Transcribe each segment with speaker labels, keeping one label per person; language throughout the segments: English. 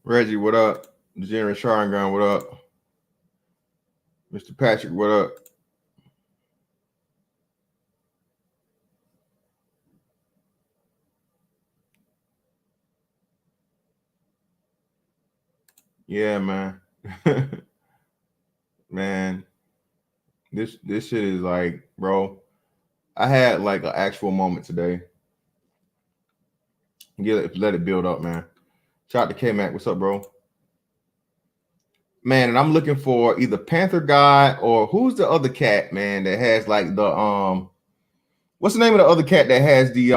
Speaker 1: Reggie, what up? Jerry Sharingun, what up? Mr. Patrick, what up? Yeah, man. Man, this shit is like, bro. I had like an actual moment today. Let it build up, man. Shout out to K Mac. What's up, bro? Man, and I'm looking for either Panther God or who's the other cat, man, that has like the what's the name of the other cat that has the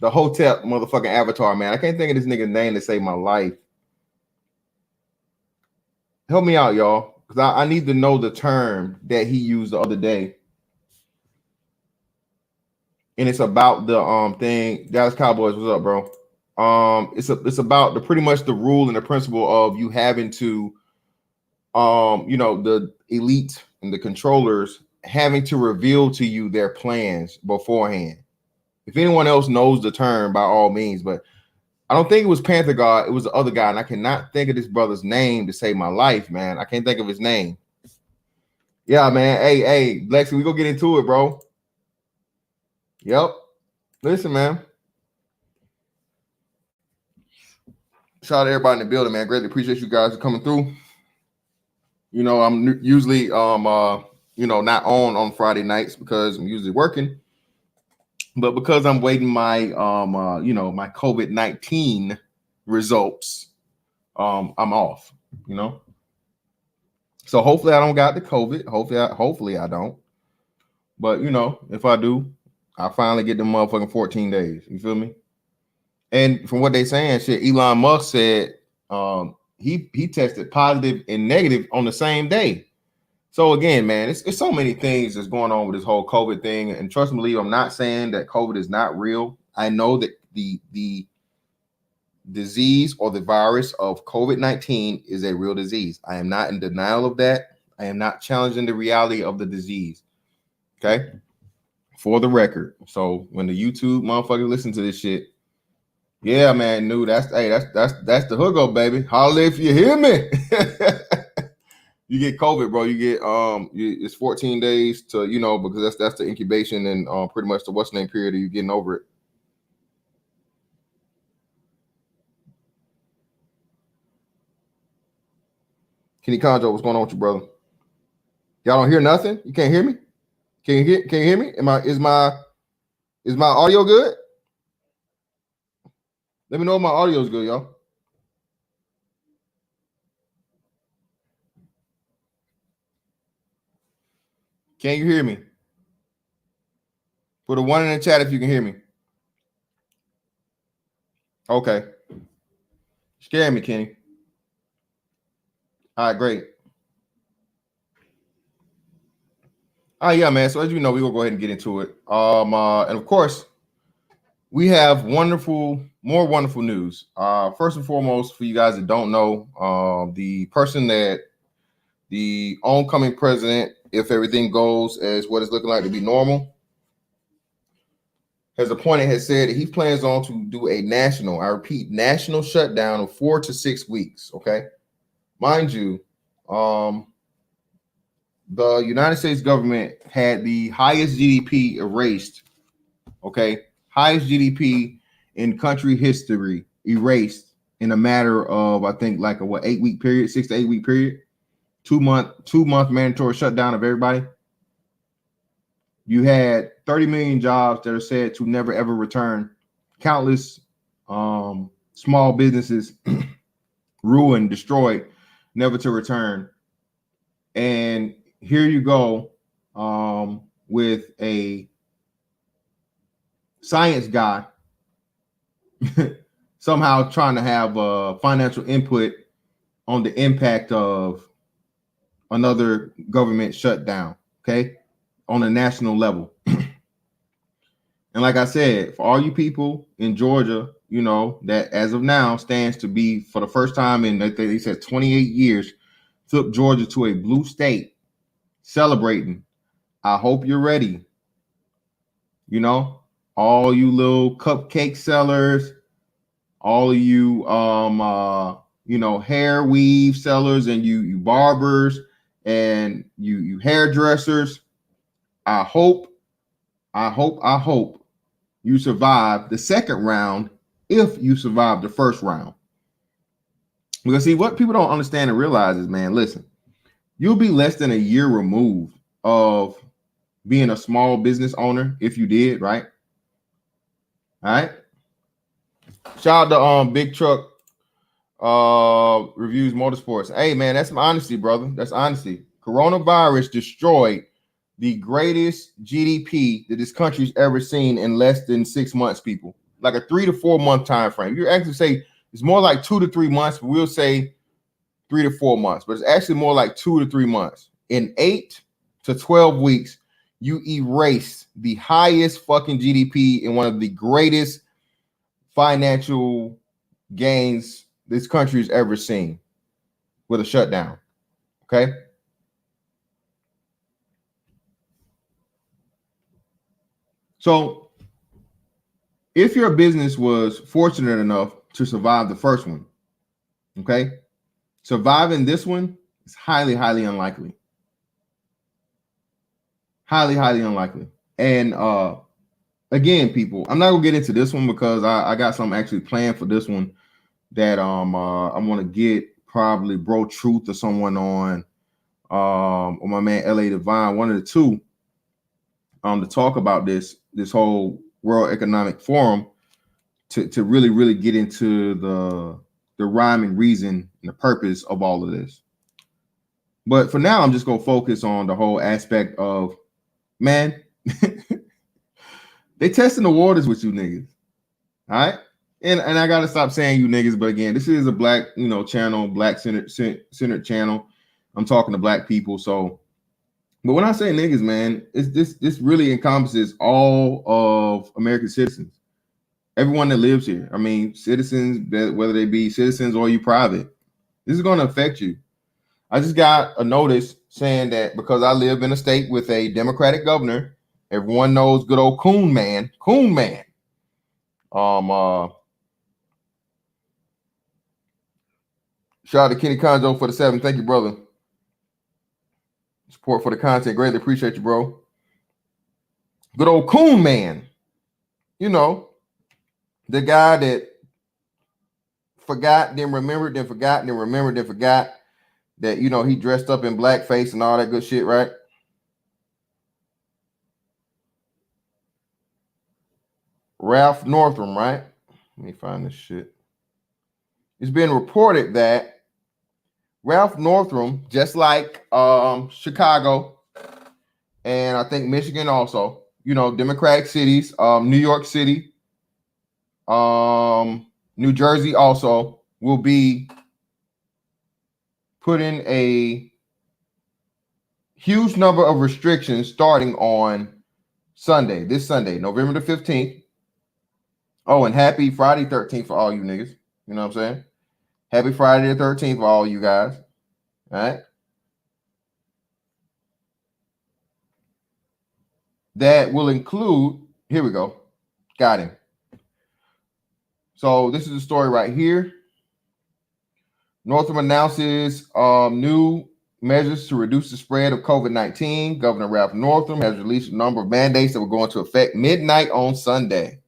Speaker 1: hotel motherfucking avatar, man? I can't think of this nigga's name to save my life. Help me out, y'all, because I need to know the term that he used the other day. And it's about the thing. Dallas Cowboys, what's up, bro? It's about the pretty much the rule and the principle of you having to the elite and the controllers having to reveal to you their plans beforehand. If anyone else knows the term, by all means, but I don't think it was Panther God. It was the other guy, and I cannot think of this brother's name to save my life, man. I can't think of his name. Yeah, man. Hey, Lexi, we go get into it, bro. Yep. Listen, man. Shout out to everybody in the building, man. Greatly appreciate you guys coming through. You know, I'm usually not on Friday nights because I'm usually working. But because I'm waiting my my COVID-19 results, I'm off, So hopefully I don't got the COVID. Hopefully I don't. But if I do, I finally get the motherfucking 14 days. You feel me? And from what they saying, shit, Elon Musk said he tested positive and negative on the same day. So again, man, it's so many things that's going on with this whole COVID thing. And trust me, believe, I'm not saying that COVID is not real. I know that the disease or the virus of COVID-19 is a real disease. I am not in denial of that. I am not challenging the reality of the disease. Okay. For the record. So when the YouTube motherfucker listen to this shit, yeah, man, that's the hookup, baby. Holla if you hear me. You get COVID, bro. You get it's 14 days to because that's the incubation and pretty much the what's name period of you getting over it. Kenny Conjo, what's going on with you, brother? Y'all don't hear nothing? You can't hear me? Can you hear me? Is my audio good? Let me know if my audio is good, y'all. Can you hear me? Put a 1 in the chat if you can hear me. Okay. Scare me, Kenny. All right, great. All right, yeah, man. So as you know, we're gonna go ahead and get into it. And of course, we have more wonderful news. First and foremost, for you guys that don't know, the person that the oncoming president, if everything goes as what it's looking like to be normal, has said that he plans on to do a national shutdown of 4 to 6 weeks. Okay, mind you, the United States government had the highest GDP erased. Okay, highest GDP in country history erased in a matter of, I think, like a 8-week period, 6 to 8 week period, 2 month mandatory shutdown of everybody. You had 30 million jobs that are said to never ever return. Countless small businesses ruined, destroyed, never to return. And here you go with a science guy somehow trying to have financial input on the impact of another government shutdown, okay, on a national level. And like I said, for all you people in Georgia, that as of now stands to be, for the first time in, they said 28 years, took Georgia to a blue state, celebrating. I hope you're ready. All you little cupcake sellers, all of you hair weave sellers and you barbers and you hairdressers, I hope you survive the second round if you survive the first round. Because see, what people don't understand and realize is, man, listen, you'll be less than a year removed of being a small business owner if you did, right? All right. Shout out to Big Truck Reviews Motorsports. Hey man, that's some honesty, brother. That's honesty. Coronavirus destroyed the greatest GDP that this country's ever seen in less than 6 months, people. Like a 3 to 4 month time frame. You actually say it's more like 2 to 3 months, but we'll say 3 to 4 months, but it's actually more like 2 to 3 months. In 8 to 12 weeks, you erase the highest fucking GDP in one of the greatest financial gains this country's ever seen with a shutdown. Okay. So if your business was fortunate enough to survive the first one, okay, surviving this one is highly, highly unlikely. Highly, highly unlikely. And again, people, I'm not gonna get into this one because I got something actually planned for this one that I'm gonna get probably Bro Truth or someone on or my man LA Divine, one of the two, to talk about this whole World Economic Forum to really, really get into the rhyme and reason and the purpose of all of this. But for now, I'm just gonna focus on the whole aspect of, man, they testing the waters with you niggas. All right. And I gotta stop saying you niggas, but again, this is a black, channel, black centered channel. I'm talking to black people. So, but when I say niggas, man, this really encompasses all of American citizens, everyone that lives here. I mean, citizens, that whether they be citizens or you private, this is going to affect you. I just got a notice saying that because I live in a state with a Democratic governor, everyone knows good old Coon Man. Shout out to Kenny Conjo for the 7. Thank you, brother. Support for the content. Greatly appreciate you, bro. Good old Coon Man. The guy that forgot, then remembered, then forgot, then remembered, then forgot that, he dressed up in blackface and all that good shit, right? Ralph Northam, right? Let me find this shit. It's been reported that Ralph Northam, just like Chicago and I think Michigan also, Democratic cities, New York City, New Jersey also will be putting a huge number of restrictions starting on this Sunday, November the 15th. Oh, and happy Friday 13th for all you niggas. You know what I'm saying? Happy Friday the 13th for all you guys. All right. That will include, here we go. Got him. So this is the story right here. Northam announces new measures to reduce the spread of COVID-19. Governor Ralph Northam has released a number of mandates that will go into effect midnight on Sunday.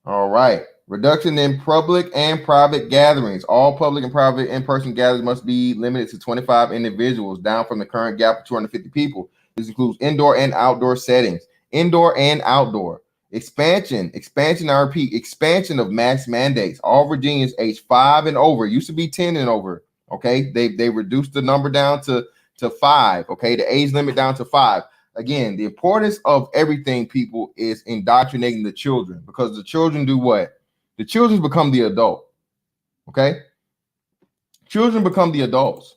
Speaker 1: All right. Reduction in public and private gatherings. All public and private in-person gatherings must be limited to 25 individuals, down from the current gap of 250 people. This includes indoor and outdoor settings. Indoor and outdoor. Expansion, I repeat, expansion of mask mandates. All Virginians age 5 and over. It used to be 10 and over. Okay. They reduced the number down to 5. Okay. The age limit down to 5. Again, the importance of everything, people, is indoctrinating the children, because the children do what? The children become the adult. Okay. Children become the adults.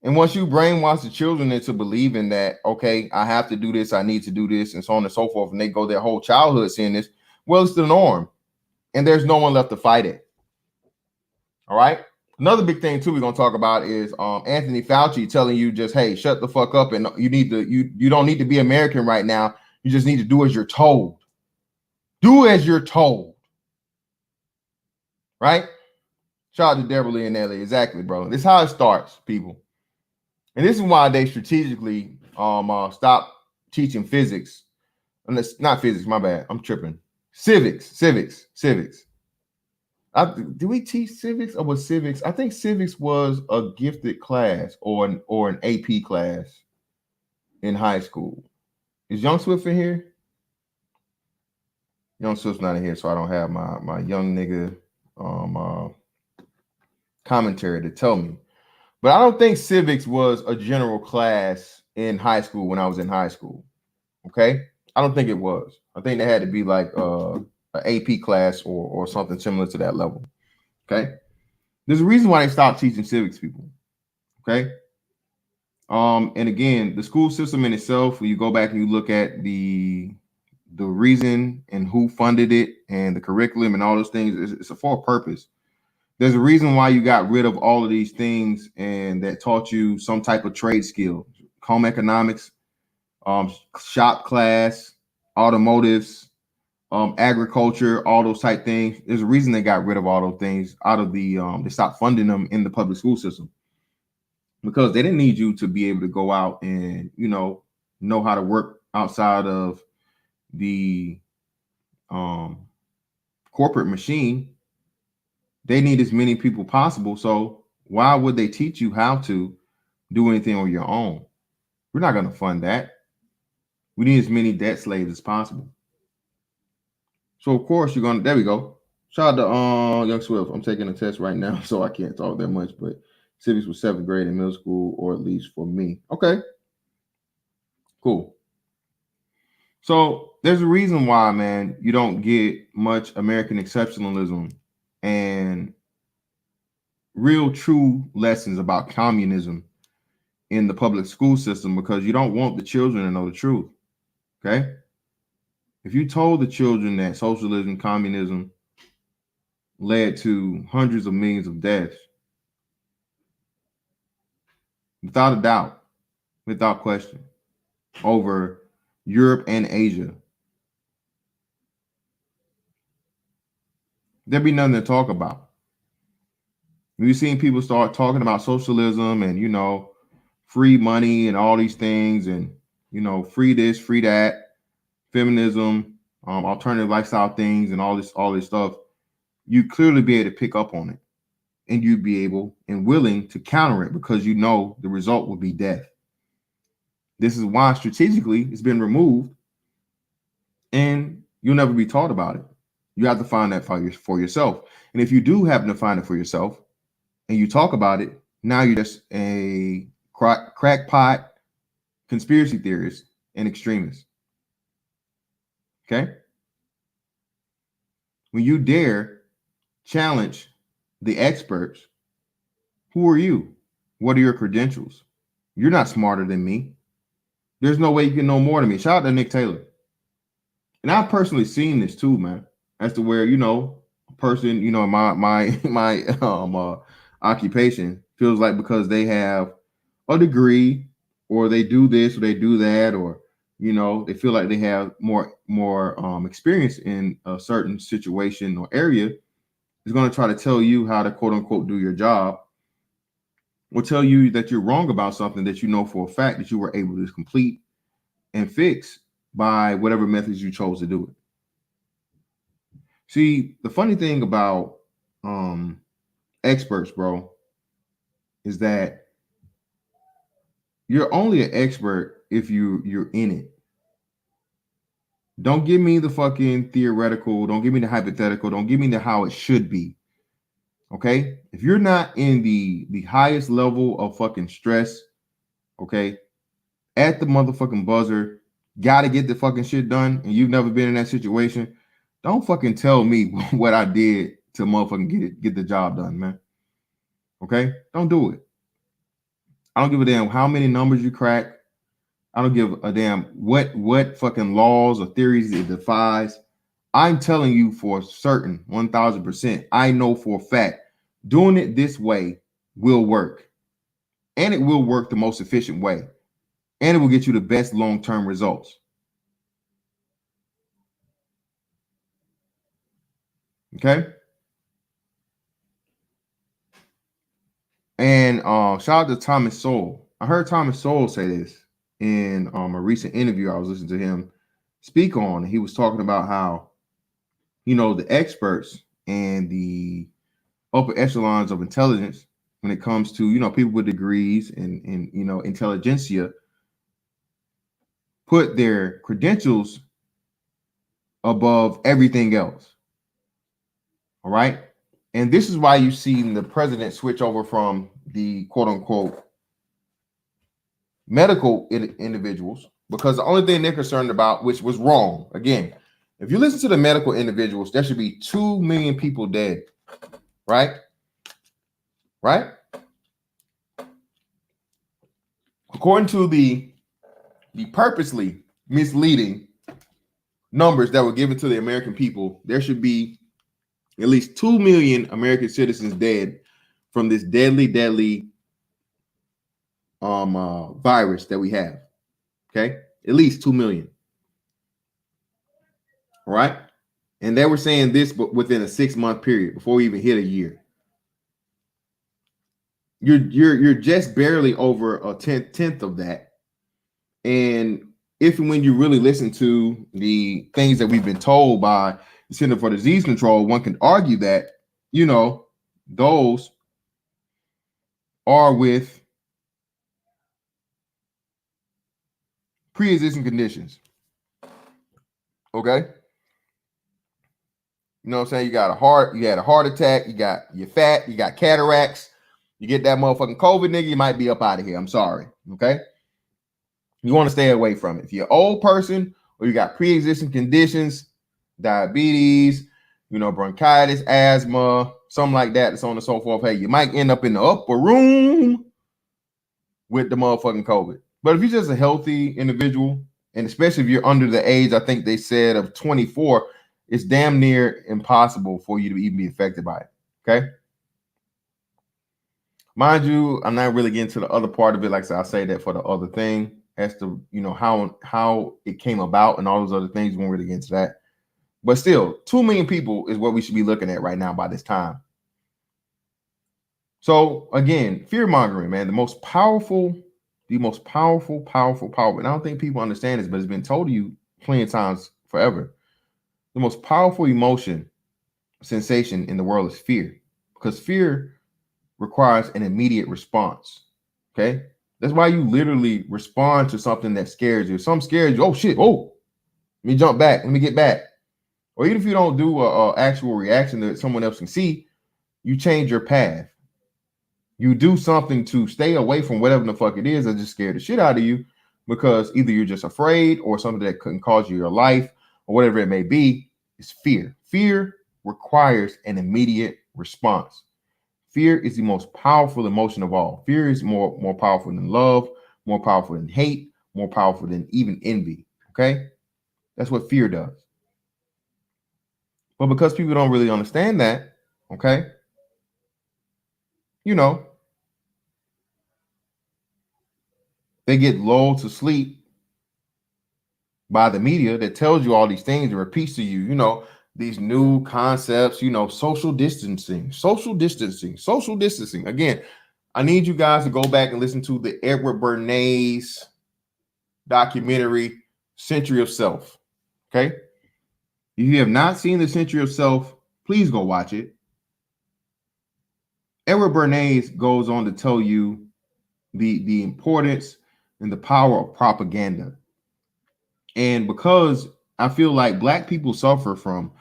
Speaker 1: And once you brainwash the children into believing that, okay, I have to do this, I need to do this, and so on and so forth, and they go their whole childhood seeing this, well, it's the norm. And there's no one left to fight it. All right. Another big thing, too, we're going to talk about is Anthony Fauci telling you just, hey, shut the fuck up. And you don't need to be American right now. You just need to do as you're told. Do as you're told. right? Shout out to Deborah Lee and Ellie. Exactly, bro. This is how it starts, people. And this is why they strategically stop teaching physics. Unless not physics, my bad. I'm tripping. Civics. Did we teach civics or was civics? I think civics was a gifted class or an AP class in high school. Is Young Swift in here? Young Swift's not in here, so I don't have my young nigga commentary to tell me. But I don't think civics was a general class in high school when I was in high school. Okay, I don't think it was. I think they had to be like an AP class or something similar to that level. Okay, there's a reason why they stopped teaching civics, people. Okay, and again, the school system in itself, when you go back and you look at the reason and who funded it and the curriculum and all those things, it's for a purpose. There's a reason why you got rid of all of these things and that taught you some type of trade skill, home economics, shop class, automotives, agriculture, all those type things. There's a reason they got rid of all those things out of the they stopped funding them in the public school system, because they didn't need you to be able to go out and know how to work outside of the corporate machine. They need as many people possible. So why would they teach you how to do anything on your own? We're not going to fund that. We need as many debt slaves as possible. So of course you're going to, there we go. Shout out to Young Swift. I'm taking a test right now, so I can't talk that much, but civics was 7th grade in middle school, or at least for me. Okay, cool. So there's a reason why, man, you don't get much American exceptionalism and real true lessons about communism in the public school system, because you don't want the children to know the truth. Okay, if you told the children that socialism, communism led to hundreds of millions of deaths, without a doubt, without question, over Europe and Asia, there'd be nothing to talk about. We've seen people start talking about socialism and free money and all these things, and free this, free that, feminism, alternative lifestyle things, and all this stuff. You clearly be able to pick up on it, and you'd be able and willing to counter it, because the result would be death. This is why strategically it's been removed, and you'll never be taught about it. You have to find that for yourself. And if you do happen to find it for yourself and you talk about it, now you're just a crackpot conspiracy theorist and extremist. Okay? When you dare challenge the experts, who are you? What are your credentials? You're not smarter than me. There's no way you can know more than me. Shout out to Nick Taylor. And I've personally seen this too, man, as to where, a person, my occupation feels like because they have a degree, or they do this or they do that, or they feel like they have more experience in a certain situation or area, is going to try to tell you how to quote unquote do your job, or tell you that you're wrong about something that you know for a fact that you were able to complete and fix by whatever methods you chose to do it. See, the funny thing about experts, bro, is that you're only an expert if you're in it. Don't give me the fucking theoretical. Don't give me the hypothetical. Don't give me the how it should be. Okay? If you're not in the highest level of fucking stress, okay, at the motherfucking buzzer, gotta get the fucking shit done, and you've never been in that situation, don't fucking tell me what I did to motherfucking get the job done, man. Okay? Don't do it. I don't give a damn how many numbers you crack. I don't give a damn what fucking laws or theories it defies. I'm telling you for certain, 1000%, I know for a fact, doing it this way will work. And it will work the most efficient way. And it will get you the best long-term results. Okay? And shout out to Thomas Sowell. I heard Thomas Sowell say this in a recent interview I was listening to him speak on. He was talking about how, the experts and the upper echelons of intelligence, when it comes to, people with degrees and intelligentsia, put their credentials above everything else. All right. And this is why you've seen the president switch over from the quote unquote medical individuals, because the only thing they're concerned about, which was wrong. Again, if you listen to the medical individuals, there should be 2 million people dead. Right? Right? According to the purposely misleading numbers that were given to the American people, there should be at least 2 million American citizens dead from this deadly virus that we have. Okay, at least 2 million. All right, and they were saying this, but within a 6-month period before we even hit a year. You're just barely over a tenth of that. And if and when you really listen to the things that we've been told by the Center for Disease Control, one can argue that, those are with pre-existing conditions. Okay? You know what I'm saying? You had a heart attack, you're fat, you got cataracts, you get that motherfucking COVID, nigga, you might be up out of here. I'm sorry. Okay? You want to stay away from it. If you're an old person or you got pre-existing conditions, diabetes, bronchitis, asthma, something like that, so on and so forth, hey, you might end up in the upper room with the motherfucking COVID. But if you're just a healthy individual, and especially if you're under the age, I think they said, of 24, it's damn near impossible for you to even be affected by it. Okay? Mind you, I'm not really getting to the other part of it. Like I said, I'll say that for the other thing as to, how it came about and all those other things. We won't really get into that. But still, 2 million people is what we should be looking at right now by this time. So again, fear mongering, man, the most powerful, and I don't think people understand this, but it's been told to you plenty of times forever. The most powerful emotion, sensation in the world is fear, because fear requires an immediate response. Okay. That's why you literally respond to something that scares you. If something scares you, oh shit, let me jump back, let me get back. Or even if you don't do a actual reaction that someone else can see, you change your path. You do something to stay away from whatever the fuck it is that just scared the shit out of you, because either you're just afraid or something that couldn't cause you your life or whatever it may be. It's fear. Fear requires an immediate response. Fear is the most powerful emotion of all. Fear is more powerful than love, more powerful than hate, more powerful than even envy. Okay? That's what fear does. But because people don't really understand that, okay, they get lulled to sleep by the media that tells you all these things and repeats to you, these new concepts, social distancing. Again, I need you guys to go back and listen to the Edward Bernays documentary, Century of Self. Okay? If you have not seen the Century of Self, please go watch it. Edward Bernays goes on to tell you the importance and the power of propaganda. And because I feel like Black people suffer from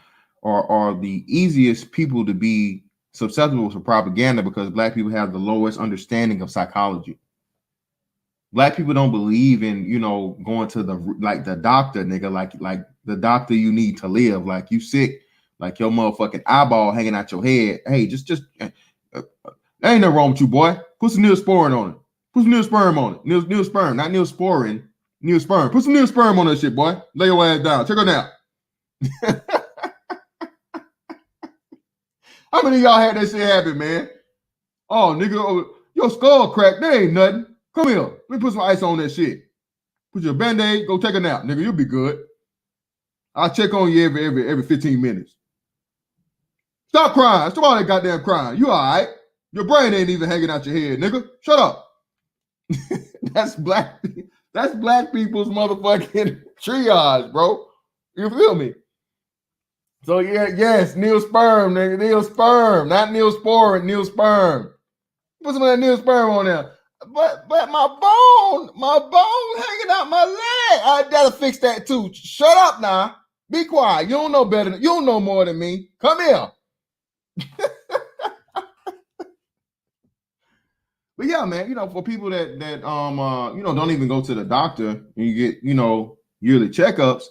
Speaker 1: or are the easiest people to be susceptible to propaganda, because Black people have the lowest understanding of psychology. Black people don't believe in, going to the doctor, nigga, like the doctor you need to live. Like you sick, like your motherfucking eyeball hanging out your head. Hey, just there ain't nothing wrong with you, boy. Put some Neosporin on it. Put some Neosporin on it. Neosporin, not Neosporin. Neosporin. Put some Neosporin on that shit, boy. Lay your ass down. Check her out. How many of y'all had that shit happen, man? Oh, nigga, your skull cracked. That ain't nothing. Come here. Let me put some ice on that shit. Put your Band-Aid. Go take a nap, nigga. You'll be good. I'll check on you every 15 minutes. Stop crying. Stop all that goddamn crying. You all right? Your brain ain't even hanging out your head, nigga. Shut up. That's black people's motherfucking triage, bro. You feel me? So yeah, yes, Neil Sperm, nigga. Neil Sperm, not Neil Spore, Neil Sperm. Put some of that Neil Sperm on there. But my bone hanging out my leg. I gotta fix that too. Shut up now. Be quiet. You don't know better. You don't know more than me. Come here. But yeah, man, you know, for people that don't even go to the doctor and you get, yearly checkups,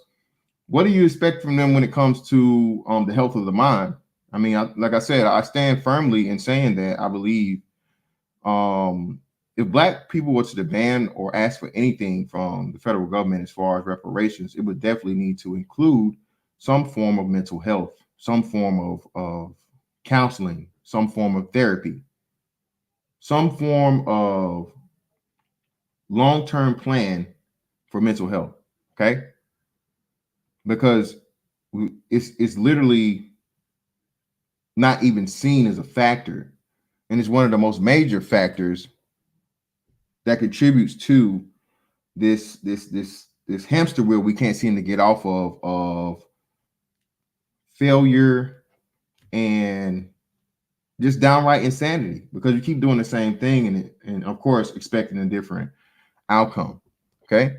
Speaker 1: what do you expect from them when it comes to the health of the mind? I mean, like I said, I stand firmly in saying that I believe if black people were to demand or ask for anything from the federal government as far as reparations, it would definitely need to include some form of mental health, some form of counseling, some form of therapy, some form of long-term plan for mental health. Okay, because it's literally not even seen as a factor, and it's one of the most major factors that contributes to this hamster wheel we can't seem to get off of failure and just downright insanity, because you keep doing the same thing and of course expecting a different outcome. Okay,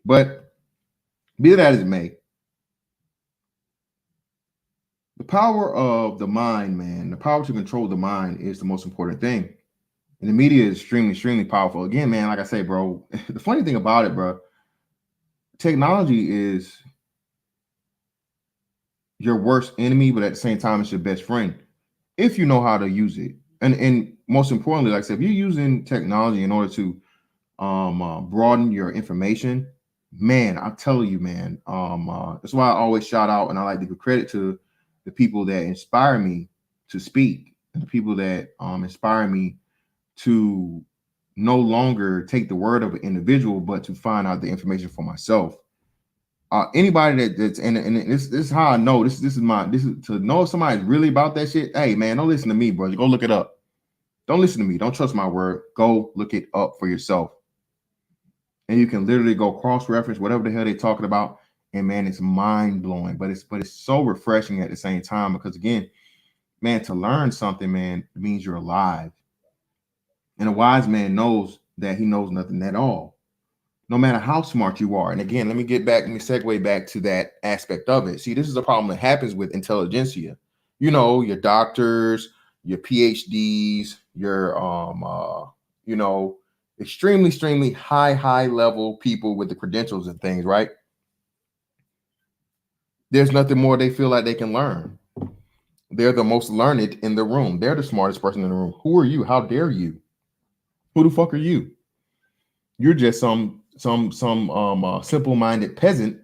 Speaker 1: but be that as it may, the power of the mind, man, the power to control the mind is the most important thing. And the media is extremely powerful. Again, man, like I say, bro, the funny thing about it, bro, technology is your worst enemy, but at the same time, it's your best friend if you know how to use it. And most importantly, like I said, if you're using technology in order to broaden your information, man, I'm telling you, man, that's why I always shout out and I like to give credit to the people that inspire me to speak and the people that inspire me to no longer take the word of an individual, but to find out the information for myself. Anybody that's and this is how I know this is to know if somebody's really about that shit. Hey man, don't listen to me, bro. Go look it up. Don't listen to me. Don't trust my word. Go look it up for yourself. And you can literally go cross-reference whatever the hell they're talking about. And man, it's mind-blowing, but it's so refreshing at the same time, because again, man, to learn something, man, means you're alive. And a wise man knows that he knows nothing at all, no matter how smart you are. And again, let me segue back to that aspect of it. See, this is a problem that happens with intelligentsia. You know, your doctors, your PhDs, your extremely high level people with the credentials and things, right? There's nothing more they feel like they can learn. They're the most learned in the room. They're the smartest person in the room. Who are you? How dare you? Who the fuck are you? You're just some simple-minded peasant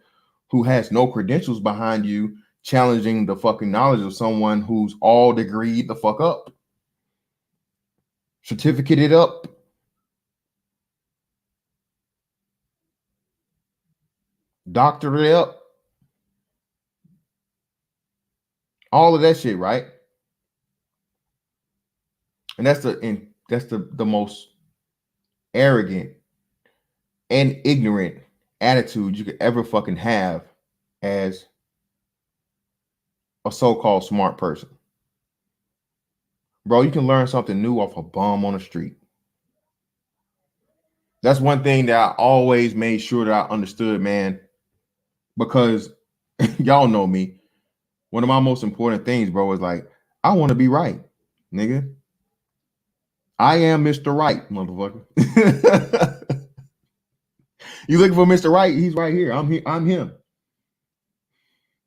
Speaker 1: who has no credentials behind you, challenging the fucking knowledge of someone who's all degreed the fuck up, certificated up, doctorate up, all of that shit, right? And that's the most arrogant and ignorant attitude you could ever fucking have as a so-called smart person. Bro, you can learn something new off a bum on the street. That's one thing that I always made sure that I understood, man, because y'all know me. One of my most important things, bro, is like, I want to be right, nigga. I am Mr. Right, motherfucker. You looking for Mr. Right? He's right here. I'm him.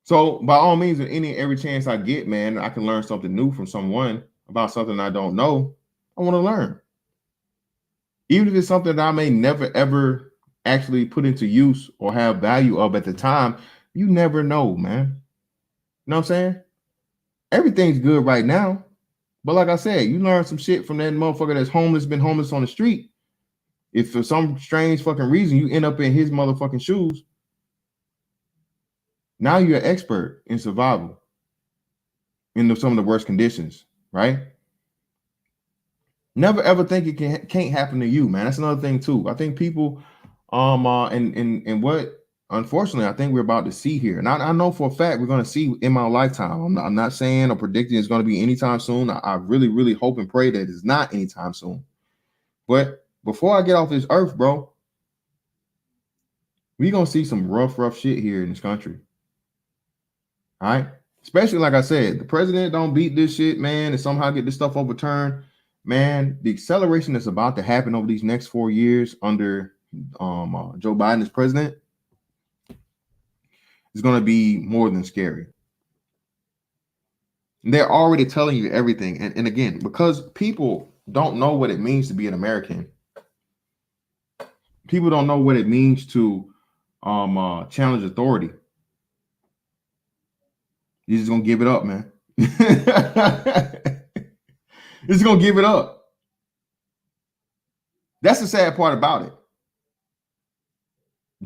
Speaker 1: So by all means, every chance I get, man, I can learn something new from someone about something I don't know. I want to learn. Even if it's something that I may never, ever actually put into use or have value of at the time, you never know, man. You know what I'm saying? Everything's good right now. But like I said, you learn some shit from that motherfucker that's been homeless on the street. If for some strange fucking reason you end up in his motherfucking shoes, now you're an expert in survival in some of the worst conditions, right? Never ever think it can't happen to you, man. That's another thing too. I think people, and what unfortunately I think we're about to see here, and I know for a fact we're going to see in my lifetime. I'm not saying or predicting it's going to be anytime soon. I really, really hope and pray that it's not anytime soon. But before I get off this earth, bro, we're gonna see some rough shit here in this country. All right. Especially like I said, the president don't beat this shit, man, and somehow get this stuff overturned. Man, the acceleration that's about to happen over these next 4 years under Joe Biden as president is going to be more than scary. They're already telling you everything. And again, because people don't know what it means to be an American, people don't know what it means to challenge authority. You're just going to give it up, man. It's gonna give it up. That's the sad part about it.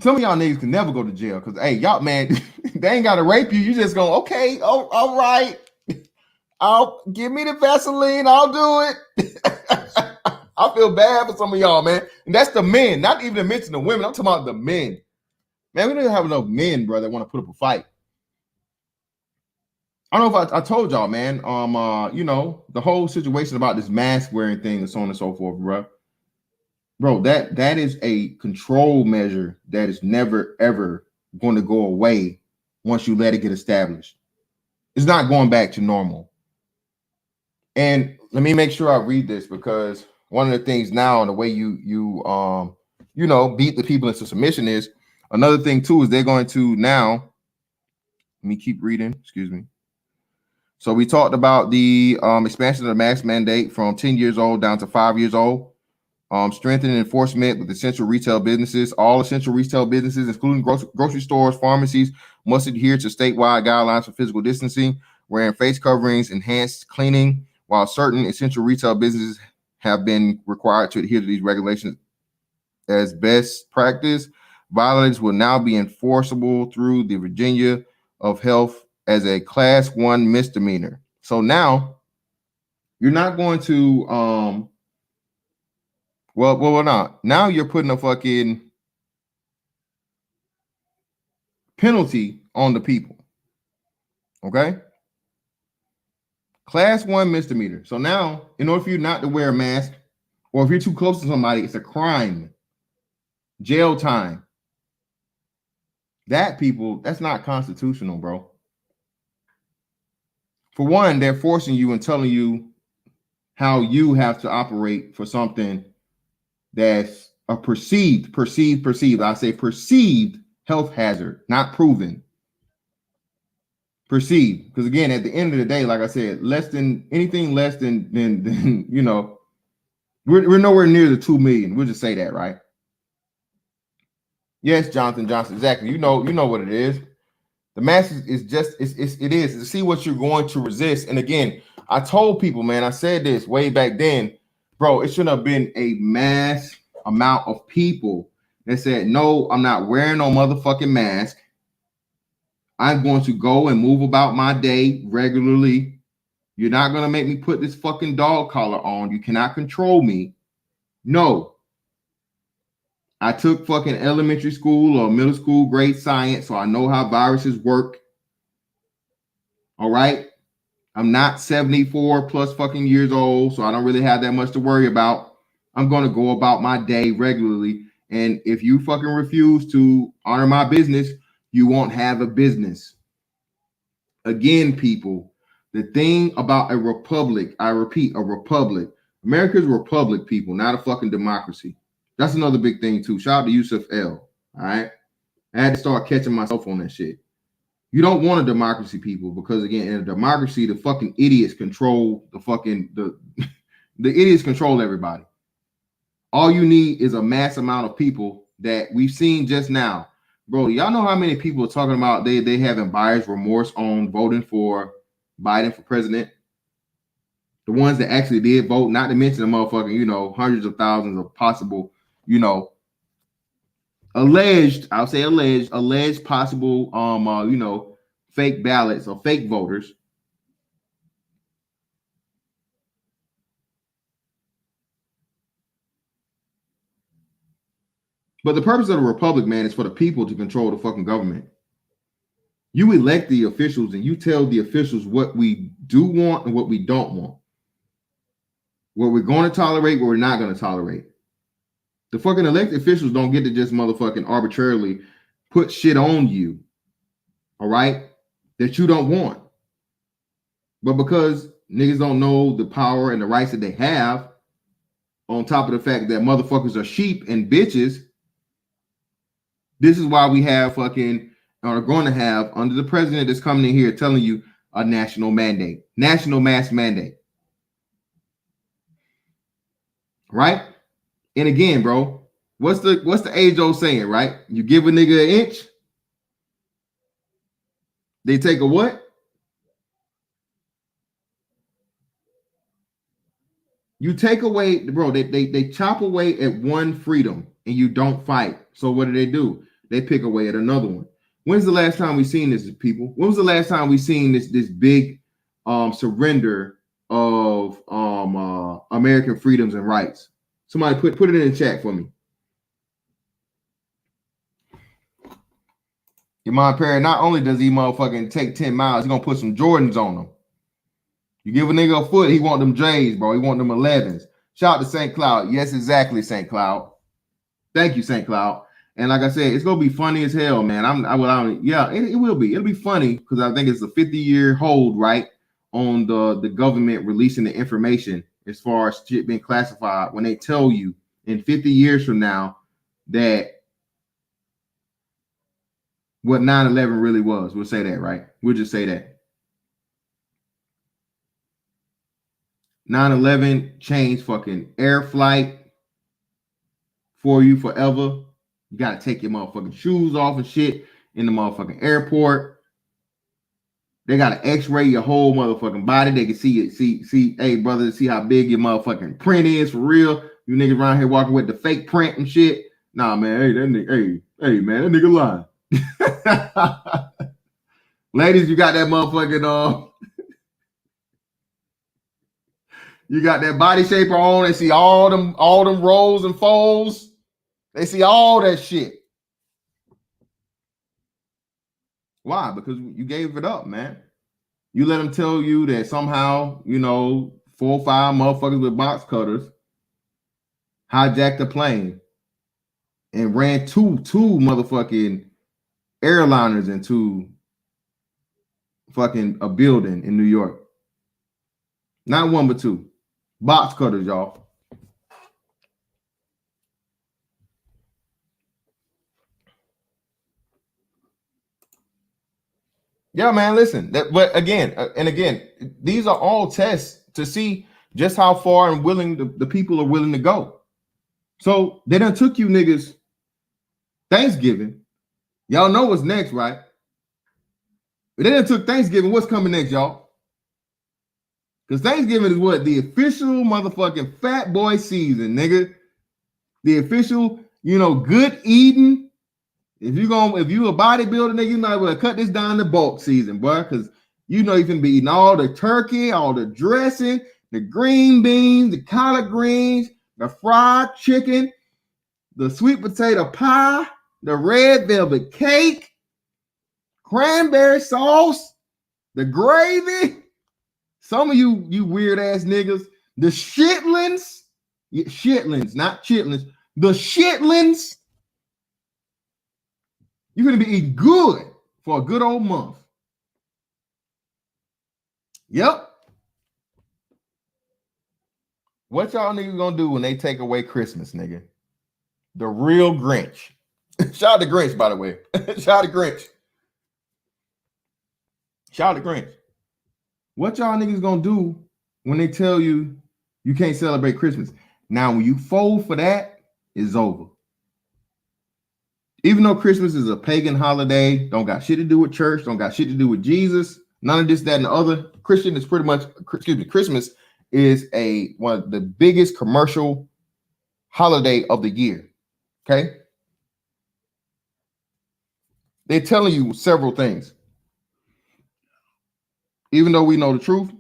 Speaker 1: Some of y'all niggas can never go to jail because, hey, y'all, man, they ain't gotta rape you. You just go, okay, oh, all right. I'll give me the Vaseline. I'll do it. I feel bad for some of y'all, man. And that's the men, not even to mention the women. I'm talking about the men. Man, we don't have enough men, bro, that want to put up a fight. I don't know if I told y'all, man. You know, the whole situation about this mask wearing thing and so on and so forth, bro, that is a control measure that is never ever going to go away once you let it get established. It's not going back to normal. And let me make sure I read this, because one of the things now, and the way you beat the people into submission is another thing too, is they're going to now. Let me keep reading. Excuse me. So we talked about the expansion of the mask mandate from 10 years old down to 5 years old. Strengthening enforcement with essential retail businesses. All essential retail businesses, including grocery stores, pharmacies, must adhere to statewide guidelines for physical distancing, wearing face coverings, enhanced cleaning, while certain essential retail businesses have been required to adhere to these regulations as best practice. Violations will now be enforceable through the Virginia of Health as a Class 1 misdemeanor. So now you're not going to well, not. Now you're putting a fucking penalty on the people. Okay? Class 1 misdemeanor. So now, in order for you not to wear a mask, or if you're too close to somebody, it's a crime. Jail time. That, people, that's not constitutional, bro. For one, they're forcing you and telling you how you have to operate for something that's a perceived, I say perceived health hazard, not proven. Perceived. Because again, at the end of the day, like I said, anything less than you know, we're nowhere near the 2 million. We'll just say that, right? Yes, Jonathan Johnson, exactly. You know what it is. The mask is just it is to see what you're going to resist. And again, I told people, man, I said this way back then, bro, it shouldn't have been a mass amount of people that said, no, I'm not wearing no motherfucking mask. I'm going to go and move about my day regularly. You're not going to make me put this fucking dog collar on. You cannot control me. No. I took fucking elementary school or middle school grade science, so I know how viruses work. All right. I'm not 74 plus fucking years old, so I don't really have that much to worry about. I'm going to go about my day regularly. And if you fucking refuse to honor my business, you won't have a business. Again, people, the thing about a republic, I repeat, a republic. America's a republic, people, not a fucking democracy. That's another big thing, too. Shout out to Yusuf L. All right. I had to start catching myself on that shit. You don't want a democracy, people, because again, in a democracy, the fucking idiots control the idiots control everybody. All you need is a mass amount of people that we've seen just now. Bro, y'all know how many people are talking about they having buyer's remorse on voting for Biden for president? The ones that actually did vote, not to mention the motherfucking, hundreds of thousands of possible, alleged possible, fake ballots or fake voters. But the purpose of the republic, man, is for the people to control the fucking government. You elect the officials and you tell the officials what we do want and what we don't want. What we're going to tolerate, what we're not going to tolerate. The fucking elected officials don't get to just motherfucking arbitrarily put shit on you, all right, that you don't want. But because niggas don't know the power and the rights that they have, on top of the fact that motherfuckers are sheep and bitches, this is why we have fucking, are going to have, under the president that's coming in here telling you a national mandate, national mass mandate. Right? And again, bro, what's the age-old saying, right? You give a nigga an inch, they take a what? You take away, bro, they chop away at one freedom and you don't fight. So what do? They pick away at another one. When's the last time we seen this, people? When was the last time we seen this big surrender of American freedoms and rights? Somebody put it in the chat for me. Your mom Perry, not only does he motherfucking take 10 miles, he's gonna put some Jordans on them. You give a nigga a foot, he want them J's, bro. He want them 11s. Shout out to St. Cloud. Yes, exactly, St. Cloud. Thank you, St. Cloud. And like I said, it's gonna be funny as hell, man. It will be. It'll be funny because I think it's a 50-year hold, right, on the government releasing the information as far as shit being classified. When they tell you in 50 years from now that what 9/11 really was, we'll say that, right? We'll just say that 9/11 changed fucking air flight for you forever. You got to take your motherfucking shoes off and shit in the motherfucking airport. They got to x-ray your whole motherfucking body. They can see it. See, hey, brother, see how big your motherfucking print is for real. You niggas around here walking with the fake print and shit. Nah, man, hey, that nigga, hey, man, that nigga lying. Ladies, you got that motherfucking you got that body shaper on. They see all them rolls and folds. They see all that shit. Why? Because you gave it up, man. You let them tell you that somehow, 4 or 5 motherfuckers with box cutters hijacked the plane and ran two motherfucking airliners into fucking a building in New York. Not 1, but 2. Box cutters, y'all. Yeah, man, listen. But again, these are all tests to see just how far and willing the people are willing to go. So they done took you niggas Thanksgiving. Y'all know what's next, right? They done took Thanksgiving. What's coming next, y'all? Because Thanksgiving is what? The official motherfucking fat boy season, nigga. The official, good eating. If you a bodybuilder, nigga, you might well cut this down to bulk season, boy, because you can be eating all the turkey, all the dressing, the green beans, the collard greens, the fried chicken, the sweet potato pie, the red velvet cake, cranberry sauce, the gravy. Some of you weird ass niggas, the shitlins, not chitlins, the shitlins. You're going to be eating good for a good old month. Yep. What y'all niggas going to do when they take away Christmas, nigga? The real Grinch. Shout out to Grinch, by the way. Shout out to Grinch. Shout out to Grinch. What y'all niggas going to do when they tell you you can't celebrate Christmas? Now, when you fold for that, it's over. Even though Christmas is a pagan holiday, don't got shit to do with church, don't got shit to do with Jesus, none of this, that, and the other. Christmas is one of the biggest commercial holiday of the year. Okay? They're telling you several things. Even though we know the truth,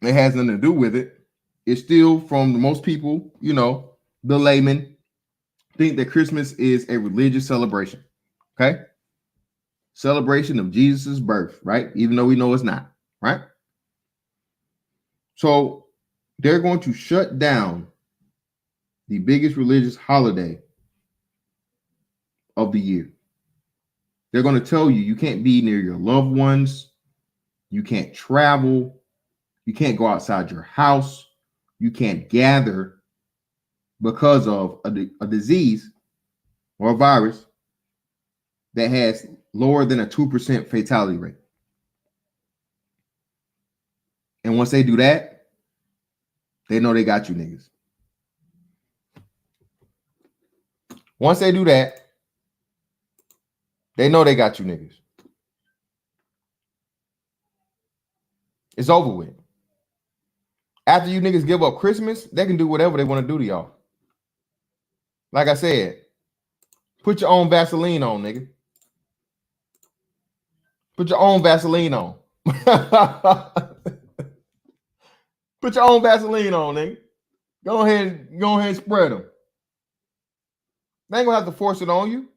Speaker 1: it has nothing to do with it. It's still, from most people, the layman, think that Christmas is a religious celebration. Okay? Celebration of Jesus' birth, right? Even though we know it's not, right? So they're going to shut down the biggest religious holiday of the year. They're going to tell you you can't be near your loved ones, you can't travel, you can't go outside your house, you can't gather because of a disease or a virus that has lower than a 2% fatality rate. And once they do that, they know they got you niggas. Once they do that, they know they got you niggas. It's over with. After you niggas give up Christmas, they can do whatever they want to do to y'all. Like I said, put your own Vaseline on, nigga. Put your own Vaseline on. Put your own Vaseline on, nigga. Go ahead and spread them. They ain't gonna have to force it on you.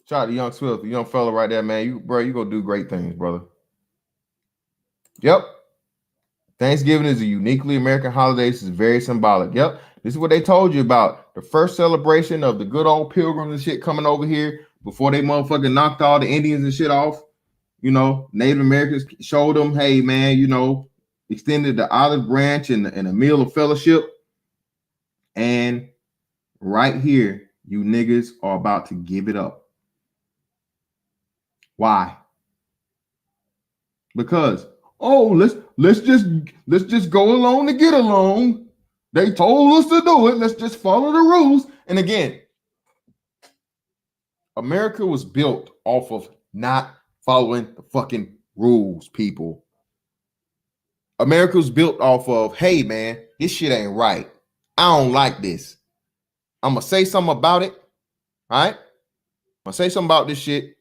Speaker 1: Shout out to Young Swift, the young fella right there, man. You gonna do great things, brother. Yep. Thanksgiving is a uniquely American holiday. This is very symbolic. Yep. This is what they told you about. The first celebration of the good old pilgrims and shit coming over here before they motherfucking knocked all the Indians and shit off. You know, Native Americans showed them, hey, man, you know, extended the olive branch and a meal of fellowship. And right here, you niggas are about to give it up. Why? Because, oh, let's just go along to get along. They told us to do it. Let's just follow the rules. And again, America was built off of not following the fucking rules, people. America was built off of, hey, man, this shit ain't right. I don't like this. I'm going to say something about it. All right? I'm going to say something about this shit.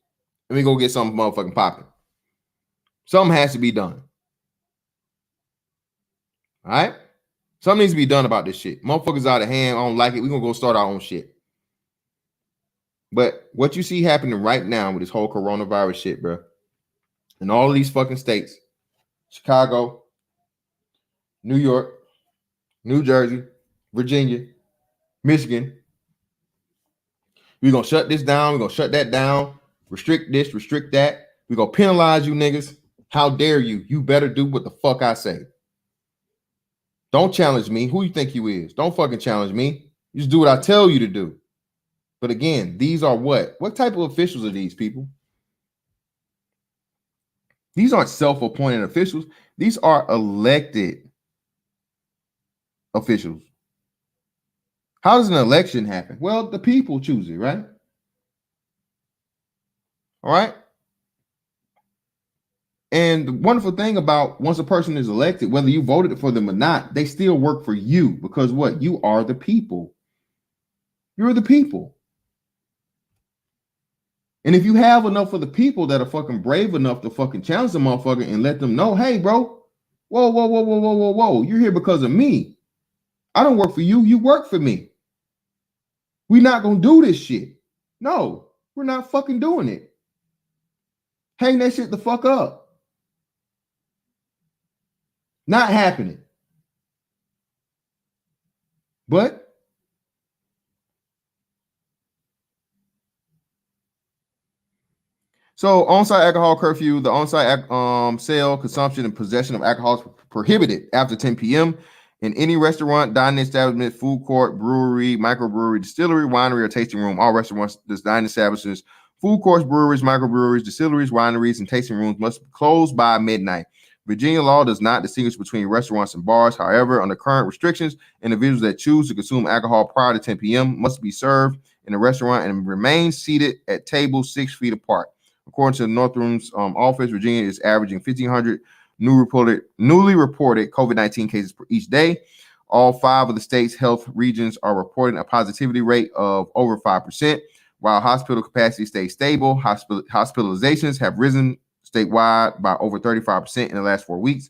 Speaker 1: And we go get something motherfucking popping. Something has to be done. All right? Something needs to be done about this shit. Motherfuckers out of hand. I don't like it. We're going to go start our own shit. But what you see happening right now with this whole coronavirus shit, bro, in all of these fucking states, Chicago, New York, New Jersey, Virginia, Michigan, we're going to shut this down. We're going to shut that down. Restrict this, restrict that. We're going to penalize you niggas. How dare you? You better do what the fuck I say. Don't challenge me. Who you think you is? Don't fucking challenge me. You just do what I tell you to do. But again, these are what? What type of officials are these people? These aren't self-appointed officials. These are elected officials. How does an election happen? Well, the people choose it, right? All right. And the wonderful thing about once a person is elected, whether you voted for them or not, they still work for you because what? You are the people. You're the people. And if you have enough of the people that are fucking brave enough to fucking challenge the motherfucker and let them know, hey, bro, whoa, you're here because of me. I don't work for you. You work for me. We're not going to do this shit. No, we're not fucking doing it. Hang that shit the fuck up. Not happening. But so on-site alcohol curfew, the on-site sale, consumption, and possession of alcohol is prohibited after 10 p.m. in any restaurant, dining establishment, food court, brewery, microbrewery, distillery, winery, or tasting room. All restaurants, dining establishments, food courts, breweries, microbreweries, distilleries, wineries, and tasting rooms must be closed by midnight. Virginia law does not distinguish between restaurants and bars. However, under current restrictions, individuals that choose to consume alcohol prior to 10 p.m. must be served in a restaurant and remain seated at tables 6 feet apart. According to the Northrum's office, Virginia is averaging 1,500 newly reported COVID-19 cases per each day. All 5 of the state's health regions are reporting a positivity rate of over 5%. While hospital capacity stays stable, hospitalizations have risen statewide by over 35% in the last 4 weeks.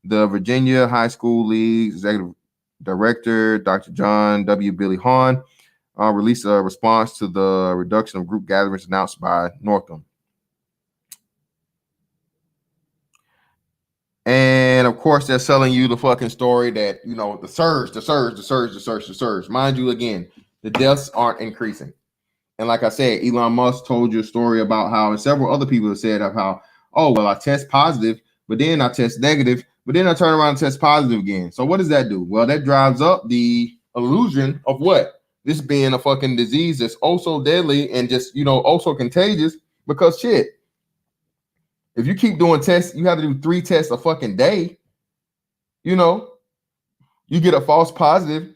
Speaker 1: The Virginia High School League executive Director Dr. John W. Billy Hahn released a response to the reduction of group gatherings announced by Northam. And of course, they're selling you the fucking story that, you know, the surge. Mind you, again, the deaths aren't increasing. And like I said, Elon Musk told you a story about how, and several other people have said of how, oh, well, I test positive, but then I test negative, but then I turn around and test positive again. So what does that do? Well, that drives up the illusion of what? This being a fucking disease that's also deadly and just, you know, also contagious, because shit, if you keep doing tests, you have to do 3 tests a fucking day. You know, you get a false positive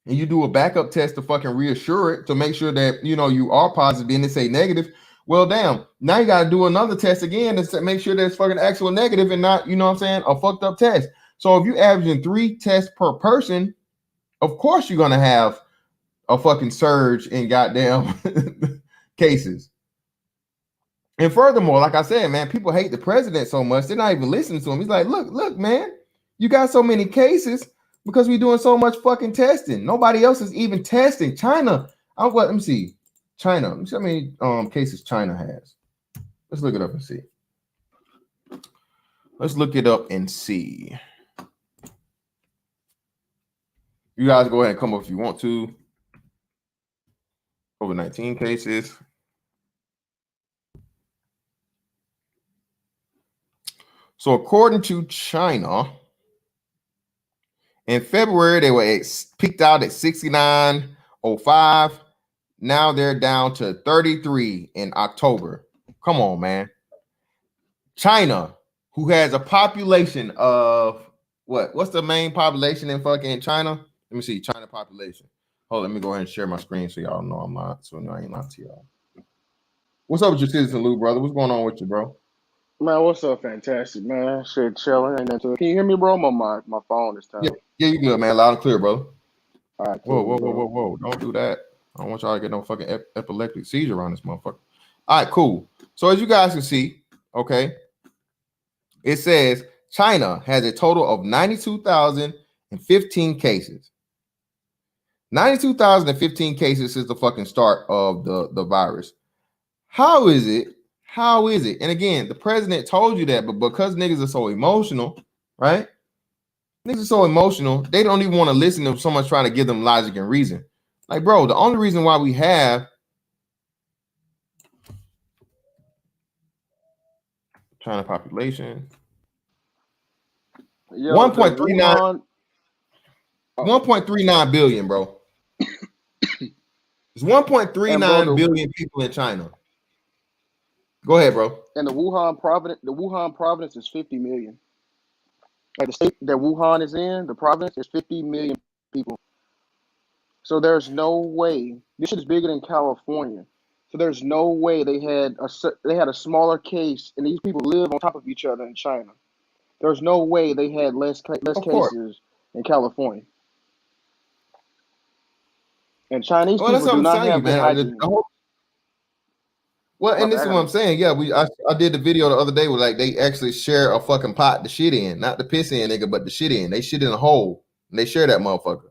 Speaker 1: and you do a backup test to fucking reassure it to make sure that, you know, you are positive and they say negative. Well, damn, now you got to do another test again to make sure that it's fucking actual negative and not, you know what I'm saying, a fucked up test. So if you're averaging 3 tests per person, of course you're going to have a fucking surge in goddamn cases. And furthermore, like I said, man, people hate the president so much, they're not even listening to him. He's like, look, man, you got so many cases because we're doing so much fucking testing. Nobody else is even testing. China, let me see. China, let me see how many cases China has. Let's look it up and see. Let's look it up and see. You guys go ahead and come up if you want to. COVID-19 cases. So according to China, in February, they were peaked out at 6905. Now they're down to 33 in October. Come on, man. China, who has a population of what? What's the main population in fucking China? Let me see, China population. Hold on, let me go ahead and share my screen so y'all know I'm not, so I ain't lying to y'all. What's up with your citizen, Lou, brother? What's going on with you, bro?
Speaker 2: Man, what's up? Fantastic, man. Shit, chilling. Ain't nothing. Can you hear me, bro? My phone is time.
Speaker 1: Yeah, you good, man. Loud and clear, brother.
Speaker 2: All right, cool,
Speaker 1: whoa. Don't do that. I don't want y'all to get no fucking epileptic seizure around this motherfucker. All right, cool. So as you guys can see, okay, it says China has a total of 92,015 cases. 92,015 cases since the fucking start of the virus. How is it? And again, the president told you that, but because niggas are so emotional, right? Niggas are so emotional, they don't even want to listen to someone trying to give them logic and reason. Like, bro, the only reason why we have China population 1.39 billion, bro. It's 1.39 billion people in China. Go ahead, bro.
Speaker 2: And the Wuhan province is 50 million. Like the state that Wuhan is in, the province is 50 million people. So there's no way this shit is bigger than California. So there's no way they had a smaller case, and these people live on top of each other in China. There's no way they had less cases in California. And Chinese people do not have good hygiene.
Speaker 1: Well, and this is what I'm saying. Yeah, I did the video the other day where like they actually share a fucking pot to shit in, not the piss in, nigga, but the shit in. They shit in a hole and they share that motherfucker,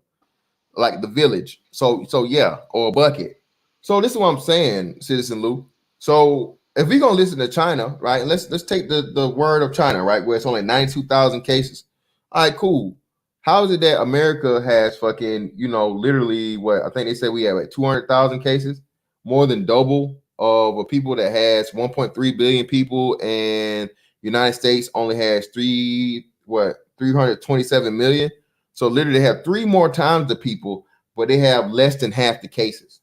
Speaker 1: like the village. So yeah, or a bucket. So this is what I'm saying, Citizen Lou. So if we're gonna listen to China, right? And let's take the word of China, right, where it's only 92,000 cases. All right, cool. How is it that America has fucking, you know, literally what I think they said we have like 200,000 cases, more than double of a people that has 1.3 billion people, and United States only has 327 million. So literally they have 3 more times the people, but they have less than half the cases.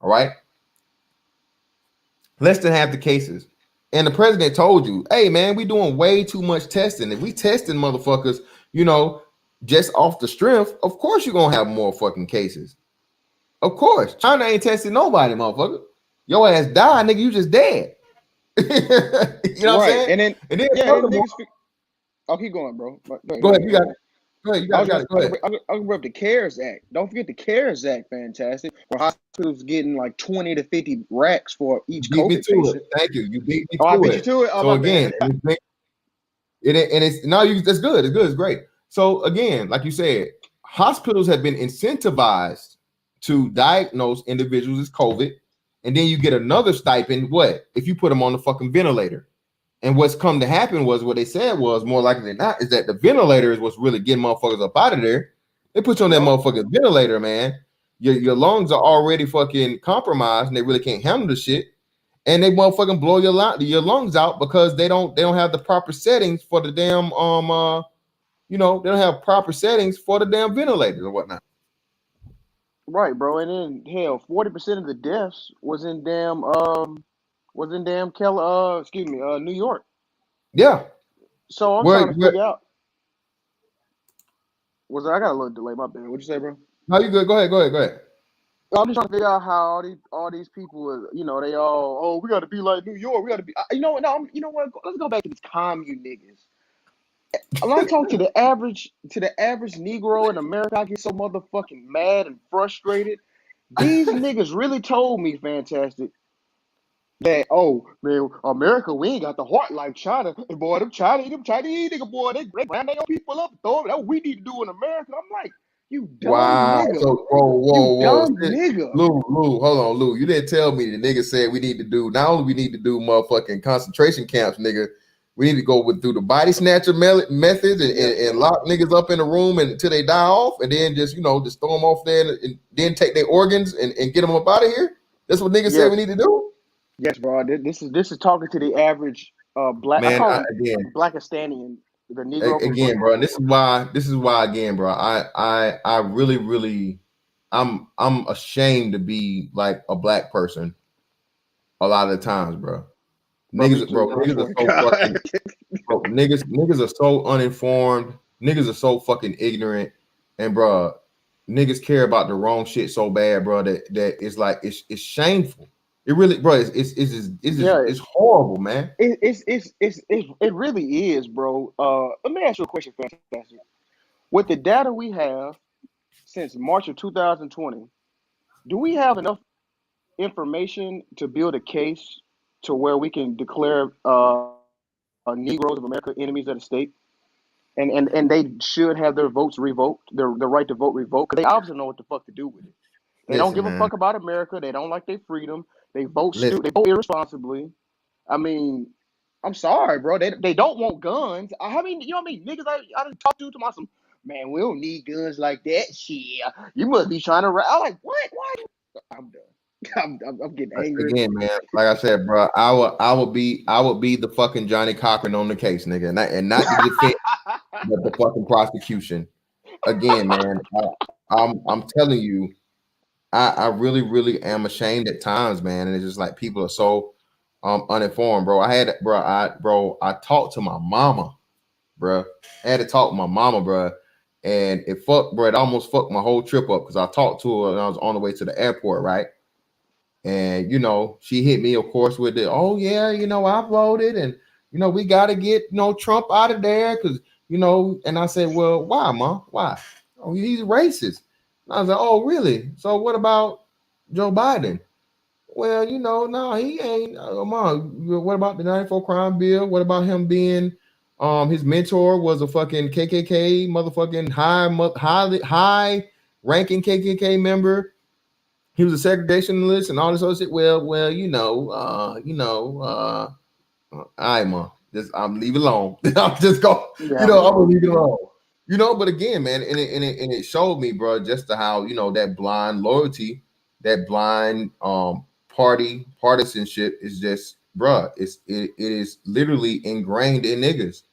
Speaker 1: All right, less than half the cases. And the president told you, hey man, we doing way too much testing. If we testing motherfuckers, you know, just off the strength, of course you're gonna have more fucking cases. Of course, China ain't testing nobody, motherfucker. Your ass died, nigga. You just dead. You know what I'm saying?
Speaker 2: And then niggas. I'll keep going, bro.
Speaker 1: Go ahead. You got it. Go ahead. You got it. Go ahead.
Speaker 2: I'll bring up the CARES Act. Don't forget the CARES Act. Fantastic. Where hospitals getting like 20 to 50 racks for each COVID patient.
Speaker 1: Thank you. You beat me
Speaker 2: to it. I beat you to it.
Speaker 1: So again, that's good. It's good. It's great. So again, like you said, hospitals have been incentivized to diagnose individuals as COVID, and then you get another stipend. What if you put them on the fucking ventilator? And what's come to happen was what they said was more likely than not is that the ventilator is what's really getting motherfuckers up out of there. They put you on that motherfucking ventilator, man. Your lungs are already fucking compromised, and they really can't handle the shit. And they motherfucking blow your lungs out because they don't have the proper settings for the damn they don't have proper settings for the damn ventilators or whatnot.
Speaker 2: Right, bro. And then hell, 40% of the deaths was in damn New York.
Speaker 1: Yeah.
Speaker 2: So I'm trying to figure out. I got a little delay, my bad. What'd you say, bro?
Speaker 1: No, you good. Go ahead.
Speaker 2: I'm just trying to figure out how all these people, they all, we got to be like New York. We got to be, you know what? No, you know what? Let's go back to these commune niggas. When I talk to the average Negro in America, I get so motherfucking mad and frustrated. These niggas really told me, Fantastic, that, oh man, America, we ain't got the heart like China. Boy, them Chinese nigga, boy, they round their people up and throw it. That's what we need to do in America. I'm like, you dumb nigga.
Speaker 1: So, whoa.
Speaker 2: Dumb nigga.
Speaker 1: Lou, hold on, Lou. You didn't tell me the nigga said we need to do, not only we need to do motherfucking concentration camps, nigga. We need to go through the body snatcher methods and lock niggas up in a room until they die off, and then just throw them off there and then take their organs and get them up out of here. That's what niggas said we need to do.
Speaker 2: Yes, bro. This is talking to the average black.
Speaker 1: Man,
Speaker 2: I call him Blackistanian, the Negro.
Speaker 1: Again, bro. This is why again, bro. I really I'm ashamed to be like a black person a lot of the times, bro. Niggas are so uninformed. Niggas are so fucking ignorant, and bro, niggas care about the wrong shit so bad, bro. That it's like it's shameful. It really, bro. It's horrible, man.
Speaker 2: It really is, bro. Let me ask you a question, Fantastic. With the data we have since March of 2020, do we have enough information to build a case to where we can declare Negroes of America enemies of the state, and they should have their votes revoked, their right to vote revoked, because they obviously know what the fuck to do with it. They don't give a fuck about America. They don't like their freedom. They vote They vote irresponsibly. I mean, I'm sorry, bro. They don't want guns. I mean, you know what I mean? Niggas I done talked to my some, man, we don't need guns like that. Shit, you must be trying to. I'm like, what? Why? I'm done. I'm getting angry
Speaker 1: again, man. Like I said, bro, I would be the fucking Johnny Cochran on the case, nigga, and not the defense, but the fucking prosecution. Again, man, I'm telling you, I really am ashamed at times, man, and it's just like people are so uninformed, bro. I talked to my mama, bro. I had to talk to my mama, bro, and it almost fucked my whole trip up because I talked to her and I was on the way to the airport, right? And she hit me, of course, with the, oh yeah, I voted, and we got to get Trump out of there because and I said, well, why, Mom? Why? Oh, he's racist. And I was like, oh, really? So what about Joe Biden? Well, no, he ain't. Mom, what about the 94 crime bill? What about him being his mentor was a fucking KKK motherfucking high ranking KKK member? He was a segregationist and all this other shit. Well, I'm leave it alone. I'm just going, I'm gonna leave it alone. But again, man, and it showed me, bro, just how that blind loyalty, that blind partisanship is just, bro, it is literally ingrained in niggas.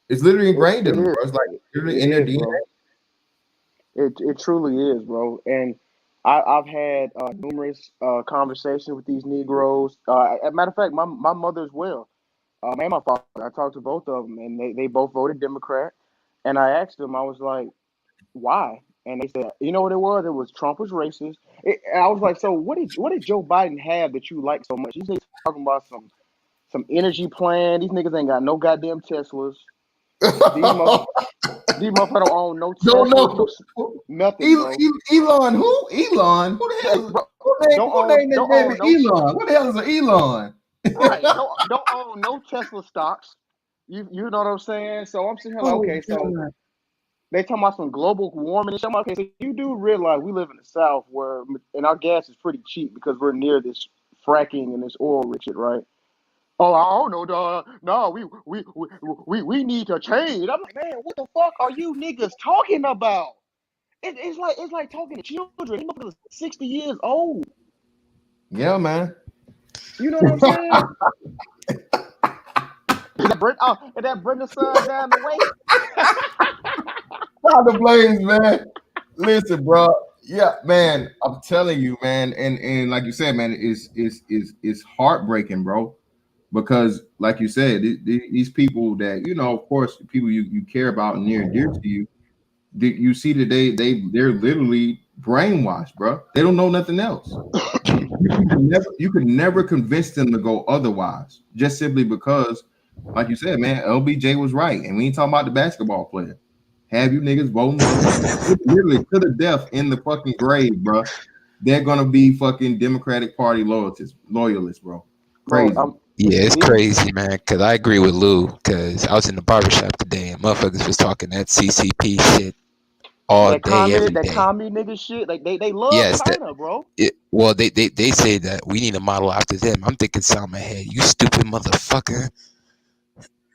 Speaker 1: It's literally ingrained in them, bro. It's like literally in their DNA.
Speaker 2: It truly is, bro. And I've had numerous conversations with these Negroes. As a matter of fact, my mother as well, and my father. I talked to both of them, and they both voted Democrat. And I asked them, I was like, why? And they said, you know what it was? It was Trump was racist. And I was like, so what did Joe Biden have that you like so much? He's talking about some energy plan. These niggas ain't got no goddamn Teslas. These motherfuckers don't own no Teslas. Nothing.
Speaker 1: Elon, who? Elon? Who the hell? Elon? What the hell is an Elon?
Speaker 2: Right. Don't own no Tesla stocks. You know what I'm saying? So I'm sitting here like, okay, so they talking about some global warming and shit. I'm like, okay, so you do realize we live in the South where, and our gas is pretty cheap because we're near this fracking and this oil rich shit, right? Oh, I don't know, dog. No, we need to change. I'm like, man, what the fuck are you niggas talking about? It's like talking to children. These motherfuckers 60 years old.
Speaker 1: Yeah, man.
Speaker 2: You know what I'm saying? And that Brenda son down the way.
Speaker 1: Not the blaze, man. Listen, bro. Yeah, man. I'm telling you, man. And like you said, man, it's heartbreaking, bro. Because, like you said, these people that of course, people you care about and near and dear to you, you see that they're literally brainwashed, bro. They don't know nothing else. You could never convince them to go otherwise, just simply because, like you said, man, LBJ was right, and we ain't talking about the basketball player. Have you niggas voting literally to the death in the fucking grave, bro? They're gonna be fucking Democratic Party loyalists, bro. Crazy.
Speaker 2: Bro,
Speaker 3: Yeah, it's crazy, man. Cause I agree with Lou. Cause I was in the barbershop today and motherfuckers was talking that CCP shit all day, every
Speaker 2: that
Speaker 3: day.
Speaker 2: commie nigga shit, like they love
Speaker 3: Yes,
Speaker 2: China, bro.
Speaker 3: well, they say that we need a model after them. I'm thinking, inside my head, you stupid motherfucker.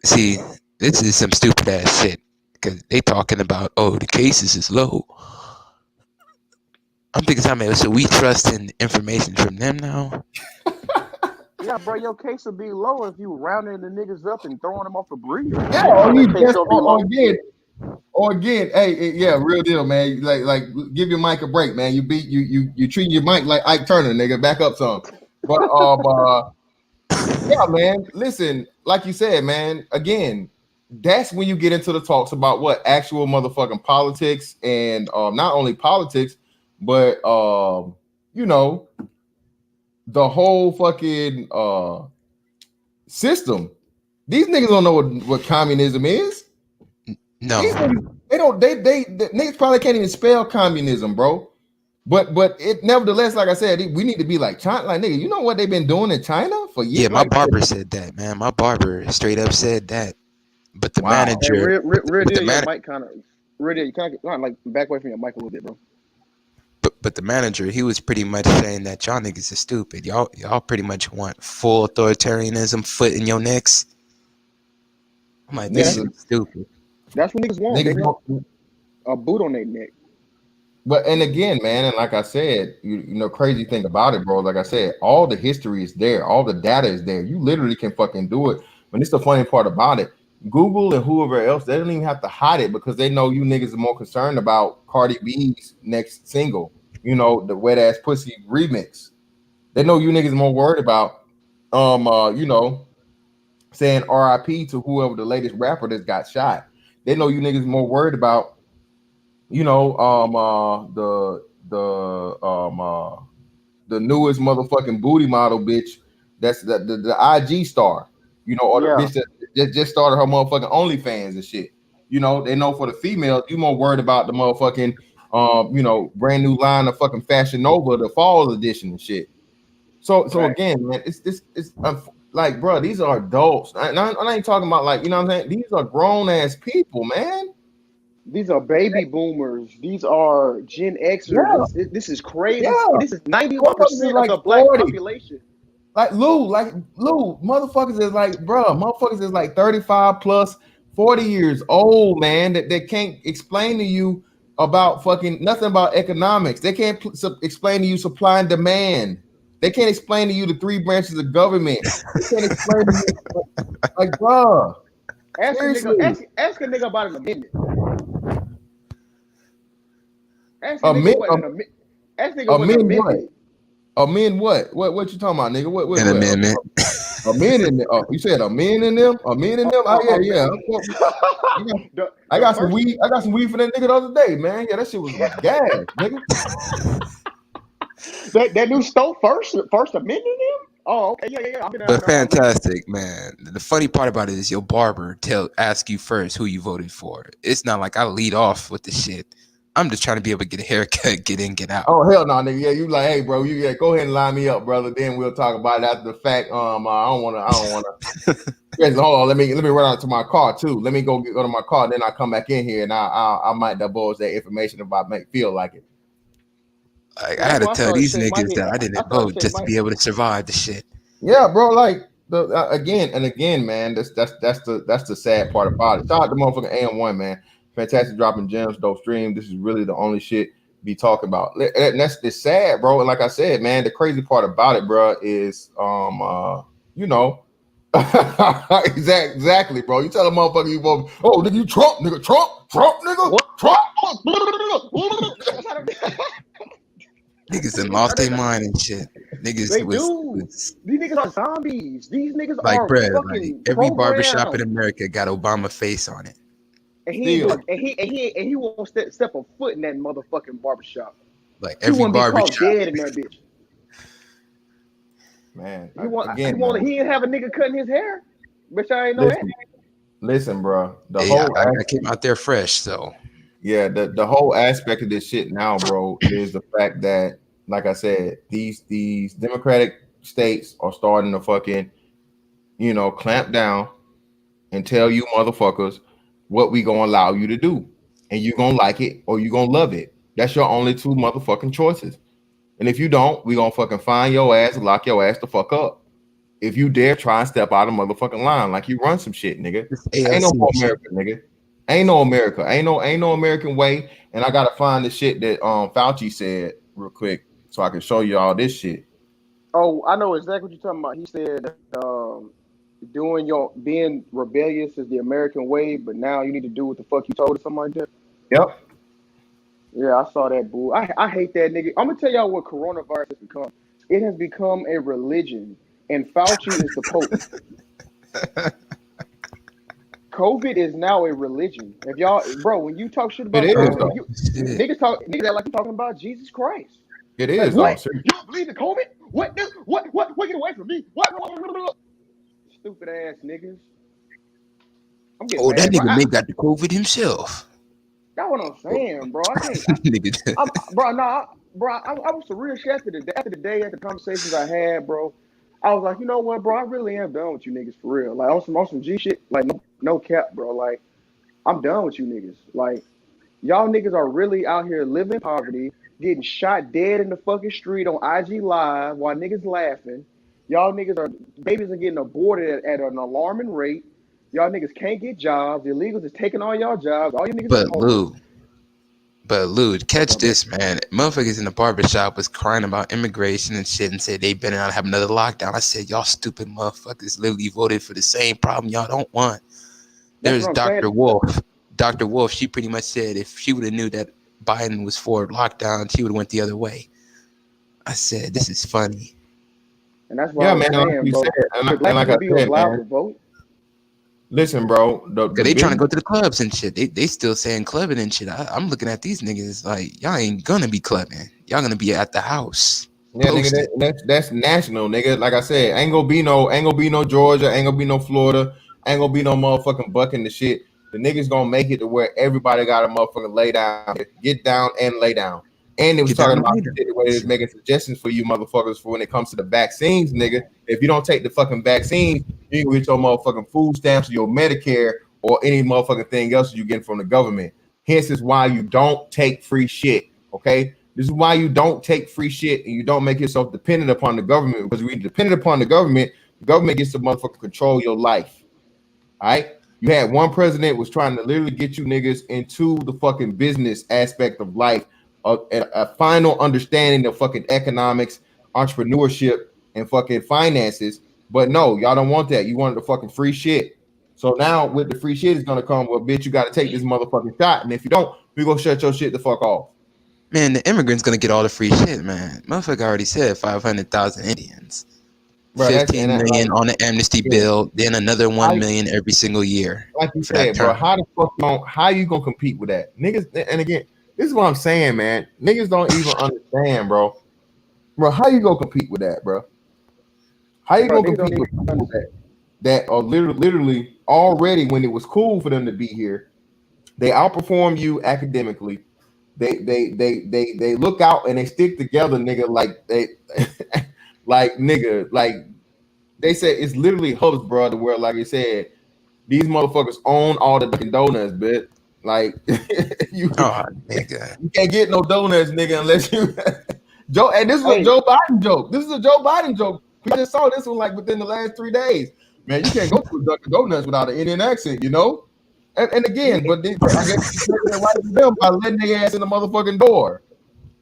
Speaker 3: See, this is some stupid ass shit. Cause they talking about, oh, the cases is low. I'm thinking, so we trust in information from them now.
Speaker 2: Yeah, bro, your case would be low if you rounding the niggas up and throwing them off a bridge.
Speaker 1: Yeah, or again, hey, yeah, real deal, man. Like, give your mic a break, man. You treating your mic like Ike Turner, nigga. Back up some. But yeah, man. Listen, like you said, man. Again, that's when you get into the talks about what actual motherfucking politics and not only politics, but the whole fucking system. These niggas don't know what communism is.
Speaker 3: No,
Speaker 1: they don't. They niggas probably can't even spell communism, bro. But it nevertheless, like I said, we need to be like China. Like, nigga, you know what they've been doing in China for years?
Speaker 3: Yeah, my barber said that, man. My barber straight up said that. But the manager,
Speaker 2: your mic kind of, you kind of like back away from your mic a little bit, bro.
Speaker 3: But the manager, he was pretty much saying that y'all niggas is stupid. Y'all pretty much want full authoritarianism, foot in your necks. I'm like, this shit is stupid.
Speaker 2: That's what niggas want. They want a boot on their neck.
Speaker 1: But and again, man, and like I said, you know, crazy thing about it, bro. Like I said, all the history is there, all the data is there. You literally can fucking do it. But it's the funny part about it. Google and whoever else, they don't even have to hide it because they know you niggas are more concerned about Cardi B's next single, you know, the Wet Ass Pussy remix. They know you niggas are more worried about, you know, saying RIP to whoever the latest rapper that got shot. They know you niggas more worried about, you know, the newest motherfucking booty model bitch. That's the IG star, you know, or the bitch that just started her motherfucking OnlyFans and shit. You know, they know for the females, you more worried about the motherfucking, you know, brand new line of fucking Fashion Nova, the fall edition and shit. So again, man, it's like, bro, these are adults. I ain't talking about, like, you know what I'm saying? These are grown ass people, man.
Speaker 2: These are baby boomers. These are Gen Xers.
Speaker 1: Yeah.
Speaker 2: This is crazy.
Speaker 1: Yeah.
Speaker 2: This is 91% of the black population.
Speaker 1: Like Lou, motherfuckers is like, bro, motherfuckers is like 35 plus, 40 years old, man, that they can't explain to you about fucking nothing about economics. They can't explain to you supply and demand. They can't explain to you the three branches of government. They can't explain to you, like, bro.
Speaker 2: Ask a nigga about an amendment. Ask a nigga what an amendment.
Speaker 1: Amend what? What you talking about, nigga? What
Speaker 3: An amendment.
Speaker 1: Amending? Oh, you said amending them? Amending them? Oh yeah. I got some weed. I got some weed for that nigga the other day, man. Yeah, that shit was gas, nigga.
Speaker 2: that new stove first amending him? Oh, okay, yeah.
Speaker 3: But fantastic, man. The funny part about it is your barber ask you first who you voted for. It's not like I lead off with the shit. I'm just trying to be able to get a haircut, get in, get out.
Speaker 1: Oh hell no, nigga. Yeah, you like, hey, bro, go ahead and line me up, brother. Then we'll talk about it after the fact. I don't wanna. Yes, hold on. Let me run out to my car too. Let me go to my car. Then I come back in here and I might divulge that information if I feel like it.
Speaker 3: Like,
Speaker 2: Yeah,
Speaker 3: I
Speaker 2: that's
Speaker 3: had to
Speaker 2: why I
Speaker 3: tell
Speaker 2: started
Speaker 3: these
Speaker 2: shaving my
Speaker 3: niggas that
Speaker 2: head.
Speaker 3: I
Speaker 2: I
Speaker 3: didn't
Speaker 2: started
Speaker 3: vote
Speaker 2: shaving
Speaker 3: just to
Speaker 2: my
Speaker 3: be able to survive the shit.
Speaker 1: Yeah, bro. Like again and again, man. That's the sad part about it. Shout out to motherfucking AM1, man. Fantastic dropping gems, dope stream. This is really the only shit be talking about. And that's it's sad, bro. And like I said, man, the crazy part about it, bro, is you know, exactly, bro. You tell a motherfucker you vote, oh, nigga, you Trump, nigga,
Speaker 2: what?
Speaker 1: Trump.
Speaker 2: That's how
Speaker 3: Niggas done
Speaker 2: they
Speaker 3: lost their
Speaker 2: started.
Speaker 3: mind and shit. Niggas
Speaker 2: They do.
Speaker 3: was
Speaker 2: These niggas are zombies. These niggas
Speaker 3: like,
Speaker 2: are
Speaker 3: bruh, like
Speaker 2: fucking
Speaker 3: every barbershop in
Speaker 2: programmed.
Speaker 3: America got Obama face on it.
Speaker 2: And he ain't
Speaker 1: Still,
Speaker 2: doing. And he won't step a foot in that motherfucking barbershop.
Speaker 3: Like
Speaker 2: He
Speaker 3: every
Speaker 2: wouldn't be caught
Speaker 3: barbershop.
Speaker 2: dead in that bitch.
Speaker 1: man.
Speaker 2: He want.
Speaker 1: Again, man.
Speaker 2: He didn't have a nigga cutting his hair. Bitch, I ain't know that.
Speaker 1: Listen, bro. The
Speaker 3: Hey,
Speaker 1: whole
Speaker 3: I came out there fresh, so
Speaker 1: yeah, the whole aspect of this shit now, bro, is the fact that, like I said, these Democratic states are starting to fucking, clamp down and tell you motherfuckers what we gonna allow you to do, and you gonna like it or you gonna love it. That's your only two motherfucking choices. And if you don't, we gonna fucking find your ass and lock your ass the fuck up. If you dare try and step out of motherfucking line like you run some shit, nigga.
Speaker 3: this
Speaker 1: Ain't no
Speaker 3: ALC
Speaker 1: more
Speaker 3: shit.
Speaker 1: America, nigga. Ain't no America. Ain't no American way. And I gotta find the shit that Fauci said real quick so I can show you all this shit.
Speaker 2: Oh, I know exactly what you're talking about. He said, being rebellious is the American way, but now you need to do what the fuck you told or something like that.
Speaker 1: Yep.
Speaker 2: Yeah, I saw that bull. I hate that nigga. I'm gonna tell y'all what coronavirus has become. It has become a religion, and Fauci is the Pope. COVID is now a religion. If y'all, bro, when you talk shit
Speaker 1: It
Speaker 2: about
Speaker 1: is
Speaker 2: COVID,
Speaker 1: though.
Speaker 2: you
Speaker 3: Shit.
Speaker 2: niggas act like you're talking about Jesus Christ.
Speaker 1: It
Speaker 2: Like
Speaker 1: is though.
Speaker 2: what?
Speaker 1: Seriously.
Speaker 2: You don't believe in COVID? What? What? Get away from me! What? Stupid ass niggas. I'm getting
Speaker 3: Oh, that
Speaker 2: mad, bro.
Speaker 3: nigga may got the COVID himself.
Speaker 2: That's what I'm saying, bro. I can't.
Speaker 3: Nigga,
Speaker 2: Bro, nah, bro. I was some real shit after the day, after the conversations I had, bro. I was like, you know what, bro? I really am done with you niggas for real. Like on some G shit. Like no cap, bro. Like I'm done with you niggas. Like y'all niggas are really out here living in poverty, getting shot dead in the fucking street on IG Live while niggas laughing. Y'all niggas are babies are getting aborted at an alarming rate. Y'all niggas can't get jobs. The illegals is taking all y'all jobs. All you niggas is
Speaker 3: but
Speaker 2: homeless.
Speaker 3: Lou,
Speaker 2: What's
Speaker 3: catch
Speaker 2: up, bro?
Speaker 3: this, man. Motherfuckers in the barbershop was crying about immigration and shit and said they better not have another lockdown. I said, y'all stupid motherfuckers literally voted for the same problem y'all don't want.
Speaker 2: That's
Speaker 3: There's
Speaker 2: what I'm saying.
Speaker 3: Dr. Wolf. Dr. Wolf, she pretty much said if she would have knew that Biden was for lockdown, she would have went the other way. I said, this is funny.
Speaker 2: And that's why I
Speaker 1: Yeah,
Speaker 2: was
Speaker 1: man. Like
Speaker 2: saying,
Speaker 1: you said,
Speaker 2: bro, should
Speaker 1: and
Speaker 2: black
Speaker 1: like
Speaker 2: people
Speaker 1: I
Speaker 2: be
Speaker 1: said,
Speaker 2: allowed
Speaker 1: man.
Speaker 2: to vote?
Speaker 1: Listen, bro. The
Speaker 3: Cause they trying to
Speaker 1: business.
Speaker 3: go to the clubs and shit. They still saying clubbing and shit. I'm looking at these niggas like y'all ain't gonna be clubbing. Y'all gonna be at the house
Speaker 1: Yeah, nigga,
Speaker 3: posted.
Speaker 1: that's national, nigga. Like I said, ain't gonna be no Georgia, ain't gonna be no Florida, ain't gonna be no motherfucking bucking the shit. The niggas gonna make it to where everybody got to motherfucking lay down, get down and lay down. And they was
Speaker 3: Get down
Speaker 1: talking
Speaker 3: and
Speaker 1: about
Speaker 3: lay
Speaker 1: the
Speaker 3: down.
Speaker 1: shit the way they was
Speaker 3: Shit.
Speaker 1: making suggestions for you motherfuckers for when it comes to the vaccines, nigga. If you don't take the fucking vaccines, you can get your motherfucking food stamps or your Medicare or any motherfucking thing else you get from the government. Hence is why you don't take free shit. Okay. This is why you don't take free shit and you don't make yourself dependent upon the government, because when you're dependent upon the government gets to motherfucker control your life. All right. You had one president was trying to literally get you niggas into the fucking business aspect of life, a final understanding of fucking economics, entrepreneurship, and fucking finances. But no, y'all don't want that. You wanted the fucking free shit. So now with the free shit is gonna come, well, bitch, you got to take this motherfucking shot. And if you don't, we gonna shut your shit the fuck off.
Speaker 3: Man, the immigrants gonna get all the free shit, man. Motherfucker already said 500,000 Indians.
Speaker 1: Bro, that's
Speaker 3: 15
Speaker 1: and that,
Speaker 3: million
Speaker 1: like,
Speaker 3: on the amnesty
Speaker 1: yeah,
Speaker 3: bill, then another
Speaker 1: how,
Speaker 3: 1 million every single year
Speaker 1: like you
Speaker 3: for that
Speaker 1: said, bro,
Speaker 3: term.
Speaker 1: how the fuck how you gonna compete with that? Niggas, and again, this is what I'm saying, man. Niggas don't even understand, bro. Bro, how you gonna compete with that, bro? How you
Speaker 2: Bro,
Speaker 1: gonna
Speaker 2: niggas don't
Speaker 1: compete
Speaker 2: even
Speaker 1: with people
Speaker 2: understand.
Speaker 1: that are literally already when it was cool for them to be here, they outperform you academically, they look out and they stick together, nigga. Like they, like nigga, like they said it's literally hubs, bro. The world, like you said, these motherfuckers own all the Dunkin' Donuts, bitch. Like you,
Speaker 3: Oh, nigga.
Speaker 1: you can't get no donuts, nigga, unless you Joe. And this is a
Speaker 2: Hey,
Speaker 1: Joe Biden joke. This is a Joe Biden joke. We just saw this one like within the last 3 days. Man, you can't go to a Dunkin' Donuts without an Indian accent, you know. And again, but I guess he's taking it right to them by letting their ass in the motherfucking door.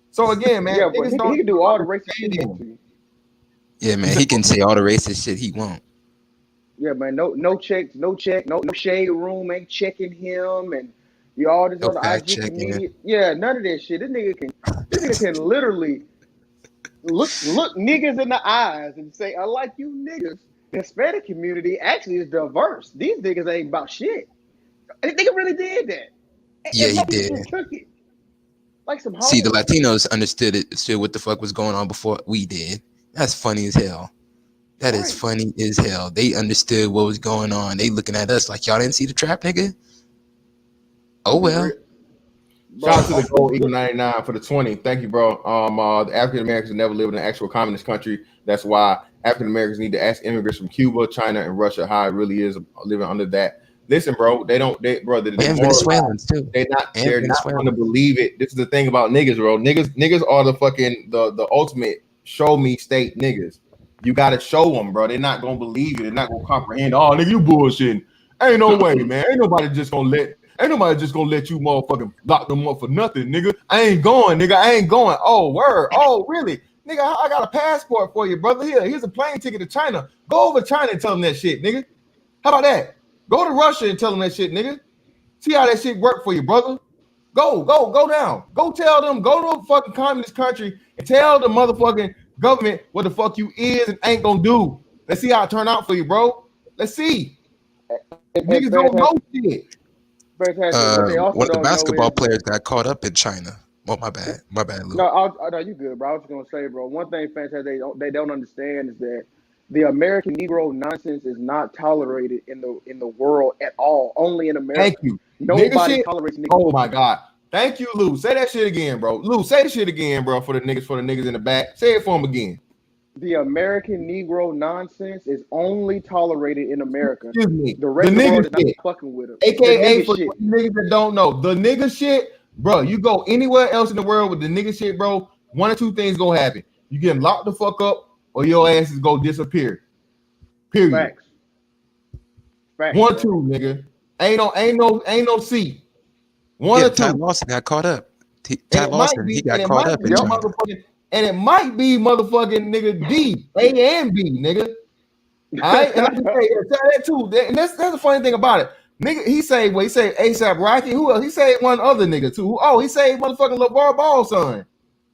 Speaker 1: So again, man,
Speaker 2: yeah, but
Speaker 1: niggas
Speaker 2: he
Speaker 1: don't
Speaker 2: can do all the racist shit he
Speaker 1: understand.
Speaker 2: wants to.
Speaker 3: Yeah, man, he can say all the racist shit he want.
Speaker 2: Yeah, man. No checks, no check, no shade room ain't checking him, and you all this
Speaker 3: No
Speaker 2: other
Speaker 3: fact
Speaker 2: IG
Speaker 3: checking.
Speaker 2: comedian. Yeah, none of that shit. This nigga can literally look niggas in the eyes and say, unlike you niggas, the Hispanic community actually is diverse. These niggas ain't about shit. And the nigga really did that,
Speaker 3: Yeah,
Speaker 2: and
Speaker 3: he
Speaker 2: most people
Speaker 3: did.
Speaker 2: just took it like some
Speaker 3: See, the
Speaker 2: hoes.
Speaker 3: Latinos understood what the fuck was going on before we did. That's funny as hell. That is
Speaker 2: Right.
Speaker 3: funny as hell. They understood what was going on. They looking at us like y'all didn't see the trap, nigga. Oh well.
Speaker 1: Shout out
Speaker 2: Bro,
Speaker 1: to the Gold Eagle 99 for the 20. Thank you, bro. The African Americans never lived in an actual communist country. That's why African Americans need to ask immigrants from Cuba, China, and Russia how it really is living under that. Listen, bro, they don't, bro, the
Speaker 3: And
Speaker 1: moral,
Speaker 3: Venezuelans too. And
Speaker 1: they're not going to
Speaker 3: Venezuelans.
Speaker 1: believe it. This is the thing about niggas, bro. Niggas are the fucking the ultimate show me state niggas. You got to show them, bro. They're not gonna believe it. They're not gonna comprehend. Oh, nigga, you bullshitting. Ain't no way, man. Ain't nobody just gonna let you motherfucking lock them up for nothing, nigga. I ain't going, nigga. I ain't going. Oh, word. Oh, really? Nigga, I got a passport for you, brother. Here's a plane ticket to China. Go over to China and tell them that shit, nigga. How about that? Go to Russia and tell them that shit, nigga. See how that shit work for you, brother. Go down. Go tell them, go to a fucking communist country and tell the motherfucking government what the fuck you is and ain't gonna do. Let's see how it turn out for you, bro. Let's see.
Speaker 2: and
Speaker 1: Niggas don't know shit.
Speaker 2: fantastic. What they also
Speaker 3: One of the
Speaker 2: don't know
Speaker 3: basketball
Speaker 2: is
Speaker 3: players got caught up in China. Oh, my bad. My bad, Lou.
Speaker 2: no, you good, bro. I was just gonna say, bro. One thing fantastic they don't understand is that the American Negro nonsense is not tolerated in the world at all. Only in
Speaker 1: Thank
Speaker 2: America.
Speaker 1: you. Nigga
Speaker 2: Nobody
Speaker 1: shit.
Speaker 2: tolerates nigga.
Speaker 1: Oh my god. Thank you, Lou. Say that shit again, bro. Lou, say the shit again, bro, for the niggas in the back. Say it for them again.
Speaker 2: The American Negro nonsense is only tolerated in America.
Speaker 1: Excuse me.
Speaker 2: The
Speaker 1: The
Speaker 2: rest of the world
Speaker 1: nigga
Speaker 2: is not
Speaker 1: shit.
Speaker 2: fucking with it. The
Speaker 1: AKA
Speaker 2: nigga
Speaker 1: for
Speaker 2: shit.
Speaker 1: niggas that don't know. The nigga shit, bro. You go anywhere else in the world with the nigga shit, bro. One or two things gonna happen. You get locked the fuck up, or your ass is gonna disappear. Period.
Speaker 2: Facts. Facts,
Speaker 1: One,
Speaker 2: bro.
Speaker 1: two, nigga. Ain't no seat. One
Speaker 3: Yeah,
Speaker 1: or
Speaker 3: Ty
Speaker 1: two.
Speaker 3: Lawson got caught up.
Speaker 1: And
Speaker 3: Ty
Speaker 1: it might
Speaker 3: Lawson, he
Speaker 1: be,
Speaker 3: got caught up in
Speaker 2: Yep.
Speaker 3: China.
Speaker 1: motherfucking nigga D, A and B, nigga. All right, and I can say that too. And that's the funny thing about it. Nigga, he say ASAP Rocky. Who else? He say one other nigga too. Oh, he say motherfucking LeVar Ball's son.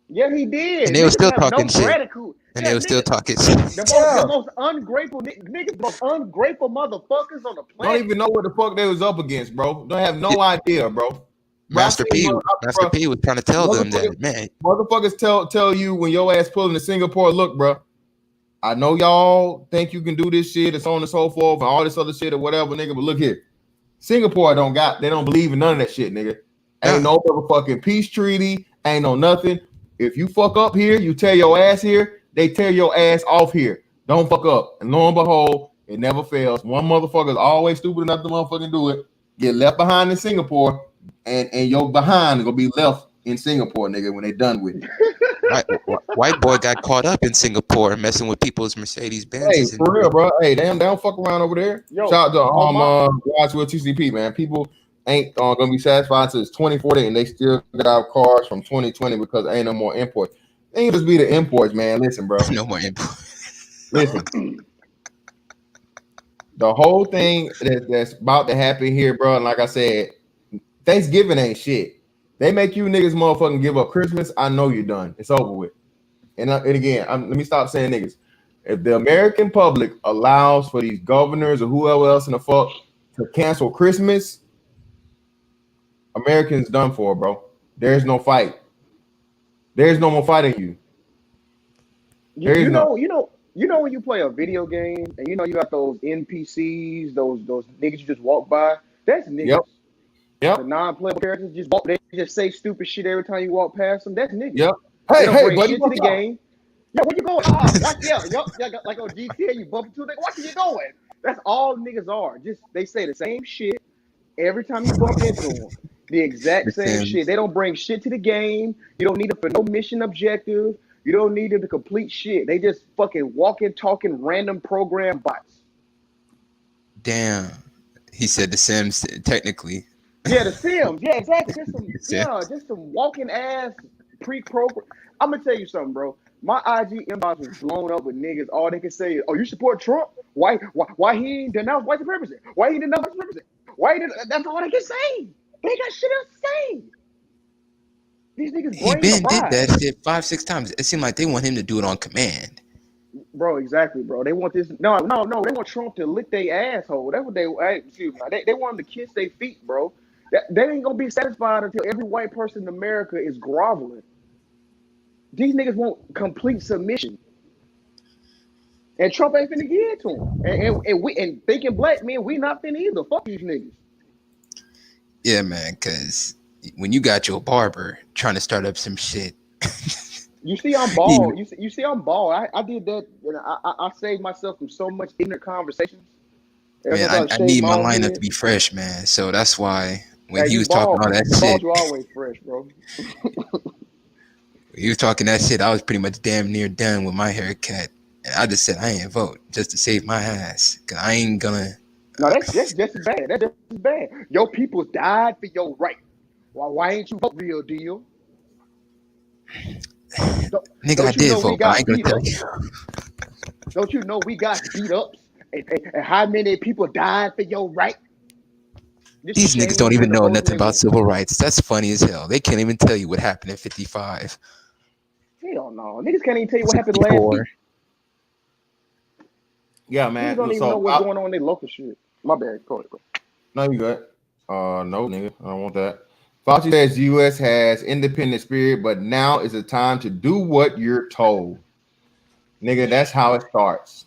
Speaker 2: Yeah, he
Speaker 3: And
Speaker 2: did.
Speaker 3: they were
Speaker 2: Niggas
Speaker 3: still
Speaker 2: have no
Speaker 3: talking shit.
Speaker 2: gratitude.
Speaker 3: And
Speaker 2: Yeah,
Speaker 3: they were still
Speaker 2: niggas.
Speaker 3: talking shit.
Speaker 2: The
Speaker 1: Yeah.
Speaker 2: most ungrateful niggas, the most ungrateful motherfuckers on the
Speaker 1: Don't
Speaker 2: planet.
Speaker 1: even know what the fuck they was up against, bro. Don't have no idea, bro. Bro, I
Speaker 3: Master
Speaker 1: seen
Speaker 3: P, Master
Speaker 1: bro,
Speaker 3: P was trying to tell them
Speaker 1: motherfuckers,
Speaker 3: that, man,
Speaker 1: motherfuckers tell you when your ass pulling to Singapore, look, bro. I know y'all think you can do this shit and so on and so forth and all this other shit or whatever, nigga. But look here, Singapore they don't believe in none of that shit, nigga. Ain't no motherfucking peace treaty, ain't no nothing. If you fuck up here, you tear your ass here, they tear your ass off here. Don't fuck up. And lo and behold, it never fails. One motherfucker is always stupid enough to motherfucking do it. Get left behind in Singapore, and your behind gonna be left in Singapore, nigga, when they done with it.
Speaker 3: white boy got caught up in Singapore messing with people's Mercedes
Speaker 1: Hey,
Speaker 3: Benzes.
Speaker 1: for real, bro. Hey, damn, they don't fuck around over there.
Speaker 2: Yo,
Speaker 1: Shout out
Speaker 2: on my
Speaker 1: to guys with TCP, man. People ain't gonna be satisfied until it's 2040 and they still got out cars from 2020 because ain't no more imports. They ain't just be the imports, man. Listen, bro.
Speaker 3: No more input.
Speaker 1: Listen. The whole thing that's about to happen here, bro. And like I said, Thanksgiving ain't shit. They make you niggas motherfucking give up Christmas. I know you're done. It's over with. And again, let me stop saying niggas. If the American public allows for these governors or whoever else in the fuck to cancel Christmas, Americans done for, bro. There's no fight. There's no more fighting you.
Speaker 2: you know when you play a video game and you know you got those NPCs, those niggas you just walk by. That's niggas.
Speaker 1: Yep. Yep.
Speaker 2: The non-playable characters they just say stupid shit every time you walk past them. That's niggas.
Speaker 1: Yep.
Speaker 2: They
Speaker 1: Hey,
Speaker 2: don't
Speaker 1: hey,
Speaker 2: bring
Speaker 1: buddy,
Speaker 2: shit to the
Speaker 1: what's up?
Speaker 2: game. Yeah, where you going? Ah, watch, yeah, like on GTA, you bump into nigga. Watch where you going. That's all niggas are. Just they say the same shit every time you bump into them. The exact
Speaker 3: The
Speaker 2: same shit.
Speaker 3: Sims.
Speaker 2: They don't bring shit to the game. You don't need them for no mission objective. You don't need them to complete shit. They just fucking walking, talking, random program bots.
Speaker 3: Damn. He said the Sims technically.
Speaker 2: Yeah, the Sims. Yeah, exactly.
Speaker 3: The Sims.
Speaker 2: Just some walking ass pre-program. I'm gonna tell you something, bro. My IG inbox was blown up with niggas. All they can say is, "Oh, you support Trump? Why he ain't denounced white supremacy? Why he denounced white supremacy? Why he did?" That's all they can say. They got shit else to say. These niggas'
Speaker 3: He
Speaker 2: brains are
Speaker 3: been did
Speaker 2: fried,
Speaker 3: that shit 5-6 times. It seemed like they want him to do it on command.
Speaker 2: bro. Exactly, bro. They want this. No. They want Trump to lick their asshole. That's what they. Hey, excuse me. They want him to kiss their feet, bro. They ain't gonna be satisfied until every white person in America is groveling. These niggas want complete submission. And Trump ain't finna give it to him. And thinking black men, we not finna either. Fuck these niggas.
Speaker 3: Yeah, man, because when you got your barber trying to start up some shit.
Speaker 2: You see, I'm bald. You see, I'm bald. I did that. And I saved myself from so much ignorant conversations.
Speaker 3: Man, I need my lineup to be fresh, man. So that's why when
Speaker 2: Hey,
Speaker 3: he
Speaker 2: you
Speaker 3: was talking
Speaker 2: bald.
Speaker 3: all that
Speaker 2: You bald.
Speaker 3: shit,
Speaker 2: You always fresh, bro.
Speaker 3: he was talking that shit. I was pretty much damn near done with my haircut. And I just said I ain't vote just to save my ass. Cause I ain't gonna.
Speaker 2: No, that's just as bad. That's just as bad. Your people died for your right. Why ain't you vote, real deal?
Speaker 3: Nigga, I
Speaker 2: Don't you
Speaker 3: did
Speaker 2: know we
Speaker 3: vote, but I
Speaker 2: got
Speaker 3: ain't gonna
Speaker 2: beat
Speaker 3: tell
Speaker 2: ups?
Speaker 3: you.
Speaker 2: Don't you know we got beat ups? And how many people died for your right? This
Speaker 3: These niggas don't
Speaker 2: shame
Speaker 3: even
Speaker 2: to the
Speaker 3: know
Speaker 2: most
Speaker 3: nothing about
Speaker 2: niggas.
Speaker 3: civil rights. That's funny as hell. They can't even tell you what happened in 55.
Speaker 2: Hell no. Niggas can't even tell you what happened last
Speaker 3: 64.
Speaker 2: week.
Speaker 1: Yeah,
Speaker 2: Niggas
Speaker 1: man.
Speaker 2: don't even know what's going on in their local shit. My bad. Go ahead, bro.
Speaker 1: No, you good. No, nigga. I don't want that. Fauci says the U.S. has independent spirit, but now is the time to do what you're told. Nigga, that's how it starts.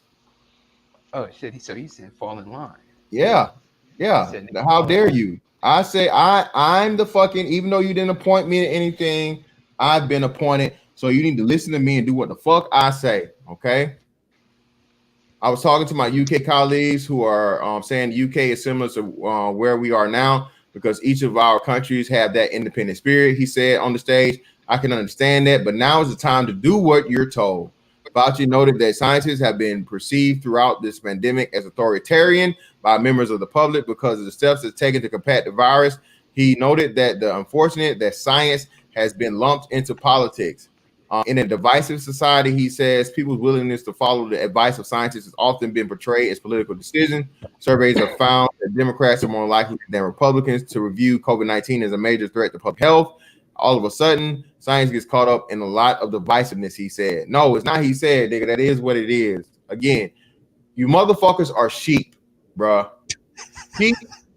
Speaker 3: Oh shit! So he said fall in line.
Speaker 1: Yeah.
Speaker 3: He
Speaker 1: Yeah.
Speaker 3: said nigga
Speaker 1: How
Speaker 3: fall in
Speaker 1: dare
Speaker 3: line.
Speaker 1: you? I say I'm the fucking, even though you didn't appoint me to anything, I've been appointed. So you need to listen to me and do what the fuck I say. Okay. I was talking to my UK colleagues who are saying the UK is similar to where we are now because each of our countries have that independent spirit. He said on the stage, I can understand that, but now is the time to do what you're told. Fauci noted that scientists have been perceived throughout this pandemic as authoritarian by members of the public because of the steps it's taken to combat the virus. He noted that the unfortunate that science has been lumped into politics. In a divisive society, he says people's willingness to follow the advice of scientists has often been portrayed as political decision. Surveys have found that Democrats are more likely than Republicans to review COVID-19 as a major threat to public health. All of a sudden, science gets caught up in a lot of divisiveness, he said. No, it's not he said, nigga. That is what it is. Again, you motherfuckers are sheep, bruh.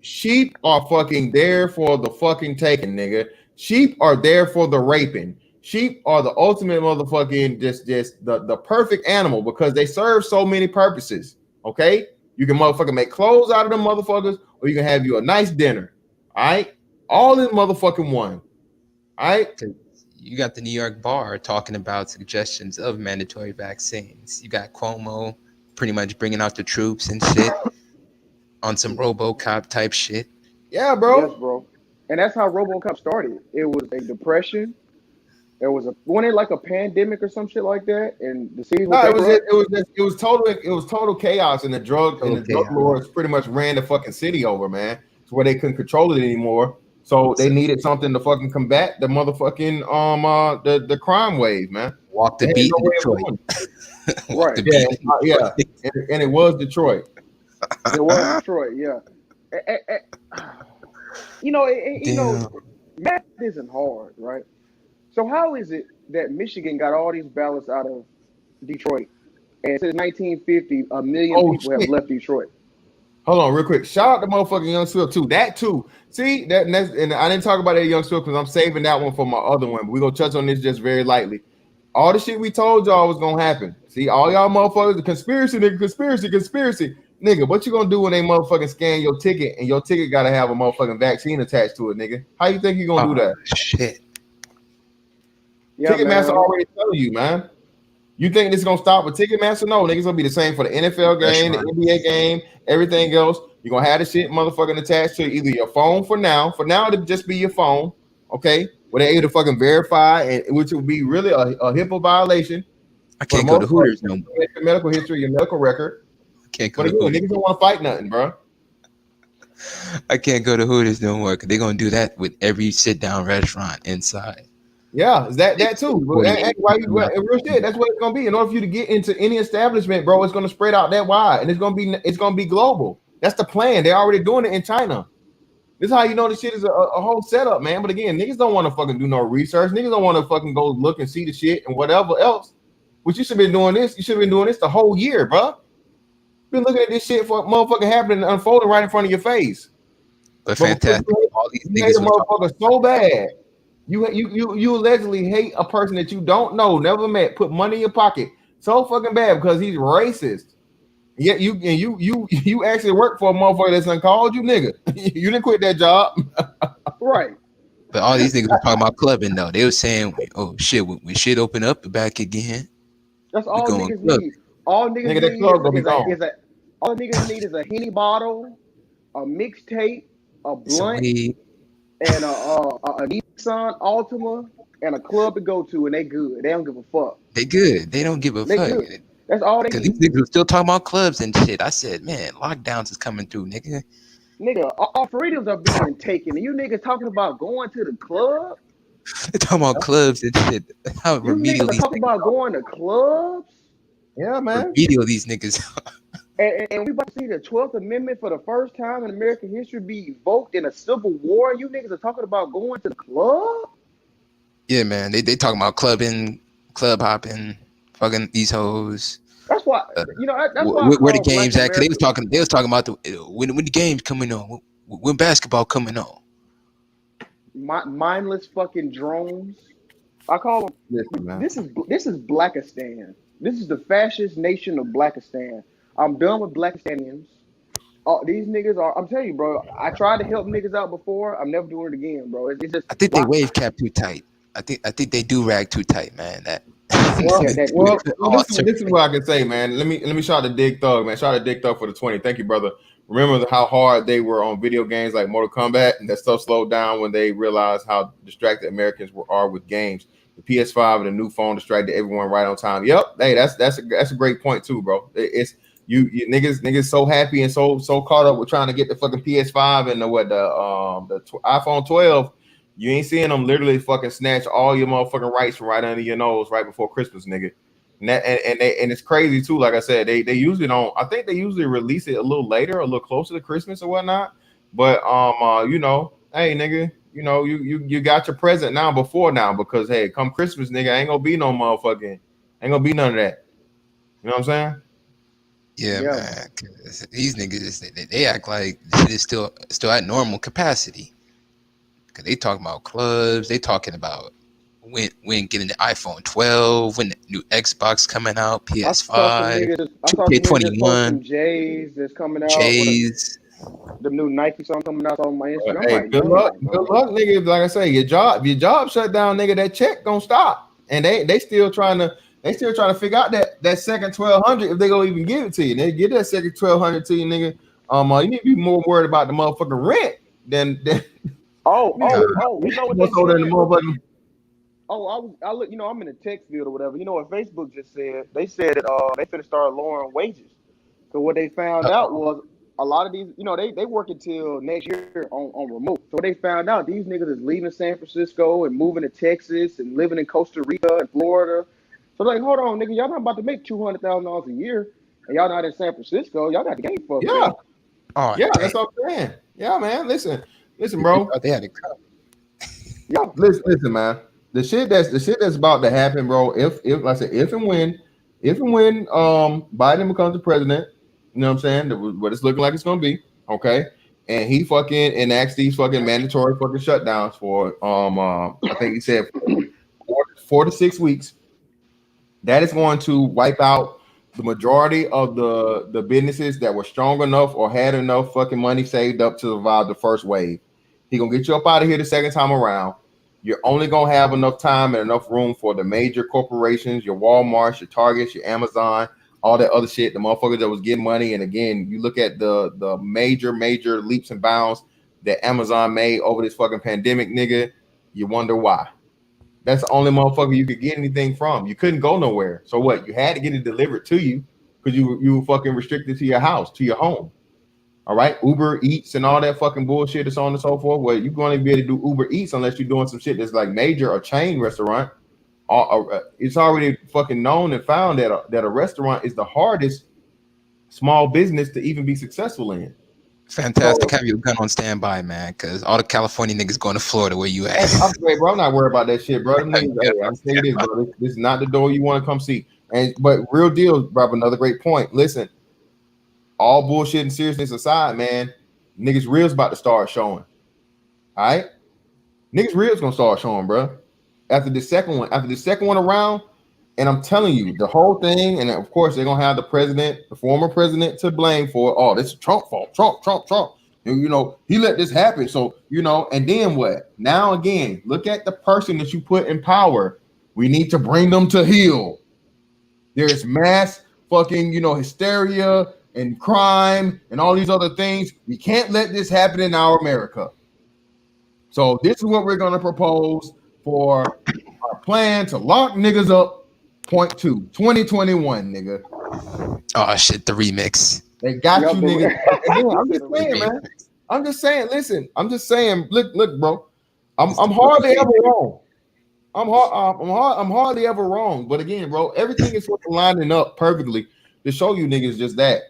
Speaker 1: Sheep are fucking there for the fucking taking, nigga. Sheep are there for the raping. Sheep are the ultimate motherfucking just the perfect animal because they serve so many purposes. Okay, you can motherfucking make clothes out of them motherfuckers, or you can have you a nice dinner. All right, all in motherfucking one. All right.
Speaker 3: You got the New York bar talking about suggestions of mandatory vaccines. You got Cuomo pretty much bringing out the troops and shit on some RoboCop type shit.
Speaker 1: Yeah,
Speaker 2: Yes,
Speaker 1: bro.
Speaker 2: bro. And that's how RoboCop started. It was a depression. Wasn't it like a pandemic or some shit like that, and the cities were
Speaker 1: No,
Speaker 2: bankrupt.
Speaker 1: it was total chaos, and the drug
Speaker 3: Okay.
Speaker 1: lords pretty much ran the fucking city over, man. It's where they couldn't control it anymore. So they
Speaker 3: So
Speaker 1: needed something to fucking combat the motherfucking the crime wave, man.
Speaker 3: walk the
Speaker 1: They had
Speaker 3: beat
Speaker 1: no
Speaker 3: in
Speaker 1: way of
Speaker 3: Detroit.
Speaker 1: doing it.
Speaker 3: Walk the
Speaker 2: Right.
Speaker 1: Yeah,
Speaker 3: beat in Detroit.
Speaker 1: and it was Detroit.
Speaker 2: It was Detroit. Yeah. You know,
Speaker 3: Damn.
Speaker 2: math isn't hard, right? So how is it that Michigan got all these ballots out of Detroit, and since 1950, a million
Speaker 1: Oh
Speaker 2: people have
Speaker 1: shit!
Speaker 2: left Detroit?
Speaker 1: Hold on, real quick. Shout out to motherfucking Young Swift too. That too. See that, and I didn't talk about that Young Swift because I'm saving that one for my other one. But we gonna touch on this just very lightly. All the shit we told y'all was gonna happen. See, all y'all motherfuckers, the conspiracy, nigga, conspiracy. Nigga, what you gonna do when they motherfucking scan your ticket and your ticket gotta have a motherfucking vaccine attached to it, nigga? How you think you gonna do that?
Speaker 3: Shit.
Speaker 2: Yeah,
Speaker 1: Ticketmaster
Speaker 2: man.
Speaker 1: already telling you, man. You think this is gonna stop with Ticketmaster? No, niggas gonna be the same for the NFL game, the NBA game, everything else. You're gonna have the shit motherfucking attached to either your phone for now. For now, it'll just be your phone, okay? Where they able to fucking verify, and which would be really a HIPAA violation.
Speaker 3: I
Speaker 1: For the
Speaker 3: can't go to
Speaker 1: most part,
Speaker 3: Hooters no more.
Speaker 1: your medical history, your medical record.
Speaker 3: I can't go
Speaker 1: But
Speaker 3: to
Speaker 1: again,
Speaker 3: Hooters.
Speaker 1: niggas don't want to fight nothing, bro.
Speaker 3: I can't go to Hooters no more because they're gonna do that with every sit down restaurant inside.
Speaker 1: Yeah, is that too? And why you and real shit? That's what it's gonna be. In order for you to get into any establishment, bro, it's gonna spread out that wide, and it's gonna be global. That's the plan. They're already doing it in China. This is how you know this shit is a whole setup, man. But again, niggas don't want to fucking do no research. Niggas don't want to fucking go look and see the shit and whatever else. Which you should have been doing this. You should have been doing this the whole year, bro. Been looking at this shit for motherfucking happening and unfolding right in front of your face.
Speaker 3: But fantastic. All these
Speaker 1: You hate
Speaker 3: niggas
Speaker 1: a
Speaker 3: was
Speaker 1: motherfucker so bad. You allegedly hate a person that you don't know, never met, put money in your pocket so fucking bad because he's racist. Yet you actually work for a motherfucker that's done called you nigga. You didn't quit that job.
Speaker 2: Right.
Speaker 3: But all these niggas were talking about clubbing though. They were saying, "Oh shit, when shit open up back again,
Speaker 2: That's
Speaker 3: we
Speaker 2: all
Speaker 3: going
Speaker 2: niggas
Speaker 3: club."
Speaker 2: need. All niggas
Speaker 1: Nigga, that
Speaker 2: need
Speaker 1: club gonna be gone.
Speaker 2: all niggas need is a Henny bottle, a mixtape, a blunt,
Speaker 3: Sweet.
Speaker 2: and a Nissan Altima, and a club to go to, and they good. They don't give a fuck.
Speaker 3: They good. They don't give a
Speaker 2: They
Speaker 3: fuck.
Speaker 2: good. That's all they
Speaker 3: Because
Speaker 2: need.
Speaker 3: these niggas were still talking about clubs and shit. I said, man, lockdowns is coming through, nigga.
Speaker 2: Nigga, all freedoms are being taken. And you niggas talking about going to the club?
Speaker 3: They're talking about clubs and shit. How
Speaker 2: You
Speaker 3: remedial
Speaker 2: niggas are
Speaker 3: these
Speaker 2: talking
Speaker 3: niggas
Speaker 2: about going to clubs?
Speaker 1: Yeah, man.
Speaker 3: remedial these niggas are.
Speaker 2: And we about to see the 12th Amendment for the first time in American history be evoked in a civil war. You niggas are talking about going to the club?
Speaker 3: Yeah, man. They talking about clubbing, club hopping, fucking these hoes.
Speaker 2: That's why that's why I
Speaker 3: Where the
Speaker 2: call
Speaker 3: games
Speaker 2: Black
Speaker 3: at? 'Cause they was
Speaker 2: America-
Speaker 3: talking about when the games coming on, when basketball coming on.
Speaker 2: mindless fucking drones. I call them.
Speaker 1: Listen, man.
Speaker 2: This is Blackistan. This is the fascist nation of Blackistan. I'm done with Blackistanians. These niggas are. I'm telling you, bro. I tried to help niggas out before. I'm never doing it again, bro. It's just.
Speaker 3: I think they wave cap too tight. I think they do rag too tight, man. That.
Speaker 1: This is what I can say, man. Let me shout out to Dig Thug, man. Shout out to Dig Thug for the 20. Thank you, brother. Remember how hard they were on video games like Mortal Kombat, and that stuff slowed down when they realized how distracted Americans are with games. The PS5 and the new phone distracted everyone right on time. Yep, hey, that's a great point too, bro. It's you niggas so happy and so caught up with trying to get the fucking PS5 and the iPhone 12. You ain't seeing them literally fucking snatch all your motherfucking rights from right under your nose right before Christmas, nigga. And it's crazy too. Like I said, they usually don't. I think they usually release it a little later, a little closer to Christmas or whatnot. But hey, nigga, you got your present now before now because hey, come Christmas, nigga, ain't gonna be no motherfucking, ain't gonna be none of that. You know what I'm saying?
Speaker 3: Yeah, man. 'Cause these niggas, they act like shit is still at normal capacity. Cause they talking about clubs, they talking about when getting the iPhone 12, when the new Xbox coming out, PS5, 2K21,
Speaker 2: J's that's coming out.
Speaker 3: J's.
Speaker 2: The new Nike song coming out on my Instagram.
Speaker 1: Hey, good luck, nigga. Like I say, your job shut down, nigga. That check gonna stop, and they still trying to figure out that second 1,200 if they gonna even give it to you. They get that second 1,200 to you, nigga. You need to be more worried about the motherfucking rent than.
Speaker 2: You know what they
Speaker 1: said?
Speaker 2: I look. I'm in the tech field or whatever. You know what Facebook just said? They said that they finna start lowering wages. So what they found out was a lot of these, they work until next year on remote. So they found out these niggas is leaving San Francisco and moving to Texas and living in Costa Rica and Florida. So like, hold on, nigga, y'all not about to make $200,000 a year, and y'all not in San Francisco. Y'all got the game fucked up.
Speaker 3: Oh,
Speaker 1: yeah, that's what I'm saying. Yeah, man. Listen, bro.
Speaker 3: They had to come.
Speaker 1: Yeah, listen, man. The shit that's about to happen, bro. If like I said, if and when Biden becomes the president, you know what I'm saying? What it's looking like it's gonna be, okay? And he fucking enacts these fucking mandatory fucking shutdowns for I think he said 4 to 6 weeks. That is going to wipe out the majority of the businesses that were strong enough or had enough fucking money saved up to survive the first wave. He gonna get you up out of here the second time around. You're only gonna have enough time and enough room for the major corporations, your Walmarts, your Targets, your Amazon, all that other shit. The motherfuckers that was getting money. And again, you look at the major leaps and bounds that Amazon made over this fucking pandemic, nigga. You wonder why. That's the only motherfucker you could get anything from. You couldn't go nowhere. So what? You had to get it delivered to you because you were fucking restricted to your house, to your home. All right, Uber Eats and all that fucking bullshit that's on and so forth. Well, you're going to be able to do Uber Eats unless you're doing some shit that's like major or chain restaurant. It's already fucking known and found that a restaurant is the hardest small business to even be successful in.
Speaker 3: Fantastic.
Speaker 1: So,
Speaker 3: Have your gun on standby, man, because all the California niggas going to Florida where you at.
Speaker 1: I'm great, bro. I'm not worried about that shit, bro. Them niggas, hey, I'm saying this, bro. This is not the door you want to come see. But real deal, bro. Another great point. Listen, all bullshit and seriousness aside, man, niggas reel's about to start showing. All right, niggas reel's gonna start showing, bro. After the second one around, and I'm telling you, the whole thing, and of course they're gonna have the former president to blame for it. Oh, this is Trump fault. Trump. You know, he let this happen. So, and then what? Now again, look at the person that you put in power. We need to bring them to heel. There's mass fucking, hysteria and crime and all these other things. We can't let this happen in our America. So this is what we're gonna propose for our plan to lock niggas up. Point 2, 2021, nigga.
Speaker 3: Oh shit, the remix.
Speaker 1: They got you, niggas. Again, I'm just saying, man. I'm just saying. Listen, I'm just saying. Look, bro. I'm hardly ever wrong. I'm hardly ever wrong. But again, bro, everything is lining up perfectly to show you niggas just that,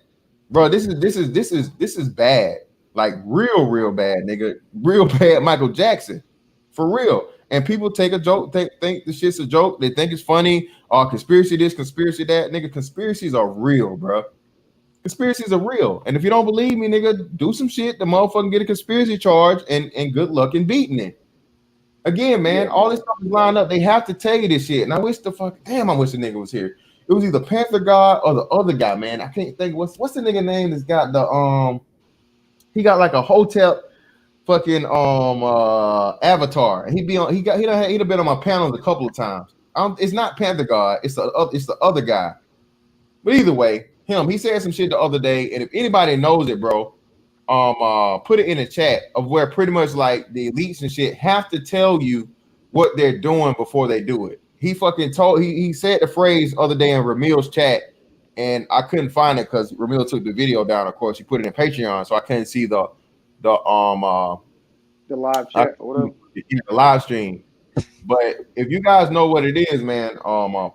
Speaker 1: bro. This is bad. Like real bad, nigga. Real bad. Michael Jackson, for real. And people take a joke, think the shit's a joke. They think it's funny. Conspiracy this, conspiracy that, nigga. Conspiracies are real, bro. Conspiracies are real. And if you don't believe me, nigga, do some shit. The motherfucker get a conspiracy charge and good luck in beating it. Again, man, all this stuff is lined up. They have to tell you this shit. And I wish the nigga was here. It was either Panther God or the other guy, man. I can't think what's the nigga name that's got the he got like a hotel fucking avatar. And he'd have been on my panels a couple of times. It's not Panther God, it's the other guy. But either way, he said some shit the other day, and if anybody knows it, bro, put it in the chat of where pretty much like the elites and shit have to tell you what they're doing before they do it. He fucking he said the phrase other day in Ramil's chat, and I couldn't find it because Ramil took the video down. Of course, he put it in Patreon, so I couldn't see the
Speaker 2: live chat or whatever.
Speaker 1: The live stream. But if you guys know what it is, man,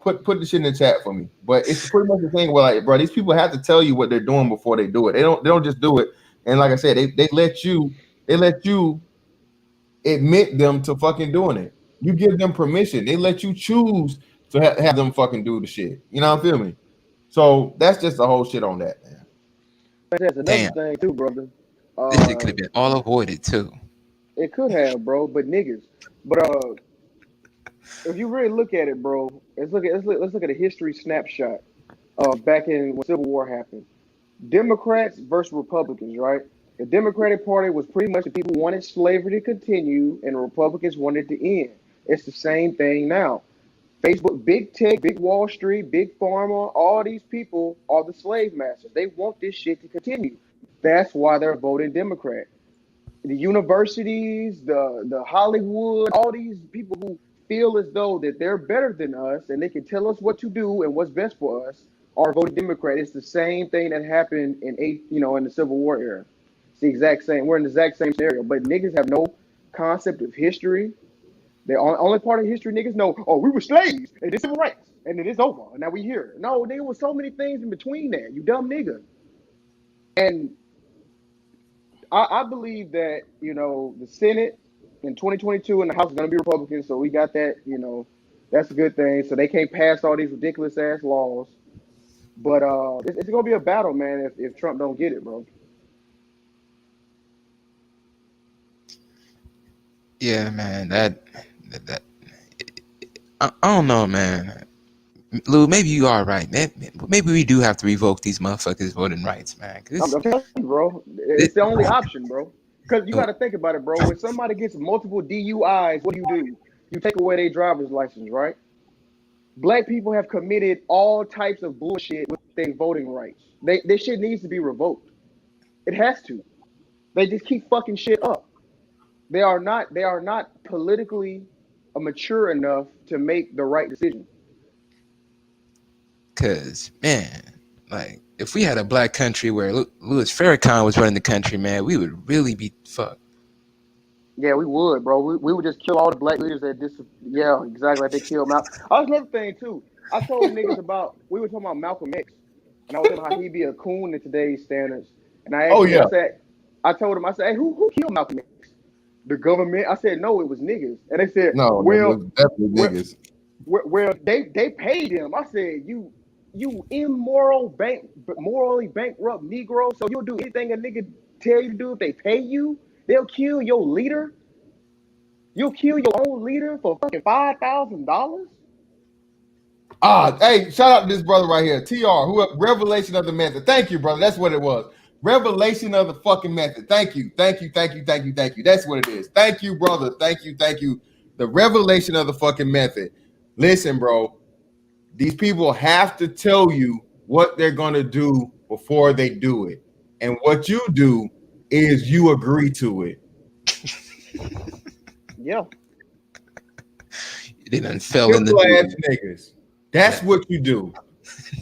Speaker 1: put the shit in the chat for me. But it's pretty much the thing where, like, bro, these people have to tell you what they're doing before they do it. They don't just do it. And like I said, they let you admit them to fucking doing it. You give them permission. They let you choose to have them fucking do the shit. You know what I feel me? So that's just the whole shit on that, man.
Speaker 2: But that's another thing too, brother.
Speaker 3: This shit could have been all avoided too.
Speaker 2: It could have, bro, but niggas. But if you really look at it, bro, let's look at a history snapshot back in when Civil War happened. Democrats versus Republicans, right? The Democratic Party was pretty much the people who wanted slavery to continue, and the Republicans wanted it to end. It's the same thing now. Facebook, big tech, big Wall Street, big pharma, all these people are the slave masters. They want this shit to continue. That's why they're voting Democrat. The universities, the Hollywood, all these people who feel as though that they're better than us and they can tell us what to do and what's best for us are voting Democrat. It's the same thing that happened in the Civil War era. It's the exact same. We're in the exact same scenario. But niggas have no concept of history. The only part of history niggas know, we were slaves and it's civil rights and it is over. And now we here. No, there was so many things in between there. You dumb nigga. And I believe that, the Senate in 2022 and the House is going to be Republican. So we got that, that's a good thing. So they can't pass all these ridiculous ass laws. But it's going to be a battle, man, if Trump don't get it, bro.
Speaker 3: Yeah, man, that I don't know, man. Lou, maybe you are right. Maybe we do have to revoke these motherfuckers' voting rights, man.
Speaker 2: I'm telling you, bro.
Speaker 3: This,
Speaker 2: It's the only option, bro. Because you got
Speaker 3: oh,
Speaker 2: to think about it, bro. When somebody gets multiple DUIs, what do? You take away their driver's license, right? Black people have committed all types of bullshit with their voting rights. This shit needs to be revoked. It has to. They just keep fucking shit up. They are not politically mature enough to make the right decision.
Speaker 3: Cause man, like if we had a black country where Louis Farrakhan was running the country, man, we would really be fucked.
Speaker 2: Yeah, we would, bro. We would just kill all the black leaders that yeah, exactly like they killed Malcolm. Oh, that's another thing too. I told niggas about we were talking about Malcolm X, and I was telling him how he'd be a coon in today's standards. And I asked
Speaker 1: Oh
Speaker 2: him,
Speaker 1: yeah.
Speaker 2: I told him, I said, hey, who killed Malcolm X? The government. I said, no, it was niggas. And they said,
Speaker 1: No, nigga,
Speaker 2: well,
Speaker 1: it's definitely
Speaker 2: well,
Speaker 1: niggas.
Speaker 2: well, they paid him. I said, you immoral morally bankrupt Negro. So you'll do anything a nigga tell you to do if they pay you. They'll kill your leader. You'll kill your own leader for fucking $5,000.
Speaker 1: Hey, shout out to this brother right here, TR, Revelation of the Method. Thank you, brother. That's what it was. Revelation of the fucking method. Thank you. That's what it is. Thank you, brother. Thank you. The revelation of the fucking method. Listen, bro. These people have to tell you what they're gonna do before they do it. And what you do is you agree to it.
Speaker 2: Yeah.
Speaker 3: They done fell in the
Speaker 1: Simple ass
Speaker 3: door.
Speaker 1: niggas. That's what you do.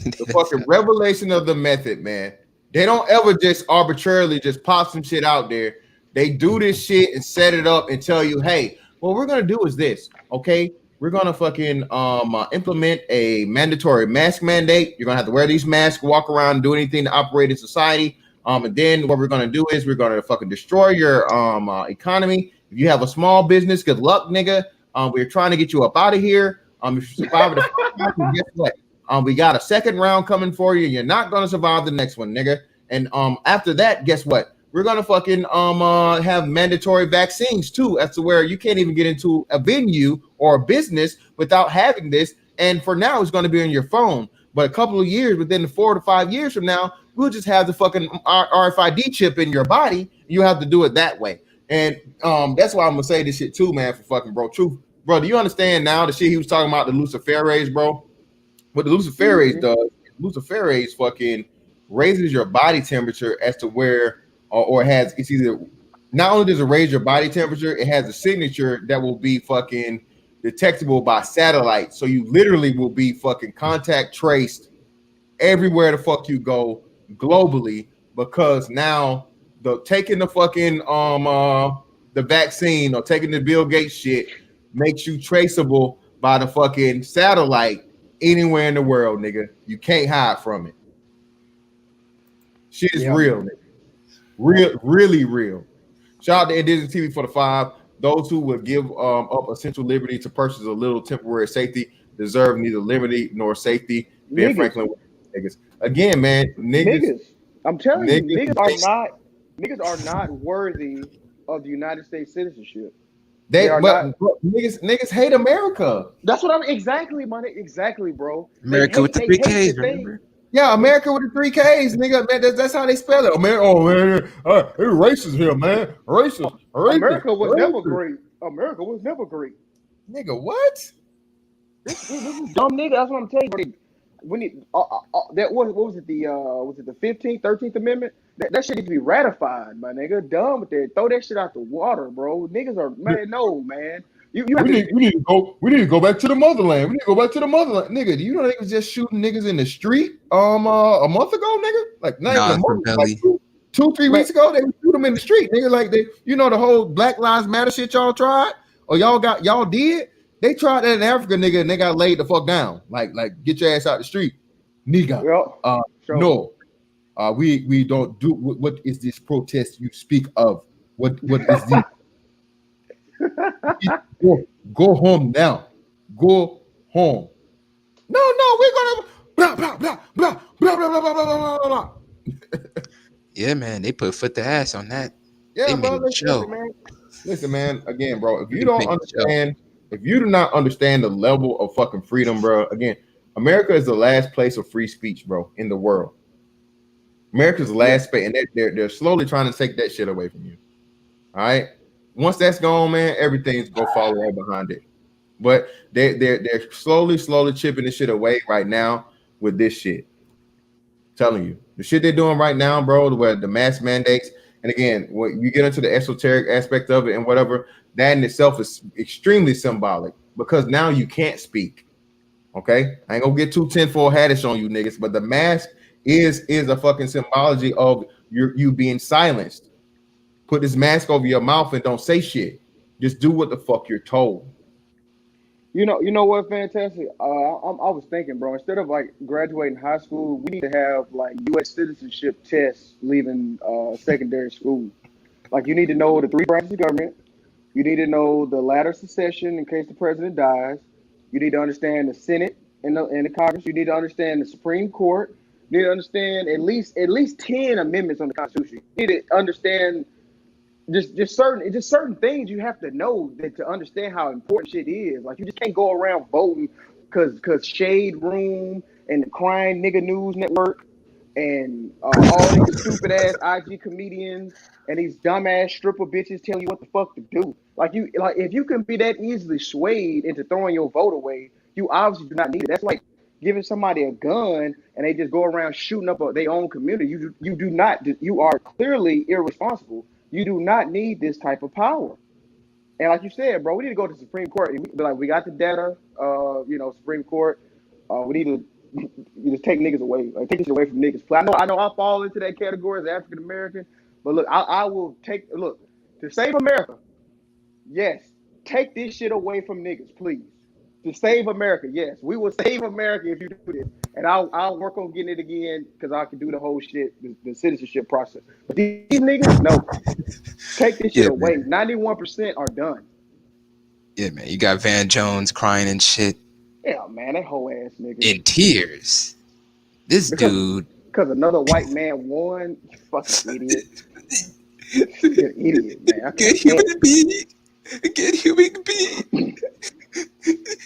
Speaker 1: The fucking revelation of the method, man. They don't ever just arbitrarily just pop some shit out there. They do this shit and set it up and tell you, hey, what we're gonna do is this, okay? We're gonna fucking implement a mandatory mask mandate. You're gonna have to wear these masks, walk around, do anything to operate in society. And then what we're gonna do is we're gonna fucking destroy your economy. If you have a small business, good luck, nigga. We're trying to get you up out of here. If you survive the guess what? We got a second round coming for you. You're not gonna survive the next one, nigga. And after that, guess what? We're gonna fucking have mandatory vaccines too, as to where you can't even get into a venue or a business without having this. And for now, it's gonna be on your phone. But a couple of years, within the 4 to 5 years from now, we'll just have the fucking RFID chip in your body. You have to do it that way. And that's why I'm gonna say this shit too, man. For fucking bro, truth, bro. Do you understand now the shit he was talking about, the Luciferays, bro? What the Luciferays does, Luciferays fucking raises your body temperature as to where, or has, it's either, not only does it raise your body temperature, it has a signature that will be fucking detectable by satellite. So you literally will be fucking contact traced everywhere the fuck you go globally, because now taking the fucking the vaccine or taking the Bill Gates shit makes you traceable by the fucking satellite anywhere in the world, nigga. You can't hide from it. Shit is real, nigga. Really real. Shout out to Indigenous TV for the 5. Those who would give up essential liberty to purchase a little temporary safety deserve neither liberty nor safety. Ben Franklin, niggas. Again, man, niggas.
Speaker 2: I'm telling you, niggas are not worthy of the United States citizenship.
Speaker 1: They are not. Niggas hate America.
Speaker 2: That's what I'm exactly, bro.
Speaker 3: America with the 3 Ks, remember?
Speaker 1: Yeah, America with the 3 Ks, nigga. Man, that's how they spell it. Man, it's racist here, man. Racist.
Speaker 2: America was never great. America was never great.
Speaker 1: Nigga, what?
Speaker 2: This is dumb, nigga. That's what I'm telling you. When that what was it? The 15th, 13th Amendment? That shit needs to be ratified, my nigga. Done with that. Throw that shit out the water, bro. Niggas are no, man. We need to go back to the motherland. We need to go back to the motherland, nigga. Do you know they was just shooting niggas in the street a month ago, nigga? Like not even a month, like 2-3 weeks ago, they shoot them in the street, nigga. Like they, the whole Black Lives Matter shit y'all tried or y'all did. They tried that in Africa, nigga, and they got laid the fuck down. Like get your ass out the street, nigga. No, we don't do. What is this protest you speak of? What is this? Go home now. Go home. No, we're gonna blah blah blah blah blah blah blah blah blah.
Speaker 3: Yeah, man, they put foot to ass on that.
Speaker 1: Yeah, bro. Listen, man. Again, bro. If you do not understand the level of fucking freedom, bro. Again, America is the last place of free speech, bro, in the world. America's the
Speaker 2: Yeah.
Speaker 1: last space, and they're slowly trying to take that shit away from you. All right. Once that's gone, man, everything's gonna follow right behind it. But they're slowly chipping this shit away right now with this shit. Telling you the shit they're doing right now, bro, where the mask mandates, and again, when you get into the esoteric aspect of it and whatever, that in itself is extremely symbolic because now you can't speak. Okay, I ain't gonna get too tinfoil hattish on you niggas, but the mask is a fucking symbology of you being silenced. Put this mask over your mouth and don't say shit. Just do what the fuck you're told.
Speaker 2: You know what, fantastic. I was thinking, bro. Instead of like graduating high school, we need to have like U.S. citizenship tests leaving secondary school. Like you need to know the three branches of government. You need to know the ladder of succession in case the president dies. You need to understand the Senate and the Congress. You need to understand the Supreme Court. You need to understand at least 10 amendments on the Constitution. You need to understand just certain things you have to know that to understand how important shit is. Like you just can't go around voting because Shade Room and the Crying Nigga News Network and all these stupid ass IG comedians and these dumbass stripper bitches telling you what the fuck to do. Like if you can be that easily swayed into throwing your vote away, you obviously do not need it. That's like giving somebody a gun and they just go around shooting up their own community. You do not. You are clearly irresponsible. You do not need this type of power. And like you said, bro, we need to go to the Supreme Court and be like, we got the data, Supreme Court. We need to you just take niggas away, like, take this away from niggas. I know I fall into that category as African American, but look, I will look to save America. Yes, take this shit away from niggas, please. To save America, yes, we will save America if you do this, and I'll work on getting it again because I can do the whole shit, the citizenship process. But these niggas, no, take this shit
Speaker 3: Yeah,
Speaker 2: away.
Speaker 3: man.
Speaker 2: 91% are done.
Speaker 3: Yeah, man. You got Van Jones crying and shit
Speaker 2: Yeah, man, that whole ass nigga.
Speaker 3: in tears. This dude.
Speaker 2: Because another white man won. You fucking idiot. You're an idiot, man.
Speaker 3: Good human being. A good human being.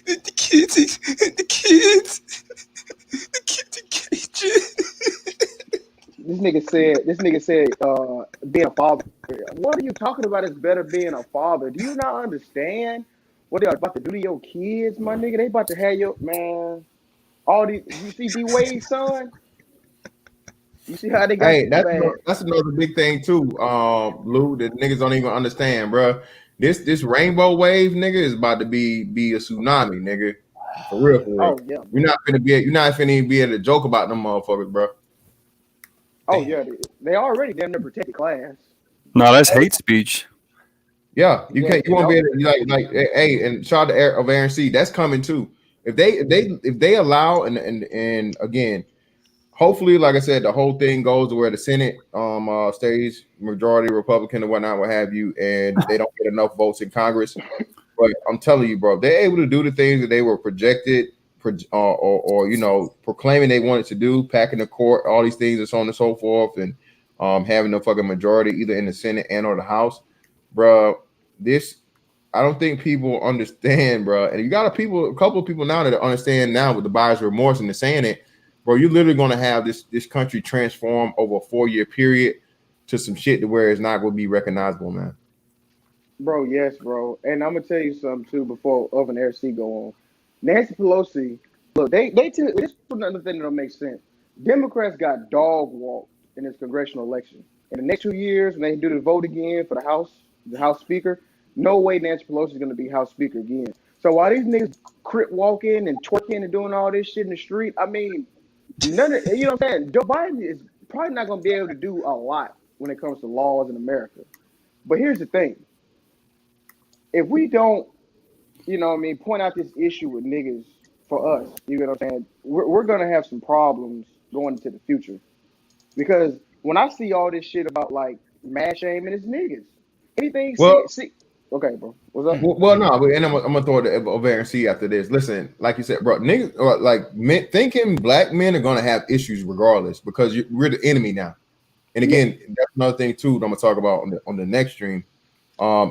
Speaker 3: The kids
Speaker 2: This nigga said, being a father. What are you talking about as better being a father? Do you not understand what they're about to do to your kids, my nigga? They about to have your, man, all these, you see D Wade's son? You see how they got,
Speaker 1: Hey,
Speaker 2: man.
Speaker 1: that's another big thing too, Lou, that niggas don't even understand, bro. This rainbow wave, nigga, is about to be a tsunami, nigga. For real, for real.
Speaker 2: Oh, yeah.
Speaker 1: You're not finna be able to joke about them motherfuckers, bro.
Speaker 2: Oh, yeah. They already damn near protected class.
Speaker 4: No, that's hate speech.
Speaker 1: Yeah, you
Speaker 2: Yeah,
Speaker 1: can't. You won't be able to like. Hey, and shout out to of Aaron C. That's coming too. If they allow and again, hopefully, like I said, the whole thing goes to where the Senate stays majority Republican and whatnot, what have you, and they don't get enough votes in Congress. But I'm telling you, bro, if they're able to do the things that they were projected or proclaiming they wanted to do, packing the court, all these things and so on and so forth, and having a fucking majority either in the Senate and or the House, bro. This I don't think people understand, bro. And you got a couple of people now that understand now with the buyer's remorse and they're saying it, bro. You're literally going to have this country transform over a 4-year period to some shit to where it's not going to be recognizable, man.
Speaker 2: Bro, yes, bro. And I'm gonna tell you something too before Oven Air C go on. Nancy Pelosi, look, this is another thing that don't make sense. Democrats got dog walked in this congressional election. In the next 2 years, when they do the vote again for the House Speaker, no way Nancy Pelosi is gonna be House Speaker again. So while these niggas crip walking and twerking and doing all this shit in the street, I mean, you know what I'm saying? Joe Biden is probably not gonna be able to do a lot when it comes to laws in America. But here's the thing. If we don't, point out this issue with niggas for us, you know what I'm saying? We're gonna have some problems going into the future. Because when I see all this shit about like mass shaming, it's niggas. Anything see. Okay, bro. What's up?
Speaker 1: Well, no, and I'm gonna throw it over there and see after this. Listen, like you said, bro, niggas like men thinking black men are gonna have issues regardless because we're the enemy now. And again, that's another thing too that I'm gonna talk about on the next stream.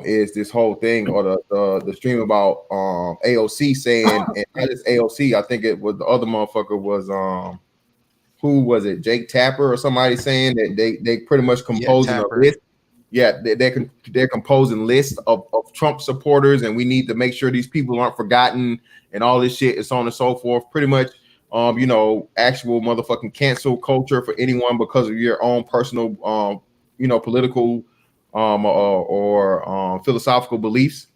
Speaker 1: is this whole thing or the stream about AOC saying, and not just AOC, I think it was the other motherfucker was who was it, Jake Tapper or somebody saying that they pretty much composing a
Speaker 3: Tapper.
Speaker 1: list. Yeah, they're composing lists of Trump supporters, and we need to make sure these people aren't forgotten and all this shit, and so on and so forth. Pretty much, actual motherfucking cancel culture for anyone because of your own personal, political, or philosophical beliefs.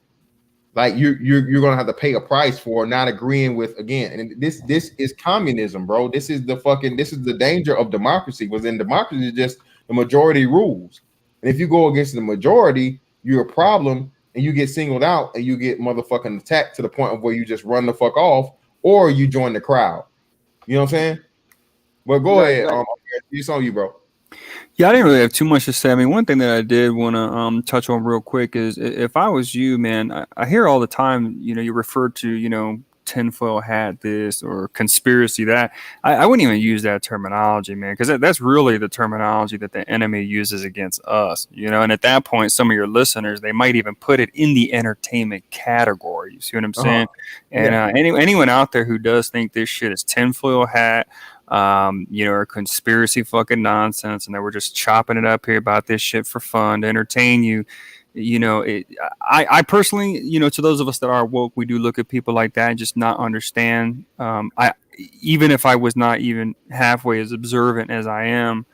Speaker 1: Like you're gonna have to pay a price for not agreeing with, again, and this is communism, bro. This is the danger of democracy. Within democracy, is just the majority rules. And if you go against the majority, you're a problem and you get singled out and you get motherfucking attacked to the point of where you just run the fuck off or you join the crowd. You know what I'm saying? Well, go ahead.
Speaker 2: Exactly.
Speaker 1: It's on you, bro.
Speaker 4: Yeah, I didn't really have too much to say. I mean, one thing that I did want to touch on real quick is if I was you, man, I hear all the time, you refer to, tinfoil hat this or conspiracy that. I wouldn't even use that terminology, man, because that's really the terminology that the enemy uses against us, and at that point, some of your listeners, they might even put it in the entertainment category. You see what I'm saying? And anyone out there who does think this shit is tinfoil hat, or conspiracy fucking nonsense, and that we're just chopping it up here about this shit for fun to entertain you. I personally, to those of us that are woke, we do look at people like that and just not understand. Even if I was not even halfway as observant as I am,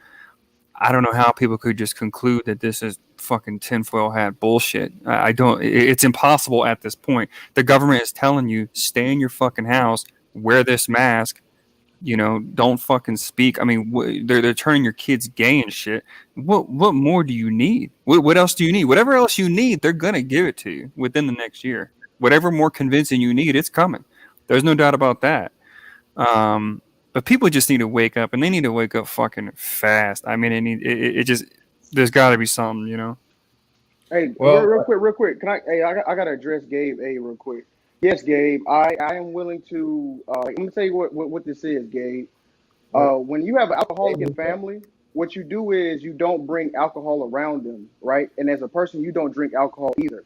Speaker 4: I don't know how people could just conclude that this is fucking tinfoil hat bullshit. I don't. It's impossible at this point. The government is telling you, stay in your fucking house, wear this mask. Don't fucking speak. I mean, they're turning your kids gay and shit. What more do you need? What else do you need? Whatever else you need, they're gonna give it to you within the next year. Whatever more convincing you need, it's coming. There's no doubt about that. But people just need to wake up, and they need to wake up fucking fast. I mean, it just there's got to be something,
Speaker 2: Hey,
Speaker 1: Well,
Speaker 2: real quick. Can I? Hey, I gotta address Gabe. A real quick. Yes, Gabe. I am willing to. I'm gonna tell you what this is, Gabe. When you have an alcoholic in family, what you do is you don't bring alcohol around them, right? And as a person, you don't drink alcohol either.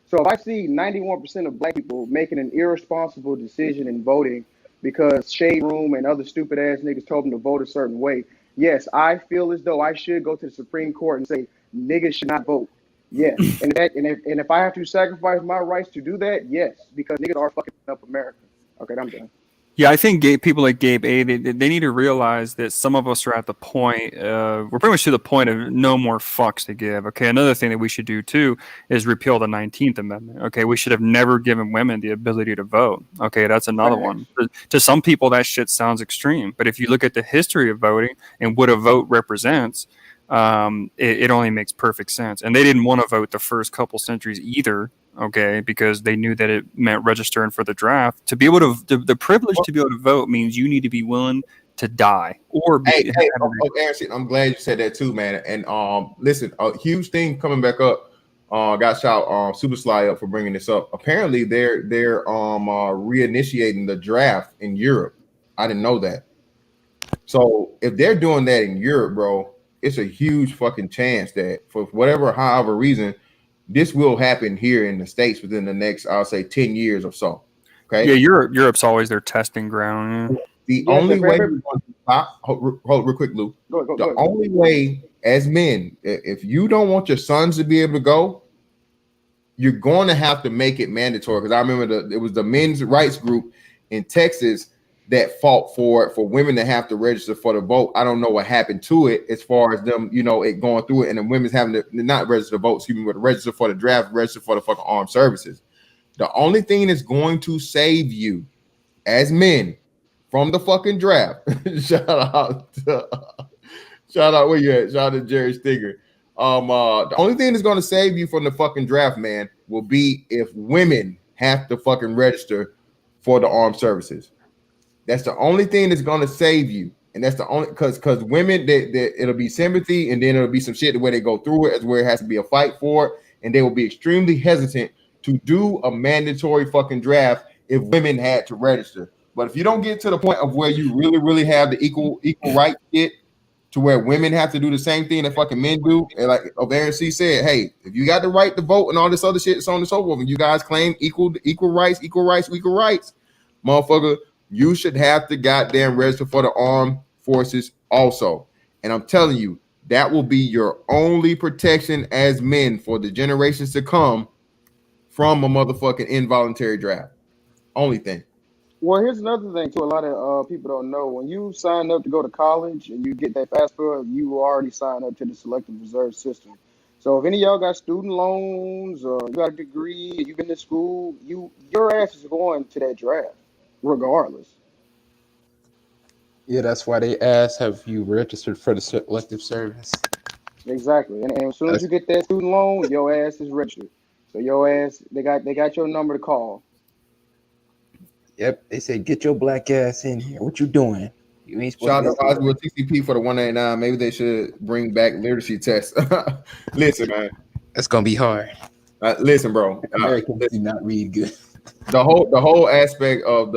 Speaker 2: So if I see 91% of black people making an irresponsible decision in voting because Shade Room and other stupid ass niggas told them to vote a certain way, yes, I feel as though I should go to the Supreme Court and say niggas should not vote. Yes, and if I have to sacrifice my rights to do that, yes, because niggas are fucking up America. Okay, I'm done.
Speaker 4: Yeah, I think people like Gabe A, they need to realize that some of us are at the point, we're pretty much to the point of no more fucks to give. Okay, another thing that we should do too is repeal the 19th Amendment. Okay, we should have never given women the ability to vote. Okay, that's another one. To some people, that shit sounds extreme, but if you look at the history of voting and what a vote represents, it only makes perfect sense. And they didn't want to vote the first couple centuries either. Okay, because they knew that it meant registering for the draft. To be able to, the privilege to be able to vote means you need to be willing to die or be.
Speaker 1: Aaron, I'm glad you said that too, man. And listen, a huge thing coming back up. Got shout Super Sly up for bringing this up. Apparently, they're reinitiating the draft in Europe. I didn't know that. So if they're doing that in Europe, bro, it's a huge fucking chance that for however reason, this will happen here in the States within the next, I'll say, 10 years or so. Okay.
Speaker 4: Yeah, Europe's always their testing ground.
Speaker 1: The only way we're going to stop, hold real quick, Lou. The only way, as men, if you don't want your sons to be able to go, you're going to have to make it mandatory. Because I remember it was the men's rights group in Texas that fought for women to have to register for the vote. I don't know what happened to it as far as them, it going through it, and the women's having to not register to vote, but register for the draft, register for the fucking armed services. The only thing that's going to save you as men from the fucking draft. Shout out where you at? Shout out to Jerry Stinger. The only thing that's going to save you from the fucking draft, man, will be if women have to fucking register for the armed services. That's the only thing that's going to save you. And that's the only, because women, it'll be sympathy, and then it'll be some shit the way they go through it, as where it has to be a fight for it, and they will be extremely hesitant to do a mandatory fucking draft if women had to register. But if you don't get to the point of where you really, really have the equal right shit to where women have to do the same thing that fucking men do. And like Aaron C said, hey, if you got the right to vote and all this other shit, so on and so forth, and you guys claim equal rights, motherfucker, you should have to goddamn register for the armed forces also. And I'm telling you, that will be your only protection as men for the generations to come from a motherfucking involuntary draft. Only thing.
Speaker 2: Well, here's another thing too. A lot of people don't know. When you sign up to go to college and you get that FAFSA, you already signed up to the selective reserve system. So if any of y'all got student loans or you got a degree and you've been to school, your ass is going to that draft, regardless.
Speaker 3: Yeah, that's why they asked, have you registered for the selective service?
Speaker 2: Exactly. And as soon as you get that student loan, your ass is registered. So your ass, they got your number to call.
Speaker 3: Yep, they said, get your black ass in here. What you doing? You ain't supposed
Speaker 1: Shout
Speaker 3: to
Speaker 1: out to Oswald TCP for the 199. Maybe they should bring back literacy tests. Listen, man.
Speaker 3: That's gonna be hard.
Speaker 1: Listen, bro.
Speaker 3: Americans do not read good.
Speaker 1: The whole aspect of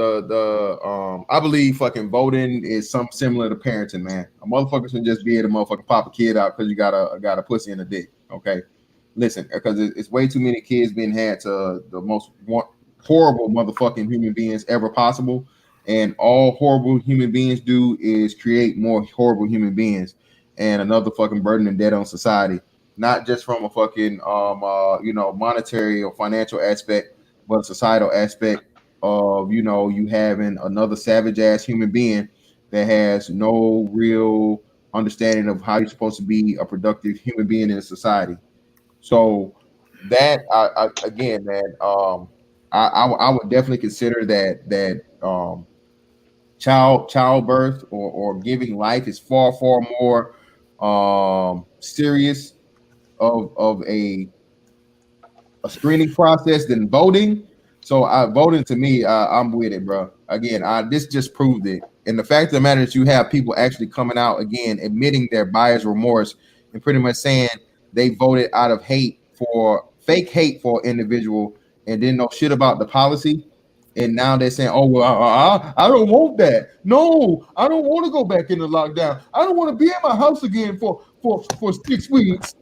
Speaker 1: I believe fucking voting is something similar to parenting, man. A motherfucker should just be able to motherfucking pop a kid out because you got a pussy and a dick. Okay, listen, because it's way too many kids being had to the most horrible motherfucking human beings ever possible, and all horrible human beings do is create more horrible human beings and another fucking burden and debt on society. Not just from a fucking monetary or financial aspect, but societal aspect of you having another savage ass human being that has no real understanding of how you're supposed to be a productive human being in a society. So that again, man, I would definitely consider that childbirth or giving life is far more serious of a screening process than voting. So voting to me, I'm with it, bro. Again, this just proved it. And the fact of the matter is you have people actually coming out again, admitting their buyer's remorse and pretty much saying they voted out of fake hate for an individual and didn't know shit about the policy. And now they're saying, oh, well, I don't want that. No, I don't want to go back into lockdown. I don't want to be in my house again for 6 weeks.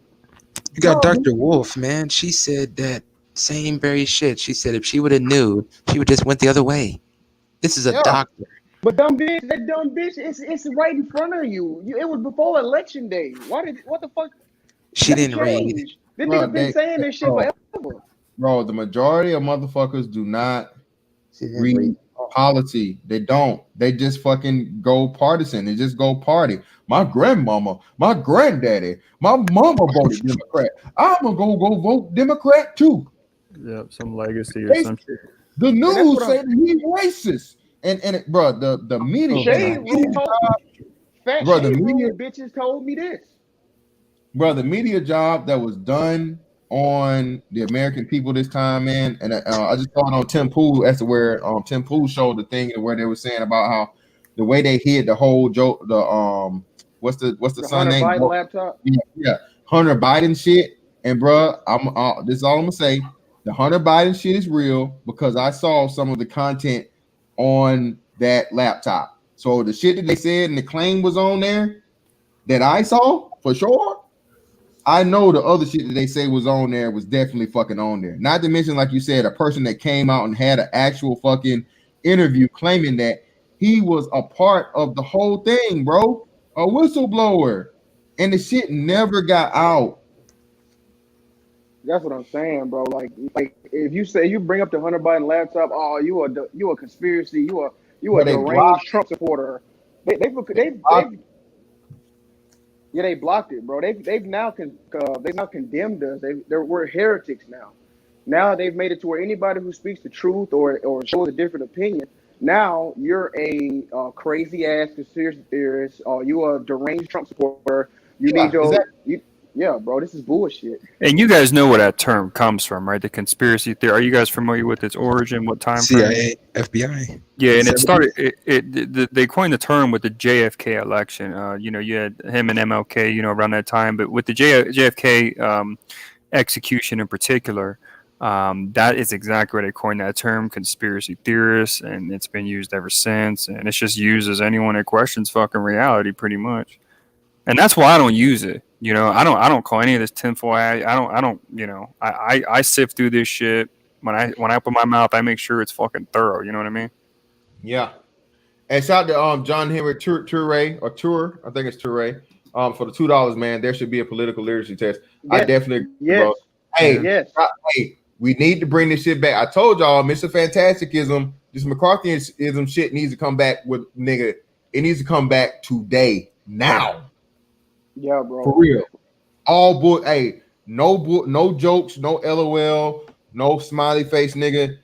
Speaker 3: You got Dr. Wolf, man. She said that same very shit. She said if she would have knew, she would just went the other way. This is a doctor.
Speaker 2: But that dumb bitch, it's right in front of you. It was before election day. What the fuck?
Speaker 3: She didn't read.
Speaker 2: This nigga been saying this shit forever.
Speaker 1: Bro, the majority of motherfuckers do not read policy. They don't. They just fucking go partisan. They just go party. My grandmama, my granddaddy, my mama voted Democrat. I'm gonna go vote Democrat too.
Speaker 4: Yep, some legacy or some shit.
Speaker 1: The news say he's racist. And bro, the media,
Speaker 2: the media bitches told me this.
Speaker 1: Bro, the media job that was done on the American people this time, man. And I just saw it on Tim Pool as to where Tim Pool showed the thing where they were saying about how the way they hid the whole joke, what's the son name?
Speaker 2: Hunter Biden laptop.
Speaker 1: Yeah, Hunter Biden shit. And bro, this is all I'm gonna say. The Hunter Biden shit is real because I saw some of the content on that laptop. So the shit that they said and the claim was on there that I saw for sure. I know the other shit that they say was on there was definitely fucking on there. Not to mention, like you said, a person that came out and had an actual fucking interview claiming that he was a part of the whole thing, bro. A whistleblower. And the shit never got out.
Speaker 2: That's what I'm saying, bro. Like if you bring up the Hunter Biden laptop, oh, you a conspiracy, you a deranged Trump supporter. They blocked it, bro. They've now condemned us. We're heretics now. Now they've made it to where anybody who speaks the truth or shows a different opinion, now you're a crazy ass conspiracy theorist, or you a deranged Trump supporter. Yeah, bro, this is bullshit.
Speaker 4: And you guys know where that term comes from, right? The conspiracy theory. Are you guys familiar with its origin? What time frame?
Speaker 3: CIA, FBI.
Speaker 4: Yeah, and it started. They coined the term with the JFK election. You had him and MLK, around that time. But with the JFK execution in particular, that is exactly where they coined that term, conspiracy theorists, and it's been used ever since. And it's just used as anyone that questions fucking reality, pretty much. and that's why I don't use it. I don't call any of this tinfoil hat. I don't. I sift through this shit. When I open my mouth, I make sure it's fucking thorough. You know what I mean?
Speaker 1: Yeah. And shout out to John Henry Toure or Tour, I think it's Toure. For the $2, man, there should be a political literacy test. I definitely agree, bro. Hey,
Speaker 2: Yes.
Speaker 1: hey, we need to bring this shit back. I told y'all, Mr. Fantasticism, this McCarthyism shit needs to come back with nigga. It needs to come back today, now.
Speaker 2: Yeah, bro.
Speaker 1: For real. All book. Hey, no jokes, no LOL, no smiley face, nigga.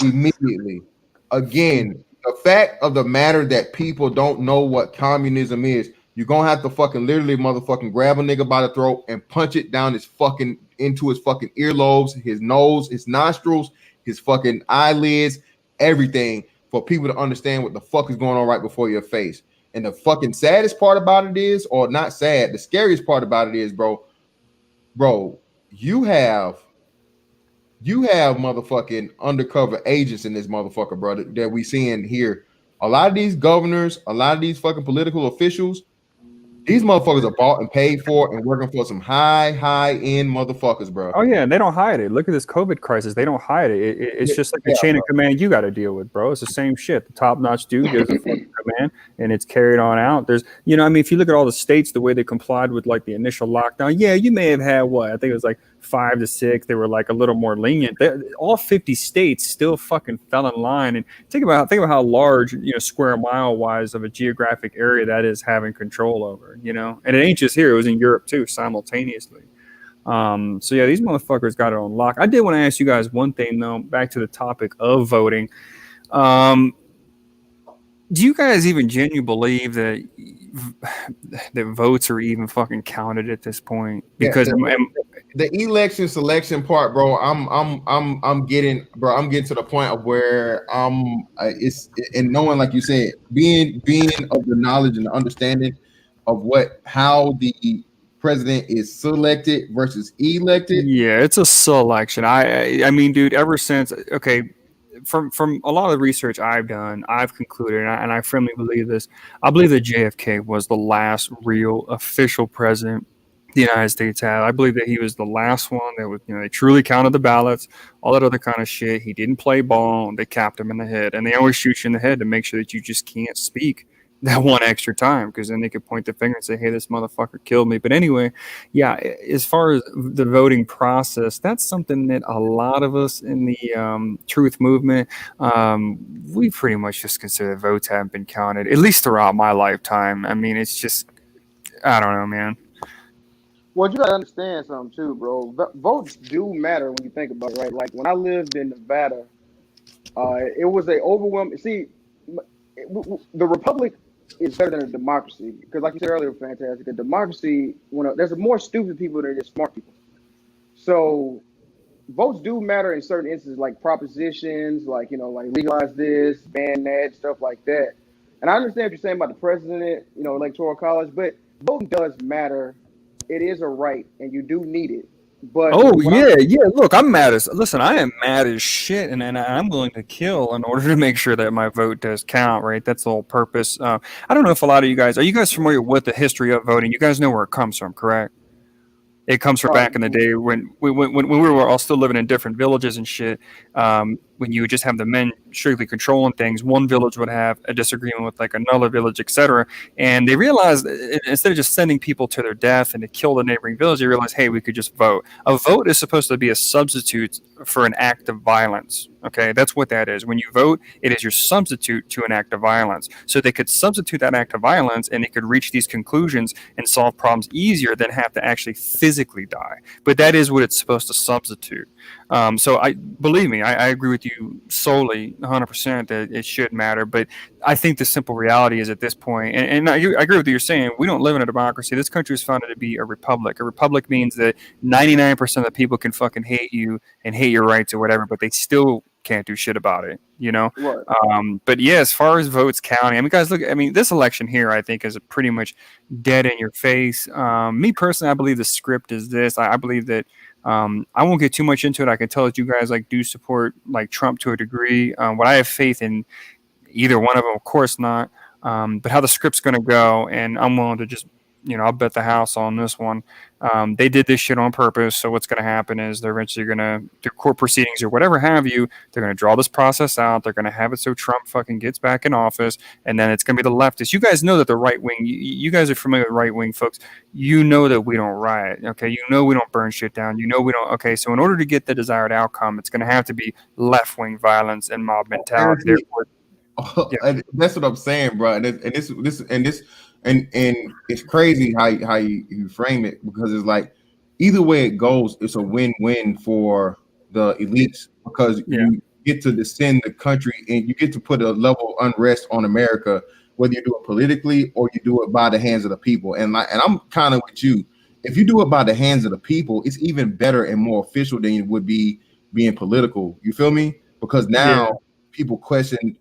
Speaker 1: Immediately. Again, the fact of the matter that people don't know what communism is, you're gonna have to fucking literally motherfucking grab a nigga by the throat and punch it down his fucking into his fucking earlobes, his nose, his nostrils, his fucking eyelids, everything for people to understand what the fuck is going on right before your face. And the fucking saddest part about it is, or not sad, the scariest part about it is, bro, you have motherfucking undercover agents in this motherfucker, brother, that we seeing here. A lot of these governors, a lot of these fucking political officials, these motherfuckers are bought and paid for and working for some high end motherfuckers, bro.
Speaker 4: Oh yeah, and they don't hide it. Look at this COVID crisis; they don't hide it. It's just like the chain of command you got to deal with, bro. It's the same shit. The top-notch dude gives a fucking command, and it's carried on out. There's, if you look at all the states, the way they complied with like the initial lockdown, yeah, you may have had what I think it was like 5 to 6. They were like a little more lenient. All 50 states still fucking fell in line. And think about how large, square mile wise of a geographic area that is having control over. And it ain't just here; it was in Europe too, simultaneously. So yeah, these motherfuckers got it on lock. I did want to ask you guys one thing though, back to the topic of voting. Do you guys even genuinely believe that votes are even fucking counted at this point? Because
Speaker 1: the election selection part, bro, I'm getting to the point of where it's, and knowing, like you said, being of the knowledge and the understanding of how the president is selected versus elected.
Speaker 4: Yeah, it's a selection. I mean, dude, ever since from a lot of the research I've done, I've concluded, and I firmly believe this. I believe that JFK was the last real official president the United States had. I believe that he was the last one that was, they truly counted the ballots, all that other kind of shit. He didn't play ball. They capped him in the head, and they always shoot you in the head to make sure that you just can't speak that one extra time, because then they could point the finger and say, hey, this motherfucker killed me. But anyway, yeah, as far as the voting process, that's something that a lot of us in the truth movement, we pretty much just consider votes haven't been counted, at least throughout my lifetime. I mean, it's just, I don't know, man.
Speaker 2: Well, you gotta understand something too, bro. Votes do matter when you think about it, right? Like when I lived in Nevada, it was a overwhelming. See, the republic is better than a democracy because, like you said earlier, fantastic. A democracy, there's more stupid people than there's smart people. So votes do matter in certain instances, like propositions, like like legalize this, ban that, stuff like that. And I understand what you're saying about the president, electoral college, but voting does matter. It is a right, and you do need it. But
Speaker 4: look, I'm mad as I am mad as shit, and I'm willing to kill in order to make sure that my vote does count, right? That's the whole purpose. I don't know if a lot of you guys are familiar with the history of voting. You guys know where it comes from, correct? It comes from back in the day when we were all still living in different villages and shit. When you would just have the men strictly controlling things, one village would have a disagreement with like another village, etc. And they realized instead of just sending people to their death and to kill the neighboring village, they realized, hey, we could just vote. A vote is supposed to be a substitute for an act of violence. Okay, that's what that is. When you vote, it is your substitute to an act of violence. So they could substitute that act of violence, and they could reach these conclusions and solve problems easier than have to actually physically die. But that is what it's supposed to substitute. So believe me, I agree with you solely, 100% that it should matter. But I think the simple reality is at this point, and I agree with what you're saying, we don't live in a democracy. This country is founded to be a republic. A republic means that 99% of the people can fucking hate you and hate your rights or whatever, but they still can't do shit about it, Right. But yeah, as far as votes counting, guys, look, this election here, I think, is pretty much dead in your face. Me personally, I believe the script is this. I believe that I won't get too much into it. I can tell that you guys do support Trump to a degree. What I have faith in either one of them, of course not. But how the script's going to go, and I'm willing to just I'll bet the house on this one. They did this shit on purpose. So what's going to happen is they're eventually going to do court proceedings or whatever have you. They're going to draw this process out. They're going to have it so Trump fucking gets back in office, and then it's going to be the leftists. You guys know that the right wing. You guys are familiar with right wing folks. You know that we don't riot. Okay, you know we don't burn shit down. You know we don't. Okay, so in order to get the desired outcome, it's going to have to be left wing violence and mob mentality. Therefore,
Speaker 1: yeah. That's what I'm saying, bro. And it's crazy how you frame it, because it's like either way it goes, it's a win-win for the elites, because you get to descend the country and you get to put a level of unrest on America, whether you do it politically or you do it by the hands of the people. And I'm kind of with you. If you do it by the hands of the people, it's even better and more official than it would be being political. You feel me? Because now people question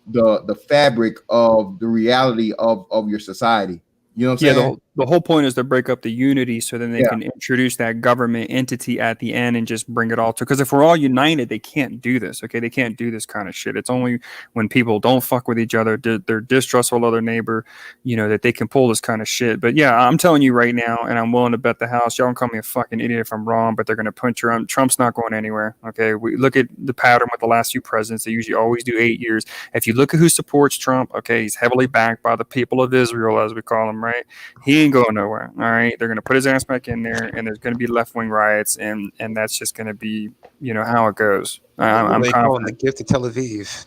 Speaker 1: the fabric of the reality of your society. You know what I'm saying?
Speaker 4: The whole point is to break up the unity so then they can introduce that government entity at the end and just bring it all to, because if we're all united, they can't do this. Okay, they can't do this kind of shit. It's only when people don't fuck with each other, they're distrustful of their neighbor, that they can pull this kind of shit. But yeah, I'm telling you right now, and I'm willing to bet the house, y'all can call me a fucking idiot if I'm wrong, but they're going to punch Trump. Trump's not going anywhere. Okay, we look at the pattern with the last few presidents. They usually always do 8 years. If you look at who supports Trump, okay, he's heavily backed by the people of Israel, as we call them, right? He ain't going nowhere. All right, they're going to put his ass back in there, and there's going to be left-wing riots, and that's just going to be, how it goes. I'm
Speaker 3: confident. The gift to Tel Aviv.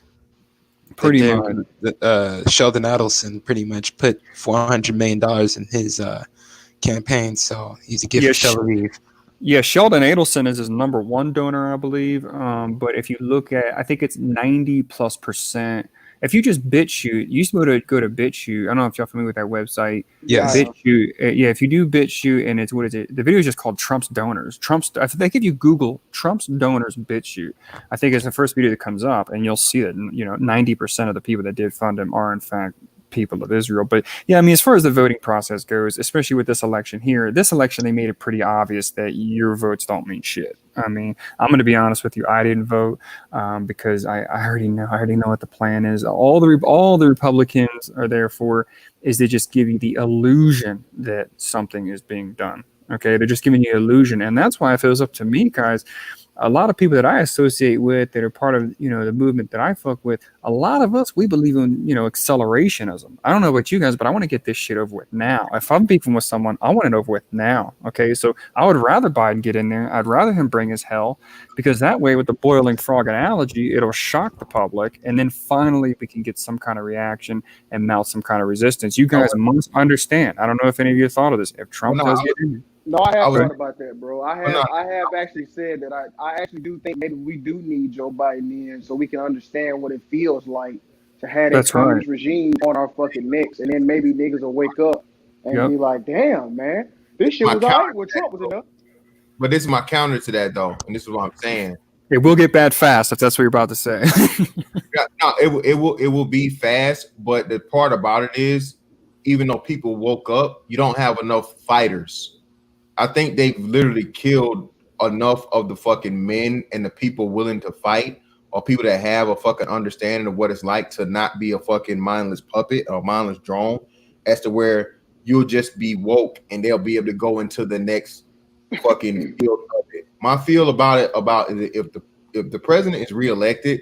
Speaker 4: Pretty much.
Speaker 3: Sheldon Adelson pretty much put $400 million in his campaign, so he's a gift to Tel Aviv.
Speaker 4: Yeah, Sheldon Adelson is his number one donor, I believe. But if you look at, I think it's 90+%. If you just BitChute, you used to go to BitChute. I don't know if y'all familiar with that website.
Speaker 3: Yes.
Speaker 4: BitChute. If you do BitChute, and it's, what is it? The video is just called Trump's Donors. I think if you Google Trump's Donors BitChute, I think it's the first video that comes up, and you'll see that 90% of the people that did fund him are in fact people of Israel. But yeah, I mean, as far as the voting process goes, especially with this election here, they made it pretty obvious that your votes don't mean shit. I mean, I'm going to be honest with you. I didn't vote because I already know what the plan is. All the Republicans are there for is they just give you the illusion that something is being done. Okay, they're just giving you illusion, and that's why if it was up to me, guys, a lot of people that I associate with that are part of the movement that I fuck with, a lot of us, we believe in accelerationism. I don't know about you guys, but I want to get this shit over with now. If I'm beefing with someone, I want it over with now. Okay, so I would rather Biden get in there. I'd rather him bring his hell, because that way, with the boiling frog analogy, it'll shock the public, and then finally we can get some kind of reaction and mount some kind of resistance. You guys must understand. I don't know if any of you thought of this. If Trump does get in there.
Speaker 2: No, I have thought about that, bro. I have actually said that I actually do think maybe we do need Joe Biden in so we can understand what it feels like to have that communist regime on our fucking necks, and then maybe niggas will wake up and be like, damn, man, this shit was all right when Trump was enough.
Speaker 1: But this is my counter to that, though, and this is what I'm saying.
Speaker 4: It will get bad fast if that's what you're about to say.
Speaker 1: No, it will be fast, but the part about it is, even though people woke up, you don't have enough fighters. I think they've literally killed enough of the fucking men and the people willing to fight, or people that have a fucking understanding of what it's like to not be a fucking mindless puppet or mindless drone, as to where you'll just be woke and they'll be able to go into the next fucking field of it. My feel about it if the president is reelected,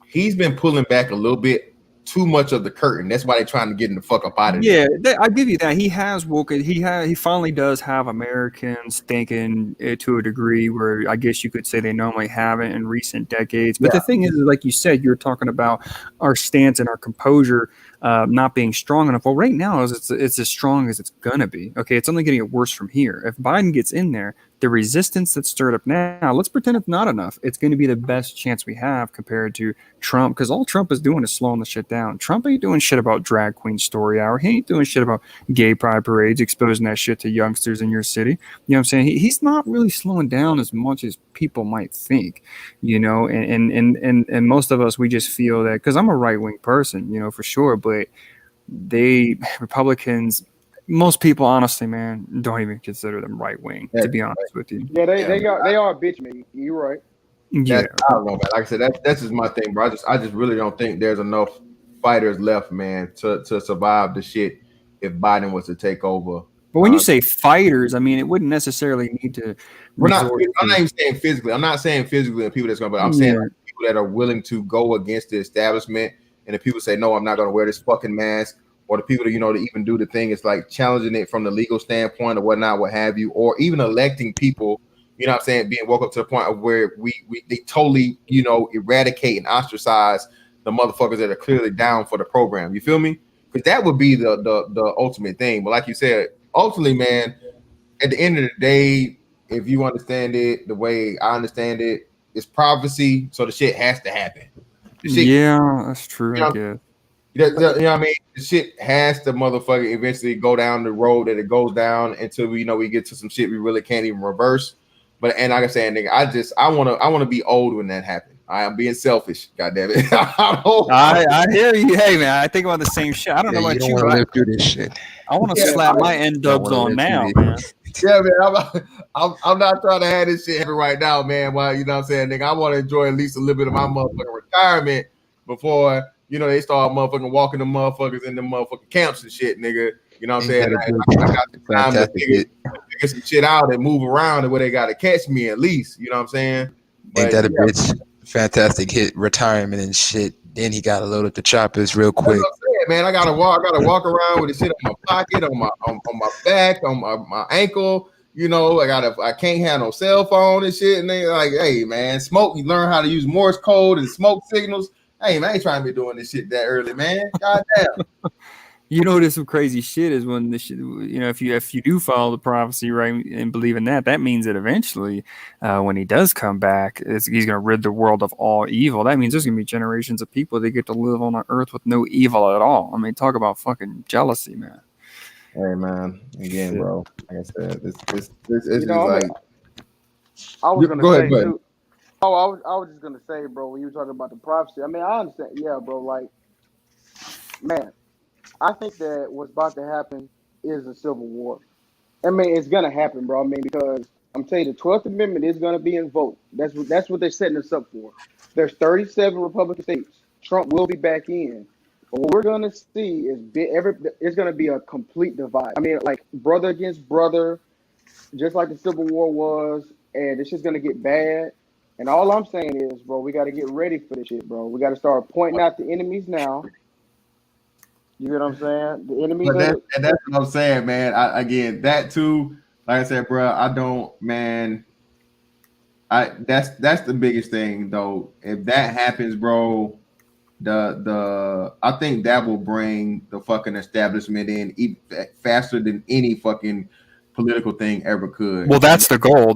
Speaker 1: he's been pulling back a little bit too much of the curtain. That's why they're trying to get him the fuck up out of there.
Speaker 4: Yeah, I give you that. He has woken. He finally does have Americans thinking to a degree where I guess you could say they normally haven't in recent decades. But the thing is, like you said, you're talking about our stance and our composure not being strong enough. Well, right now it's as strong as it's gonna be. Okay, it's only gonna get worse from here. If Biden gets in there, the resistance that's stirred up now, let's pretend it's not enough. It's going to be the best chance we have compared to Trump, because all Trump is doing is slowing the shit down. Trump ain't doing shit about drag queen story hour. He ain't doing shit about gay pride parades, exposing that shit to youngsters in your city. You know what I'm saying? He's not really slowing down as much as people might think, and most of us, we just feel that, because I'm a right-wing person, for sure, but Republicans, most people, honestly, man, don't even consider them right wing. To be honest with you,
Speaker 2: they are a bitch, man. You're right.
Speaker 1: Yeah, I don't know, man. Like I said, that's just my thing, bro. I just really don't think there's enough fighters left, man, to survive the shit if Biden was to take over.
Speaker 4: But when you say fighters, I mean, it wouldn't necessarily need to resort
Speaker 1: I'm not even saying physically. I'm not saying physically the people that's going to, but I'm saying like people that are willing to go against the establishment. And the people say, no, I'm not going to wear this fucking mask. Or the people that, to even do the thing, it's like challenging it from the legal standpoint or whatnot, what have you. Or even electing people, you know what I'm saying, being woke up to the point of where they totally, eradicate and ostracize the motherfuckers that are clearly down for the program. You feel me? Because that would be the ultimate thing. But like you said, ultimately, man, at the end of the day, if you understand it the way I understand it, it's prophecy, so the shit has to happen.
Speaker 4: That's true. I guess.
Speaker 1: You know what I mean? The shit has to motherfucker eventually go down the road that it goes down until we get to some shit we really can't even reverse. And like I said, nigga, I want to be old when that happens. I am being selfish. God damn it.
Speaker 4: I hear you. Hey man, I think about the same shit. I don't know about you.
Speaker 3: Want to live through this shit.
Speaker 4: I want to slap my end dubs on now, man.
Speaker 1: Yeah, man. I'm not trying to have this shit happen right now, man. Well, you know what I'm saying, nigga. I want to enjoy at least a little bit of my motherfucking retirement before they start motherfucking walking the motherfuckers in the motherfucking camps and shit, nigga. You know what I'm saying? I got the time to figure some shit out and move around and where they got to catch me at least. You know what I'm saying?
Speaker 3: Ain't that a bitch? Fantastic hit retirement and shit. Then he got to load up the choppers real quick.
Speaker 1: That's what I'm saying, man. I gotta walk around with the shit on my pocket, on my back, on my ankle. I can't have no cell phone and shit. And they like, hey man, smoke. You learn how to use Morse code and smoke signals. Hey man, I ain't trying to be doing this shit that early, man. God damn.
Speaker 4: There's some crazy shit is when this shit, if you do follow the prophecy, right, and believe in that means that eventually when he does come back, he's going to rid the world of all evil. That means there's going to be generations of people that get to live on earth with no evil at all. I mean, talk about fucking jealousy, man.
Speaker 1: Hey man, again, shit. Bro, like I said, this is
Speaker 2: like. I was going to say too. Oh, I was just going to say, bro, when you were talking about the prophecy, I mean, I understand. Yeah, bro, like, man. I think that what's about to happen is a civil war. I mean, it's gonna happen, bro. I mean, because I'm telling you, the 12th Amendment is gonna be invoked. That's what they're setting us up for. There's 37 Republican states. Trump will be back in, but what we're gonna see is it's gonna be a complete divide. I mean, like brother against brother, just like the Civil War was, and it's just gonna get bad. And all I'm saying is, bro, we got to get ready for this shit, bro. We got to start pointing out the enemies now. You get what I'm saying? The enemies.
Speaker 1: And that's what I'm saying, man. Again, that too. Like I said, bro, I don't, man. That's the biggest thing, though. If that happens, bro, I think that will bring the fucking establishment in faster than any fucking political thing ever could.
Speaker 4: Well, that's the goal.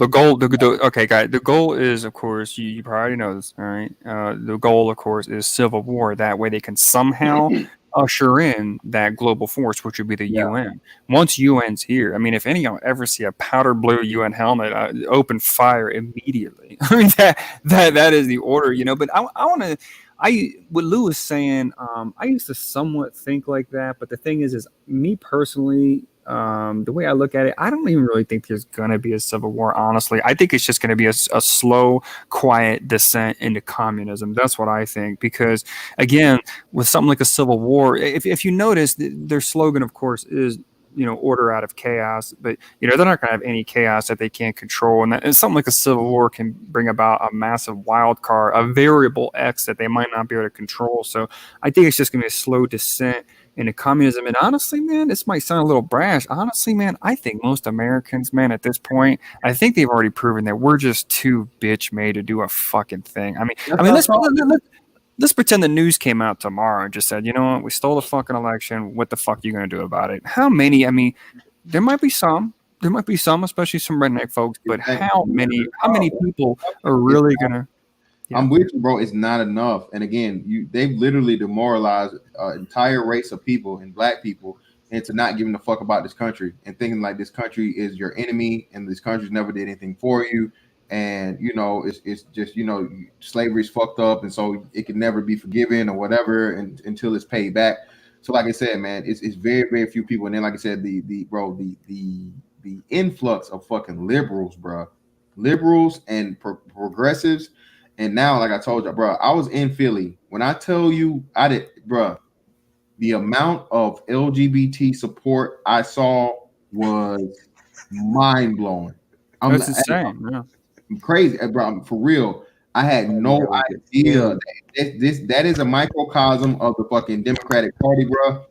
Speaker 4: Okay, guys. The goal is, of course, you probably know this, all right? The goal, of course, is civil war. That way, they can somehow usher in that global force, which would be the UN. Once UN's here, I mean, if any of y'all ever see a powder blue UN helmet, open fire immediately. I mean, that is the order, But I want to. What Lou was saying, I used to somewhat think like that, but the thing is me personally. The way I look at it, I don't even really think there's going to be a civil war, honestly. I think it's just going to be a slow, quiet descent into communism. That's what I think. Because, again, with something like a civil war, if you notice, their slogan, of course, is, order out of chaos. But, they're not going to have any chaos that they can't control. And something like a civil war can bring about a massive wild card, a variable X that they might not be able to control. So I think it's just going to be a slow descent into communism. And honestly, man, this might sound a little brash. Honestly, man, I think most Americans, man, at this point, I think they've already proven that we're just too bitch made to do a fucking thing. I mean, let's pretend the news came out tomorrow and just said, you know what, we stole the fucking election. What the fuck are you going to do about it? How many? I mean, there might be some, especially some redneck folks, but how many people are really going to?
Speaker 1: Yeah. I'm with you, bro. It's not enough. And again, they've literally demoralized an entire race of people and black people into not giving a fuck about this country and thinking like this country is your enemy and this country never did anything for you. And, it's just, slavery's fucked up. And so it can never be forgiven or whatever until it's paid back. So like I said, man, it's very, very few people. And then, like I said, the influx of fucking liberals, bro, liberals and progressives. And now, like I told you, bro, I was in Philly. When I tell you, the amount of LGBT support I saw was mind blowing.
Speaker 4: That's insane. Yeah.
Speaker 1: I'm crazy, bro. For real. I had no idea that is a microcosm of the fucking Democratic Party, bro.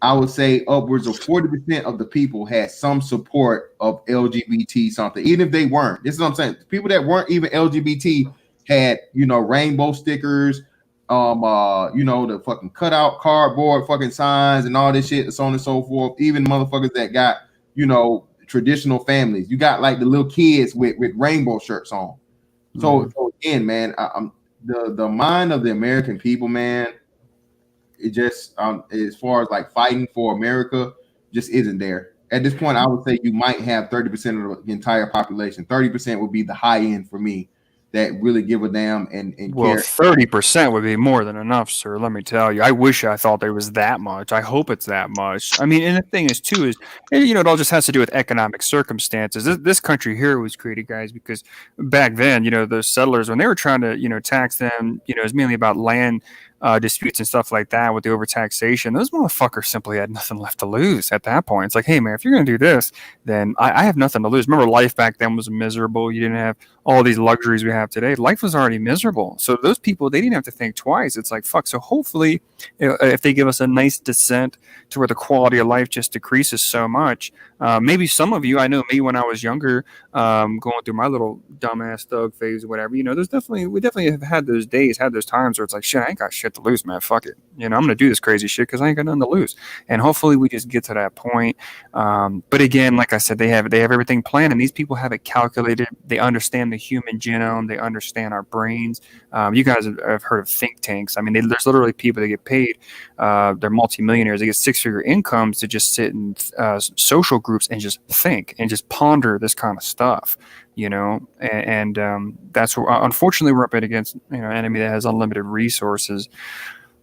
Speaker 1: I would say upwards of 40% of the people had some support of LGBT something, even if they weren't. This is what I'm saying. People that weren't even LGBT had, rainbow stickers, the fucking cutout cardboard fucking signs and all this shit, so on and so forth. Even motherfuckers that got, traditional families. You got like the little kids with rainbow shirts on. So again, man, the mind of the American people, man, it just as far as like fighting for America just isn't there. At this point, I would say you might have 30% of the entire population. 30% would be the high end for me that really give a damn and
Speaker 4: well,
Speaker 1: care.
Speaker 4: 30% would be more than enough, sir. Let me tell you. I wish I thought there was that much. I hope it's that much. I mean, and the thing is, too, it all just has to do with economic circumstances. This country here was created, guys, because back then, the settlers, when they were trying to, tax them, it was mainly about land disputes and stuff like that with the overtaxation. Those motherfuckers simply had nothing left to lose at that point. It's like, hey, man, if you're going to do this, then I have nothing to lose. Remember, life back then was miserable. You didn't have all these luxuries we have today. Life was already miserable. So those people, they didn't have to think twice. It's like, fuck. So hopefully, if they give us a nice descent to where the quality of life just decreases so much, maybe some of you, I know me when I was younger, going through my little dumbass thug phase or whatever, we definitely have had those days, had those times where it's like, shit, I ain't got shit to lose, man. Fuck it. I'm going to do this crazy shit because I ain't got nothing to lose. And hopefully we just get to that point. But again, like I said, they have everything planned, and these people have it calculated. They understand the human genome. They understand our brains. You guys have heard of think tanks. I mean, there's literally people that get paid. They're multimillionaires. They get six-figure incomes to just sit in social groups and just think and just ponder this kind of stuff. And that's what, unfortunately, we're up against an enemy that has unlimited resources.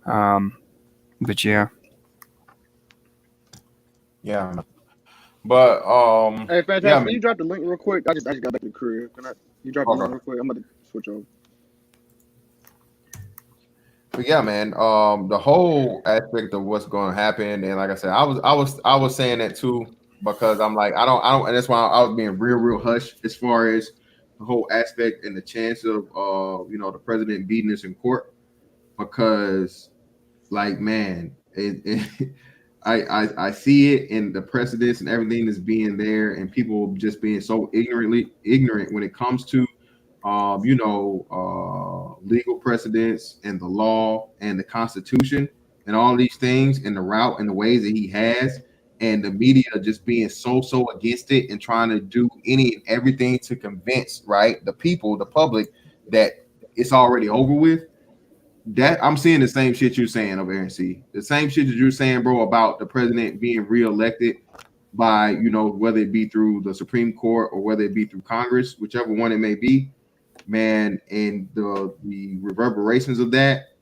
Speaker 4: But yeah.
Speaker 1: But
Speaker 2: hey, fantastic. Can you drop the link real quick? I just got back to the crib. You drop the link real quick? I'm about to switch over.
Speaker 1: But yeah, man, the whole aspect of what's going to happen, and like I said, I was saying that too, because I'm like, I don't, and that's why I was being real hush as far as the whole aspect and the chance of the president beating us in court, because like, man, I see it in the precedents and everything that's being there, and people just being so ignorant when it comes to legal precedents and the law and the Constitution and all these things, and the route and the ways that he has, and the media just being so against it and trying to do any and everything to convince the people, the public, that it's already over with. That I'm seeing the same shit you're saying over here, see the same shit that you're saying, bro, about the president being reelected by whether it be through the Supreme Court or whether it be through Congress, whichever one it may be. Man, and the reverberations of that,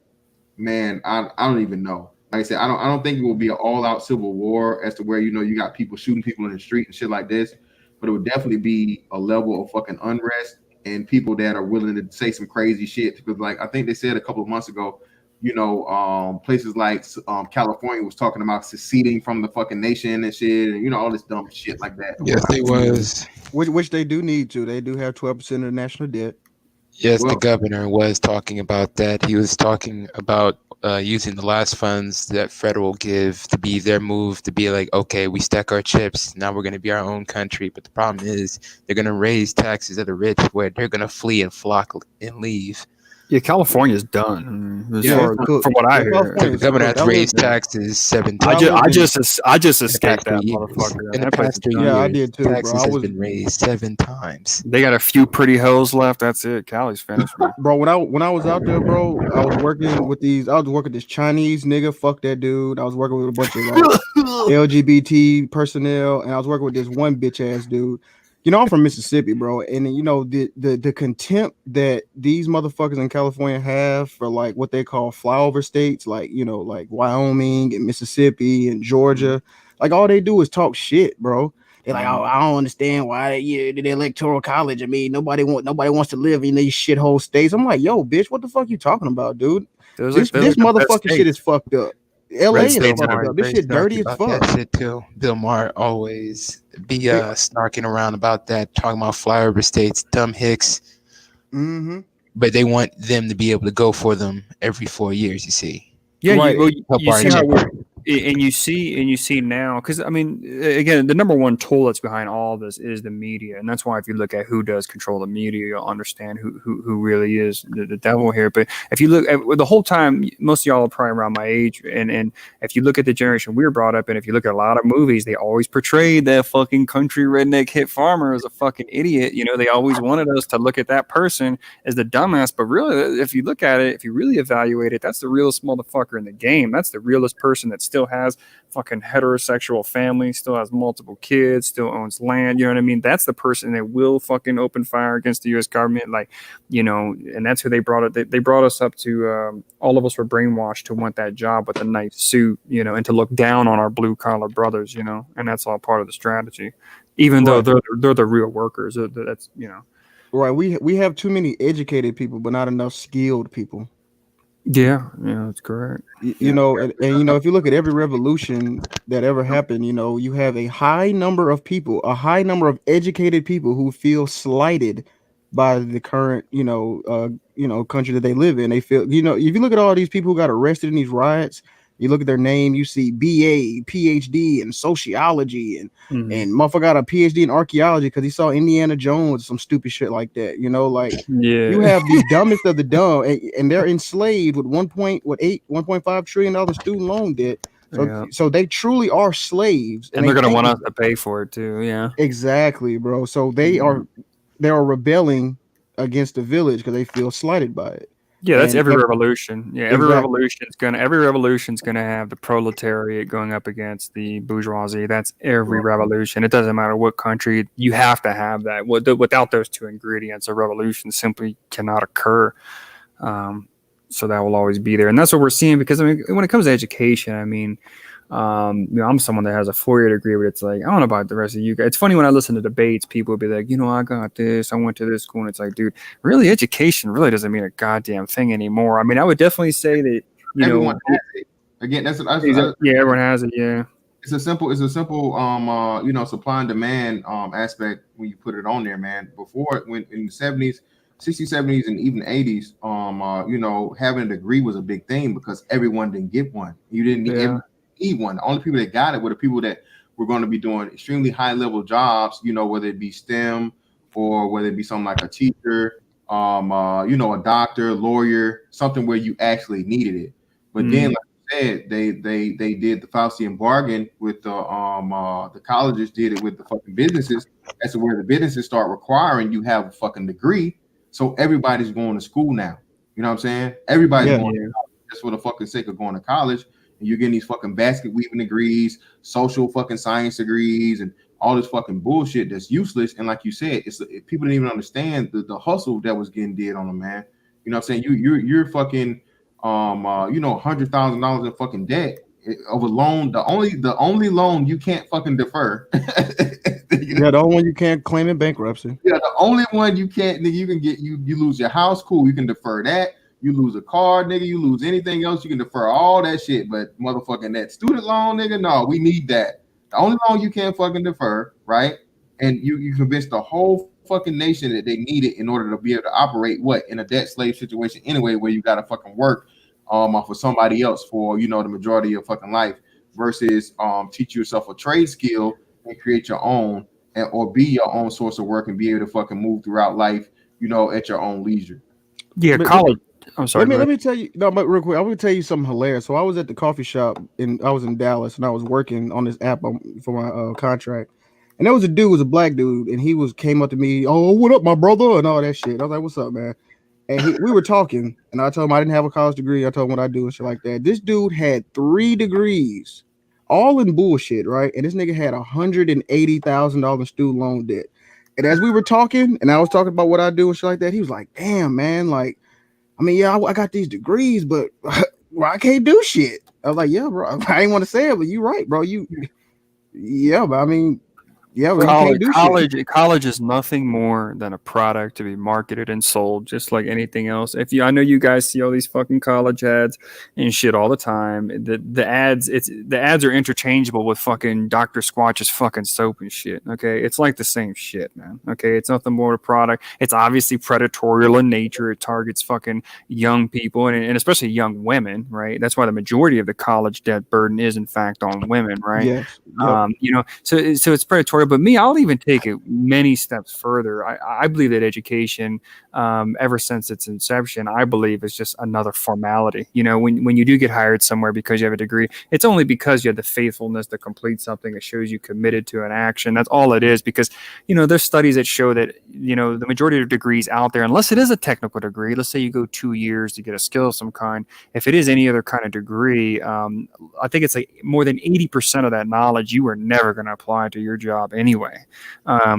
Speaker 1: man, I don't even know. Like I said, I don't think it will be an all-out civil war as to where you got people shooting people in the street and shit like this, but it would definitely be a level of fucking unrest and people that are willing to say some crazy shit. Because like I think they said a couple of months ago, places like California was talking about seceding from the fucking nation and shit, and all this dumb shit like that.
Speaker 3: Yes, they was.
Speaker 5: Which they do need to. They do have 12% of the national debt.
Speaker 3: Yes, the governor was talking about that. He was talking about using the last funds that federal give to be their move to be like, okay, we stack our chips. Now we're going to be our own country. But the problem is they're going to raise taxes of the rich where they're going to flee and flock and leave.
Speaker 4: Yeah, California's done. From what I hear,
Speaker 3: the governor has raised taxes 7 times.
Speaker 4: I just escaped that motherfucker.
Speaker 3: In the past 3 years,
Speaker 5: I did too,
Speaker 3: taxes has been raised 7 times.
Speaker 4: They got a few pretty hills left. That's it. Cali's finished.
Speaker 5: Bro, when I was out there, bro, I was working with this Chinese nigga. Fuck that dude. I was working with a bunch of LGBT personnel, and I was working with this one bitch ass dude. I'm from Mississippi, bro, and the contempt that these motherfuckers in California have for like what they call flyover states, like like Wyoming and Mississippi and Georgia, like all they do is talk shit, bro. They're like, I don't understand why the electoral college. I mean, nobody wants to live in these shithole states. I'm like, yo, bitch, what the fuck you talking about, dude? This motherfucking shit is fucked up. LA
Speaker 3: Red
Speaker 5: is
Speaker 3: State's
Speaker 5: fucked
Speaker 3: always
Speaker 5: up. This
Speaker 3: very
Speaker 5: shit dirty
Speaker 3: snarky
Speaker 5: as
Speaker 3: about
Speaker 5: fuck.
Speaker 3: that shit too. Bill Maher always be
Speaker 5: They-
Speaker 3: snarking around about that, talking about flyover states, dumb hicks.
Speaker 5: Mm-hmm.
Speaker 3: But they want them to be able to go for them every 4 years. You see,
Speaker 4: Yeah,
Speaker 5: Right.
Speaker 3: help
Speaker 4: you
Speaker 3: our
Speaker 4: see how
Speaker 3: agenda.
Speaker 4: and you see now, because I mean, again, the number one tool that's behind all of this is the media, and that's why if you look at who does control the media, you'll understand who really is the devil here. But if you look at the whole time, most of y'all are probably around my age, and if you look at the generation we were brought up in, if you look at a lot of movies, they always portrayed that fucking country redneck hit farmer as a fucking idiot. You know, they always wanted us to look at that person as the dumbass, but really, if you look at it, if you really evaluate it, that's the realest motherfucker in the game. That's the realest person that still has fucking heterosexual family, still has multiple kids, still owns land. You know what I mean? That's the person that will fucking open fire against the U.S. government. Like, you know, and that's who they brought it. They brought us up to, all of us were brainwashed to want that job with a nice suit, you know, and to look down on our blue collar brothers, you know, and that's all part of the strategy. Even though they're the real workers. That's, you know.
Speaker 5: Right. We have too many educated people, but not enough skilled people.
Speaker 4: Yeah, that's correct.
Speaker 5: You know, and you know, if you look at every revolution that ever happened, you know, you have a high number of people, a high number of educated people who feel slighted by the current, country that they live in. They feel, you know, if you look at all these people who got arrested in these riots, you look at their name, you see BA, PhD in sociology, and motherfucker got a PhD in archaeology because he saw Indiana Jones, some stupid shit like that. You know, like you have the dumbest of the dumb, and they're enslaved with 1.5 trillion dollar student loan debt. So they truly are slaves,
Speaker 4: and they're gonna want us to pay for it too. Yeah,
Speaker 5: exactly, bro. So they are rebelling against the village because they feel slighted by it.
Speaker 4: Yeah, that's every revolution. Yeah, every
Speaker 5: Exactly.
Speaker 4: revolution's gonna have the proletariat going up against the bourgeoisie. That's every revolution. It doesn't matter what country. You have to have that. Without those two ingredients, a revolution simply cannot occur. So that will always be there, and that's what we're seeing. Because I mean, when it comes to education, I mean, I'm someone that has a 4-year degree, but it's like, I don't know about the rest of you guys. It's funny when I listen to debates, people will be like, you know, I got this, I went to this school, and it's like, dude, really, education really doesn't mean a goddamn thing anymore. I mean, I would definitely say that,
Speaker 1: everyone has it. Again,
Speaker 4: everyone has it. Yeah,
Speaker 1: it's a simple supply and demand aspect when you put it on there, man. Before, when in the 70s, 60s, 70s, and even 80s, having a degree was a big thing because everyone didn't get one. You didn't need one. The only people that got it were the people that were going to be doing extremely high level jobs, you know, whether it be STEM or whether it be something like a teacher, a doctor, lawyer, something where you actually needed it. But then, like you said, they did the Faustian bargain with the colleges did it with the fucking businesses. That's where the businesses start requiring you have a fucking degree. So everybody's going to school now. You know what I'm saying? Everybody's going to college just for the fucking sake of going to college. And you're getting these fucking basket weaving degrees, social fucking science degrees, and all this fucking bullshit that's useless. And like you said, people didn't even understand the hustle that was getting did on them, man. You know what I'm saying? You're fucking $100,000 in fucking debt of a loan. The only loan you can't fucking defer.
Speaker 5: Yeah, the only one you can't claim in bankruptcy.
Speaker 1: Yeah, the only one you can't, nigga, you can get you lose your house, cool, you can defer that. You lose a car, nigga, you lose anything else, you can defer all that shit. But motherfucking that student loan, nigga, no, we need that. The only loan you can't fucking defer, right? And you convince the whole fucking nation that they need it in order to be able to operate in a debt slave situation anyway, where you gotta fucking work for somebody else for the majority of your fucking life versus teach yourself a trade skill and create your own or be your own source of work and be able to fucking move throughout life, at your own leisure.
Speaker 4: Yeah, college. I'm sorry.
Speaker 5: Let me tell you. No, but real quick, I will tell you something hilarious. So I was at the coffee shop I was in Dallas, and I was working on this app for my contract. And there was a dude, was a black dude, and he came up to me, oh, what up, my brother, and all that shit. I was like, what's up, man? And we were talking, and I told him I didn't have a college degree. I told him what I do and shit like that. This dude had 3 degrees, all in bullshit, right? And this nigga had $180,000 student loan debt. And as we were talking, and I was talking about what I do and shit like that, he was like, damn, man, like, I mean, yeah, I got these degrees, but I can't do shit. I was like, yeah, bro. I ain't want to say it, but you right, bro. Yeah, but I mean, Yeah, well, you can't do shit.
Speaker 4: College is nothing more than a product to be marketed and sold, just like anything else. I know you guys see all these fucking college ads and shit all the time. The ads are interchangeable with fucking Dr. Squatch's fucking soap and shit. Okay, it's like the same shit, man. Okay, it's nothing more a product. It's obviously predatorial in nature. It targets fucking young people and especially young women, right? That's why the majority of the college debt burden is in fact on women, right?
Speaker 5: Yes. Yep.
Speaker 4: So it's predatory. But me, I'll even take it many steps further. I believe that education, ever since its inception, I believe is just another formality. When you do get hired somewhere because you have a degree, it's only because you have the faithfulness to complete something that shows you committed to an action. That's all it is. Because there's studies that show that the majority of degrees out there, unless it is a technical degree, let's say you go 2 years to get a skill of some kind. If it is any other kind of degree, I think it's like more than 80% of that knowledge you are never going to apply to your job anyway.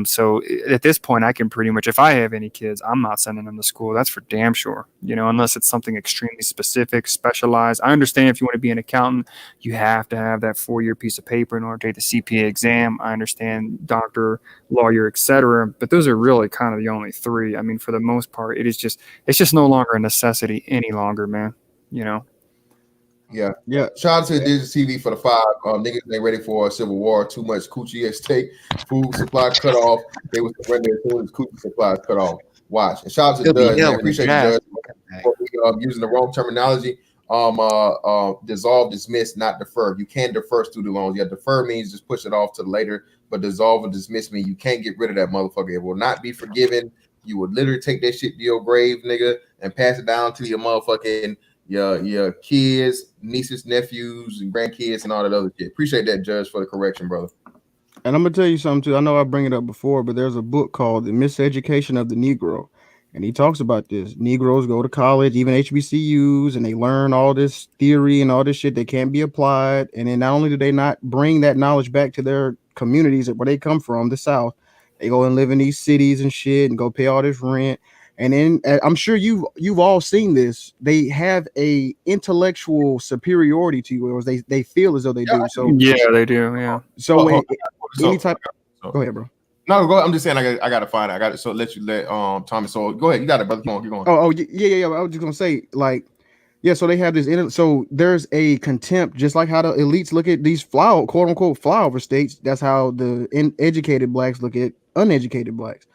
Speaker 4: So at this point, I can pretty much, if I have any kids, I'm not sending them to school. That's for damn sure. Unless it's something extremely specific, specialized. I understand if you want to be an accountant, you have to have that 4-year piece of paper in order to take the CPA exam. I understand doctor, lawyer, etc. But those are really kind of the only three. I mean, for the most part, it's just no longer a necessity any longer, man.
Speaker 1: Yeah.
Speaker 5: Yeah.
Speaker 1: Shout out to Digital TV for the 5. Niggas ain't ready for a civil war. Too much coochie at stake. Food supply cut off. They will surrender as soon as coochie supply cut off. Watch. And shout out to Dud. Man. Appreciate you, Dud. Using the wrong terminology. Dissolve, dismiss, not defer. You can defer student loans. Yeah, defer means just push it off to later. But dissolve or dismiss means you can't get rid of that motherfucker. It will not be forgiven. You would literally take that shit to your grave, nigga, and pass it down to your motherfucking your kids, nieces, nephews, and grandkids, and all that other shit. Appreciate that, Judge, for the correction, brother.
Speaker 5: And I'm gonna tell you something too. I know I bring it up before, but there's a book called The Miseducation of the Negro, and he talks about this. Negroes go to college, even HBCUs, and they learn all this theory and all this shit that can't be applied. And then not only do they not bring that knowledge back to their communities where they come from, the South, they go and live in these cities and shit and go pay all this rent. And then I'm sure you've all seen this. They have a intellectual superiority to you, or they feel as though they do. So
Speaker 4: yeah, they do. Yeah.
Speaker 5: So any type. Go ahead, bro.
Speaker 1: No, go ahead. I'm just saying I got to find it. I got it. So let Thomas. So go ahead. You got it, brother. Come on, keep going.
Speaker 5: Yeah. I was just gonna say So they have this. So there's a contempt, just like how the elites look at these quote unquote flyover states. That's how the educated blacks look at uneducated blacks.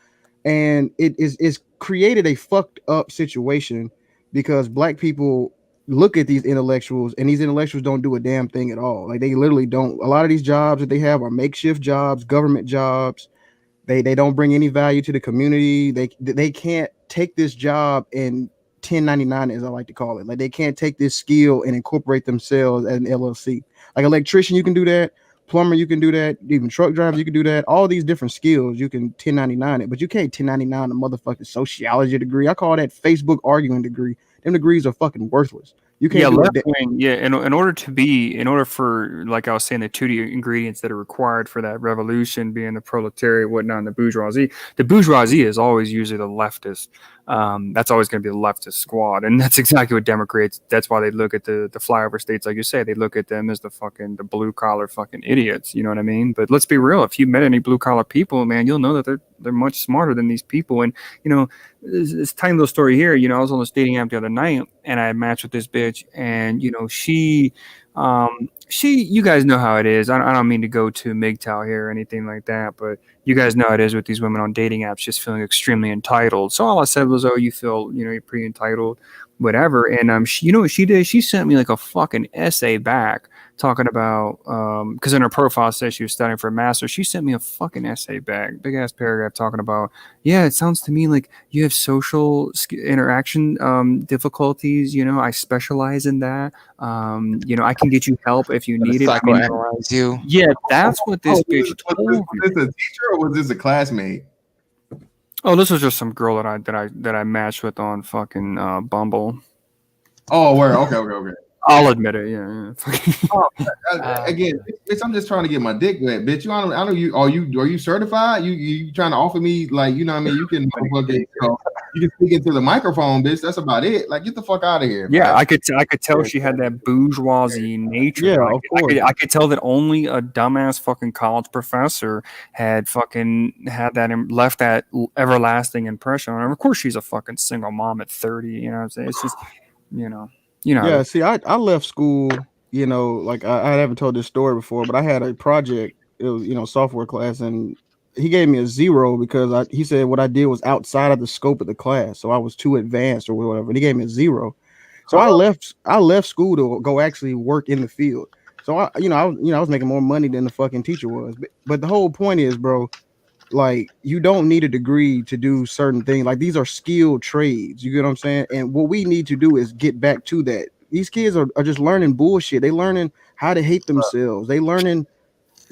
Speaker 5: And it's created a fucked up situation because black people look at these intellectuals and these intellectuals don't do a damn thing at all. Like they literally don't. A lot of these jobs that they have are makeshift jobs, government jobs. They don't bring any value to the community. They can't take this job and 1099, as I like to call it. Like they can't take this skill and incorporate themselves as an LLC. Like electrician, you can do that. Plumber, you can do that. Even truck drivers, you can do that. All these different skills, you can 1099 it, but you can't 1099 a motherfucking sociology degree. I call that Facebook arguing degree. Them degrees are fucking worthless. You can't
Speaker 4: left wing. Yeah, in order for, like I was saying, the two ingredients that are required for that revolution, being the proletariat, whatnot, and the bourgeoisie. The bourgeoisie is always usually the leftist. That's always going to be the leftist squad, and that's exactly what Democrats. That's why they look at the flyover states, like you say. They look at them as the blue collar fucking idiots. You know what I mean? But let's be real. If you met any blue collar people, man, you'll know that they're much smarter than these people. And this tiny little story here. I was on this dating app the other night, and I matched with this bitch, and she, you guys know how it is. I don't mean to go to MGTOW here or anything like that, but you guys know how it is with these women on dating apps, just feeling extremely entitled. So all I said was, "Oh, you feel, you're pretty entitled, whatever." And you know what she did? She sent me like a fucking essay back talking about, because in her profile it says she was studying for a master's. She sent me a fucking essay back, big ass paragraph talking about, yeah, it sounds to me like you have social interaction difficulties. I specialize in that. I can get you help if you need it.
Speaker 3: Psychoanalyze you.
Speaker 4: Yeah, that's what this bitch told me.
Speaker 1: Was this a teacher or was this a classmate?
Speaker 4: Oh, this was just some girl that I matched with on fucking Bumble.
Speaker 1: Oh, where? Okay.
Speaker 4: I'll admit it. Yeah.
Speaker 1: Again, bitch, I'm just trying to get my dick wet, bitch. I know you. Are you certified? You trying to offer me, like, you know what I mean? You can You can speak into the microphone, bitch. That's about it. Like, get the fuck out of here.
Speaker 4: Yeah,
Speaker 1: man.
Speaker 4: I could tell she had that bourgeoisie nature.
Speaker 5: Yeah,
Speaker 4: Like,
Speaker 5: of course.
Speaker 4: I could tell that only a dumbass fucking college professor had that left that everlasting impression on her. Of course, she's a fucking single mom at 30. You know what I'm saying? It's just, you know.
Speaker 5: Yeah, see, I left school, like I haven't told this story before, but I had a project, it was, software class, and he gave me a 0 because he said what I did was outside of the scope of the class. So I was too advanced or whatever. And he gave me a 0. So I left school to go actually work in the field. So I was making more money than the fucking teacher was. But the whole point is, bro, like you don't need a degree to do certain things. Like these are skilled trades. You get what I'm saying? And what we need to do is get back to that. These kids are just learning bullshit. They learning how to hate themselves. They learning,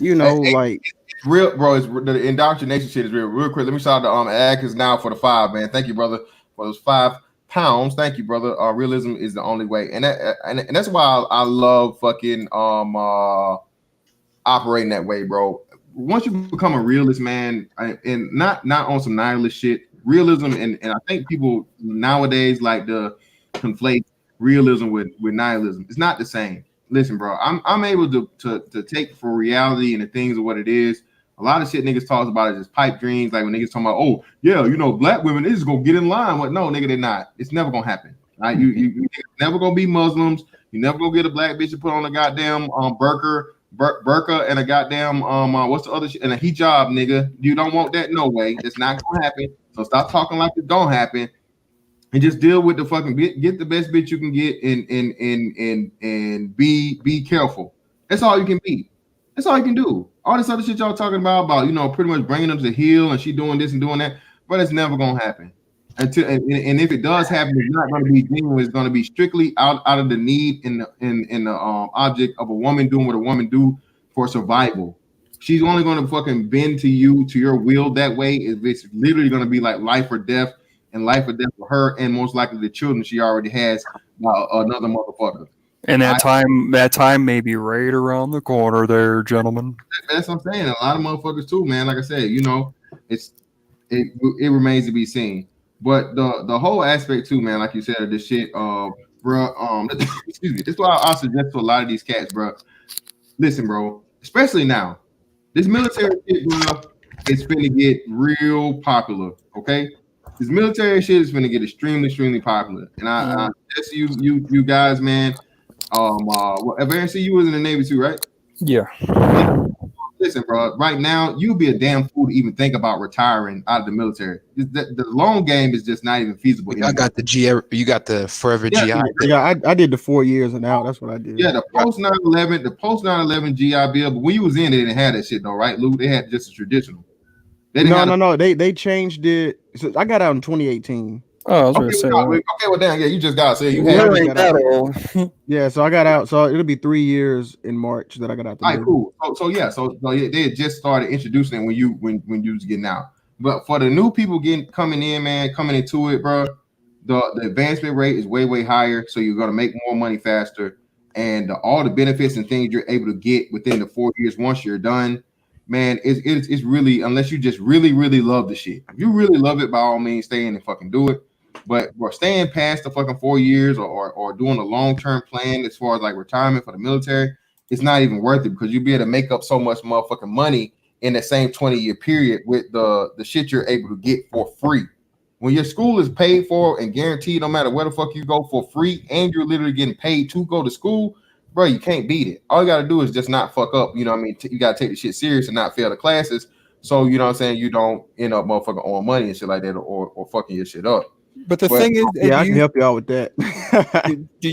Speaker 5: like
Speaker 1: it's real, bro. It's the indoctrination shit is real. Real quick, let me shout out to Atkins now for the 5, man. Thank you, brother, for those £5. Thank you, brother. Realism is the only way, and that's why I love fucking operating that way, bro. Once you become a realist, man, and not on some nihilist shit, realism, and I think people nowadays like to conflate realism with nihilism. It's not the same. Listen, bro, I'm able to take for reality and the things of what it is. A lot of shit niggas talks about is just pipe dreams. Like when niggas talking about, oh yeah, black women is gonna get in line. What? No, nigga, they're not. It's never gonna happen. Right? You never gonna be Muslims. You never gonna get a black bitch to put on a goddamn burqa and a goddamn what's the other shit and a hijab, nigga. You don't want that, no way. It's not gonna happen. So stop talking like it don't happen. And just deal with the fucking get the best bitch you can get and be careful. That's all you can be. That's all you can do. All this other shit y'all talking about pretty much bringing them to heel and she doing this and doing that, but it's never gonna happen. And if it does happen, it's not gonna be genuine. It's gonna be strictly out of the need in the object of a woman doing what a woman do for survival. She's only gonna fucking bend to your will that way if it's literally gonna be like life or death. And life or death for her, and most likely the children she already has another motherfucker.
Speaker 4: And that time may be right around the corner there, gentlemen.
Speaker 1: That's what I'm saying. A lot of motherfuckers too, man. Like I said, it remains to be seen. But the whole aspect too, man, like you said, of this shit, bro. Excuse me. This is why I suggest to a lot of these cats, bro. Listen, bro, especially now, this military shit, bro, it's finna get real popular. Okay. This military shit is going to get extremely, extremely popular, and I guess you guys, man. Eventually you was in the Navy too, right?
Speaker 4: Yeah.
Speaker 1: Listen, bro. Right now, you'd be a damn fool to even think about retiring out of the military. The long game is just not even feasible.
Speaker 3: I got the GI. You got the forever GI.
Speaker 5: Yeah, I did the 4 years and out. That's what I did.
Speaker 1: Yeah, the post 9/11 GI Bill. But when you was in, they didn't have that shit though, right, Lou? They had just a traditional.
Speaker 5: No. They changed it. So I got out in 2018.
Speaker 4: Oh, I was going to say.
Speaker 1: Okay, well, damn, yeah, you just got to say you
Speaker 5: had
Speaker 1: that.
Speaker 5: Yeah, so I got out. So it'll be 3 years in March that I got out.
Speaker 1: All right, cool. So they had just started introducing it when you was getting out. But for the new people coming into it, bro, the advancement rate is way higher. So you're gonna make more money faster, and all the benefits and things you're able to get within the 4 years once you're done. Man, it's really, unless you just really love the shit. If you really love it, by all means, stay in and fucking do it. But we're staying past the fucking 4 years or doing a long-term plan as far as like retirement for the military, it's not even worth it because you'll be able to make up so much motherfucking money in the same 20-year period with the shit you're able to get for free. When your school is paid for and guaranteed no matter where the fuck you go for free and you're literally getting paid to go to school, bro, you can't beat it. All you got to do is just not fuck up. You know what I mean? You got to take the shit serious and not fail the classes. So, you know what I'm saying? You don't end up motherfucking owing money and shit like that or fucking your shit up.
Speaker 4: But the thing is,
Speaker 5: I can help you out with that.
Speaker 4: do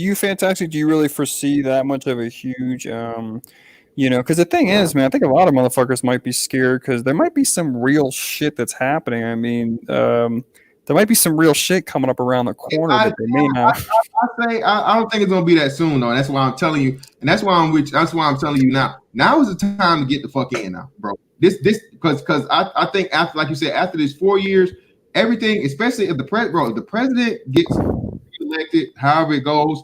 Speaker 4: you really foresee that much of a huge, because the thing is, man, I think a lot of motherfuckers might be scared because there might be some real shit that's happening. I mean, there might be some real shit coming up around the corner that they may not.
Speaker 1: I don't think it's gonna be that soon though. That's why I'm telling you, and that's why I'm telling you now. Now is the time to get the fuck in now, bro. This because I think after, like you said, after this 4 years, everything, especially if the president gets elected, however it goes,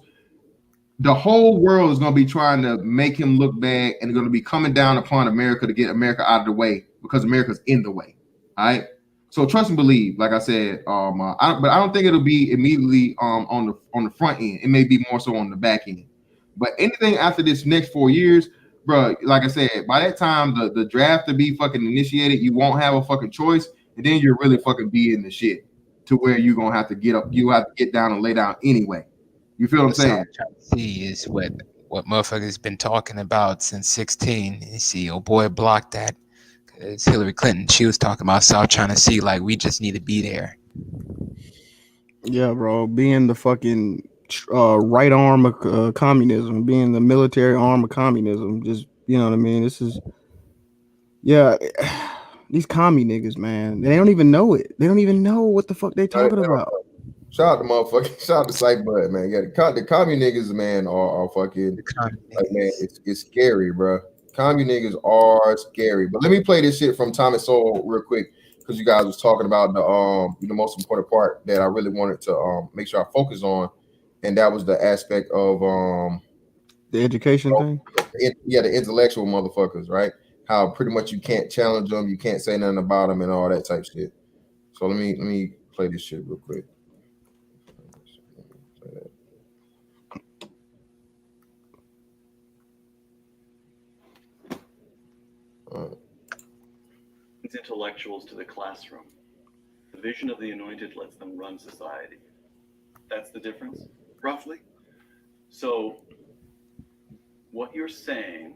Speaker 1: the whole world is gonna be trying to make him look bad and going to be coming down upon America to get America out of the way because America's in the way. All right. So trust and believe, like I said, but I don't think it'll be immediately on the front end. It may be more so on the back end. But anything after this next 4 years, bro, like I said, by that time the draft to be fucking initiated, you won't have a fucking choice, and then you're really fucking be in the shit to where you're gonna have to get up, you have to get down and lay down anyway. You feel what I'm
Speaker 3: The South
Speaker 1: saying?
Speaker 3: China Sea is what motherfuckers been talking about since 16. You see, oh boy, blocked that. It's Hillary Clinton. She was talking about South China Sea like we just need to be there.
Speaker 5: Yeah, bro, being the fucking right arm of communism, being the military arm of communism, just you know what I mean. This is yeah, these commie niggas, man. They don't even know it. They don't even know what the fuck they talking about.
Speaker 1: Shout out to motherfucking shout out to Sight Bud, man. Yeah, the commie niggas, man, are fucking like, man, it's scary, bro. Commie niggas are scary. But let me play this shit from Thomas Sowell real quick because you guys was talking about the most important part that I really wanted to make sure I focus on, and that was the aspect of
Speaker 5: The education thing.
Speaker 1: the intellectual motherfuckers, right? How pretty much you can't challenge them, you can't say nothing about them, and all that type shit. So let me play this shit real quick.
Speaker 6: Intellectuals to the classroom. The vision of the anointed lets them run society. That's the difference, roughly. So what you're saying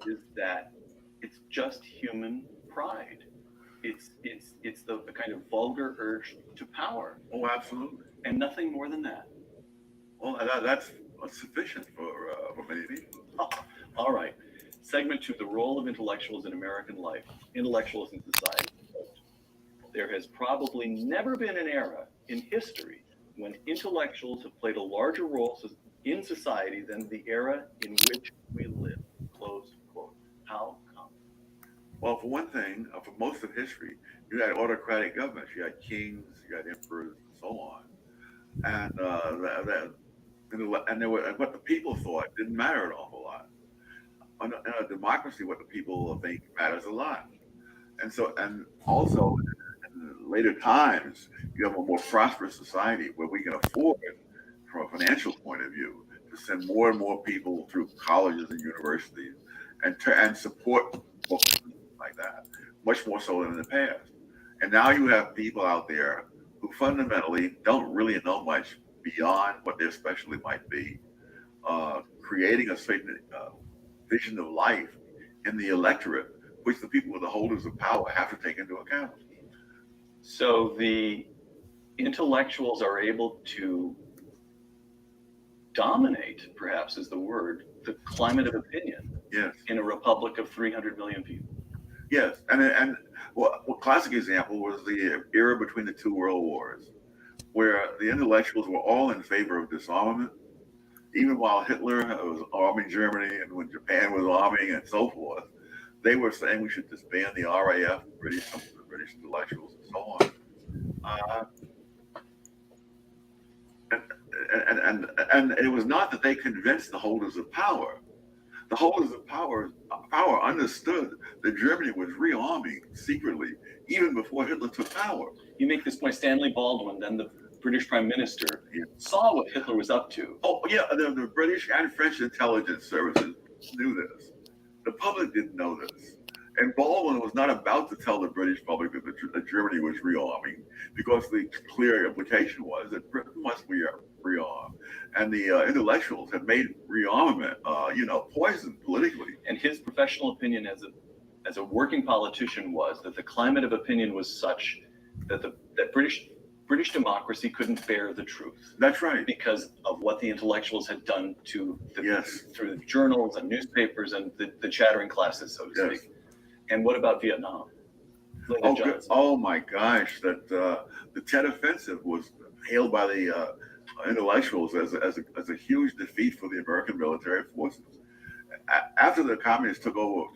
Speaker 6: is that it's just human pride. It's the kind of vulgar urge to power.
Speaker 7: Oh, absolutely.
Speaker 6: And nothing more than that.
Speaker 7: Well, that's sufficient for many people.
Speaker 6: All right. Segment 2, the role of intellectuals in American life. Intellectuals in society. There has probably never been an era in history when intellectuals have played a larger role in society than the era in which we live. Close quote. How come?
Speaker 7: Well, for one thing, for most of history, you had autocratic governments. You had kings, you had emperors, and so on. And what the people thought didn't matter an awful lot. In a democracy, what the people think matters a lot. And also in later times, you have a more prosperous society where we can afford, from a financial point of view, to send more and more people through colleges and universities and support books like that, much more so than in the past. And now you have people out there who fundamentally don't really know much beyond what their specialty might be, creating a certain vision of life in the electorate, which the people with the holders of power have to take into account.
Speaker 6: So the intellectuals are able to dominate, perhaps is the word, the climate of opinion.
Speaker 7: Yes.
Speaker 6: In a republic of 300 million people.
Speaker 7: Yes, and well, a classic example was the era between the two world wars, where the intellectuals were all in favor of disarmament, even while Hitler was arming Germany and when Japan was arming and so forth. They were saying we should disband the RAF, some of the British intellectuals, and so on. And it was not that they convinced the holders of power. The holders of power understood that Germany was rearming secretly even before Hitler took power.
Speaker 6: You make this point. Stanley Baldwin, then the British Prime Minister, saw what Hitler was up to.
Speaker 7: Oh, yeah, the British and French intelligence services knew this. The public didn't know this. And Baldwin was not about to tell the British public that Germany was rearming, because the clear implication was that Britain must rearm. And the intellectuals had made rearmament, poison politically.
Speaker 6: And his professional opinion as a working politician was that the climate of opinion was such that that British democracy couldn't bear the truth.
Speaker 7: That's right.
Speaker 6: Because of what the intellectuals had done to through the journals and newspapers and the chattering classes, so to speak. And what about Vietnam?
Speaker 7: Oh my gosh! That the Tet Offensive was hailed by the intellectuals as a huge defeat for the American military forces. After the communists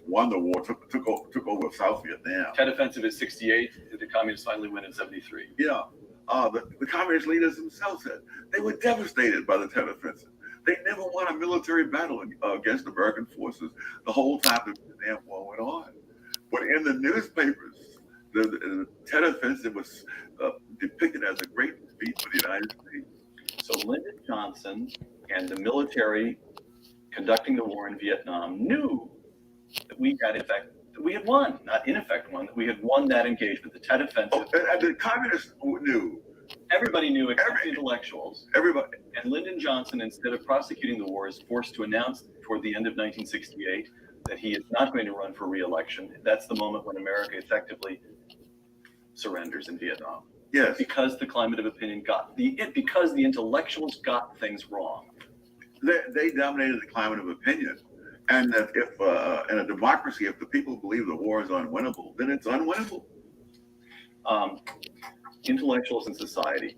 Speaker 7: won the war, took over South Vietnam.
Speaker 6: Tet Offensive is 1968. The communists finally win in 1973.
Speaker 7: Yeah. The communist leaders themselves said they were devastated by the Tet Offensive. They never won a military battle against American forces the whole time the Vietnam War went on. But in the newspapers, the Tet Offensive was depicted as a great defeat for the United States.
Speaker 6: So Lyndon Johnson and the military conducting the war in Vietnam knew that we had, in fact, that we had won, not in effect won, that we had won that engagement, the Tet Offensive.
Speaker 7: And the communists knew.
Speaker 6: Everybody knew except the intellectuals.
Speaker 7: Everybody.
Speaker 6: And Lyndon Johnson, instead of prosecuting the war, is forced to announce toward the end of 1968 that he is not going to run for re-election. That's the moment when America effectively surrenders in Vietnam.
Speaker 7: Yes.
Speaker 6: Because the climate of opinion because the intellectuals got things wrong.
Speaker 7: They dominated the climate of opinion. And that if in a democracy, if the people believe the war is unwinnable, then it's unwinnable.
Speaker 6: Intellectuals in society,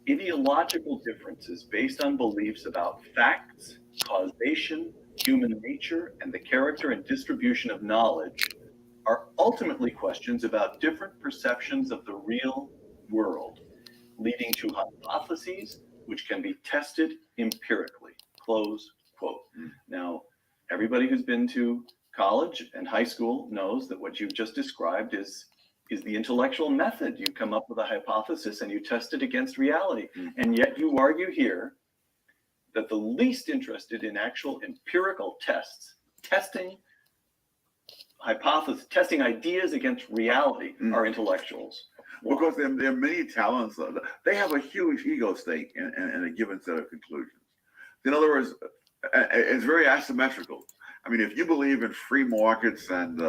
Speaker 6: ideological differences based on beliefs about facts, causation, human nature, and the character and distribution of knowledge are ultimately questions about different perceptions of the real world, leading to hypotheses which can be tested empirically. Close quote. Now, everybody who's been to college and high school knows that what you've just described is the intellectual method. You come up with a hypothesis and you test it against reality. And yet you argue here that the least interested in actual empirical tests, testing ideas against reality, are intellectuals.
Speaker 7: Because there are many talents. They have a huge ego stake in a given set of conclusions. In other words, it's very asymmetrical. I mean, if you believe in free markets and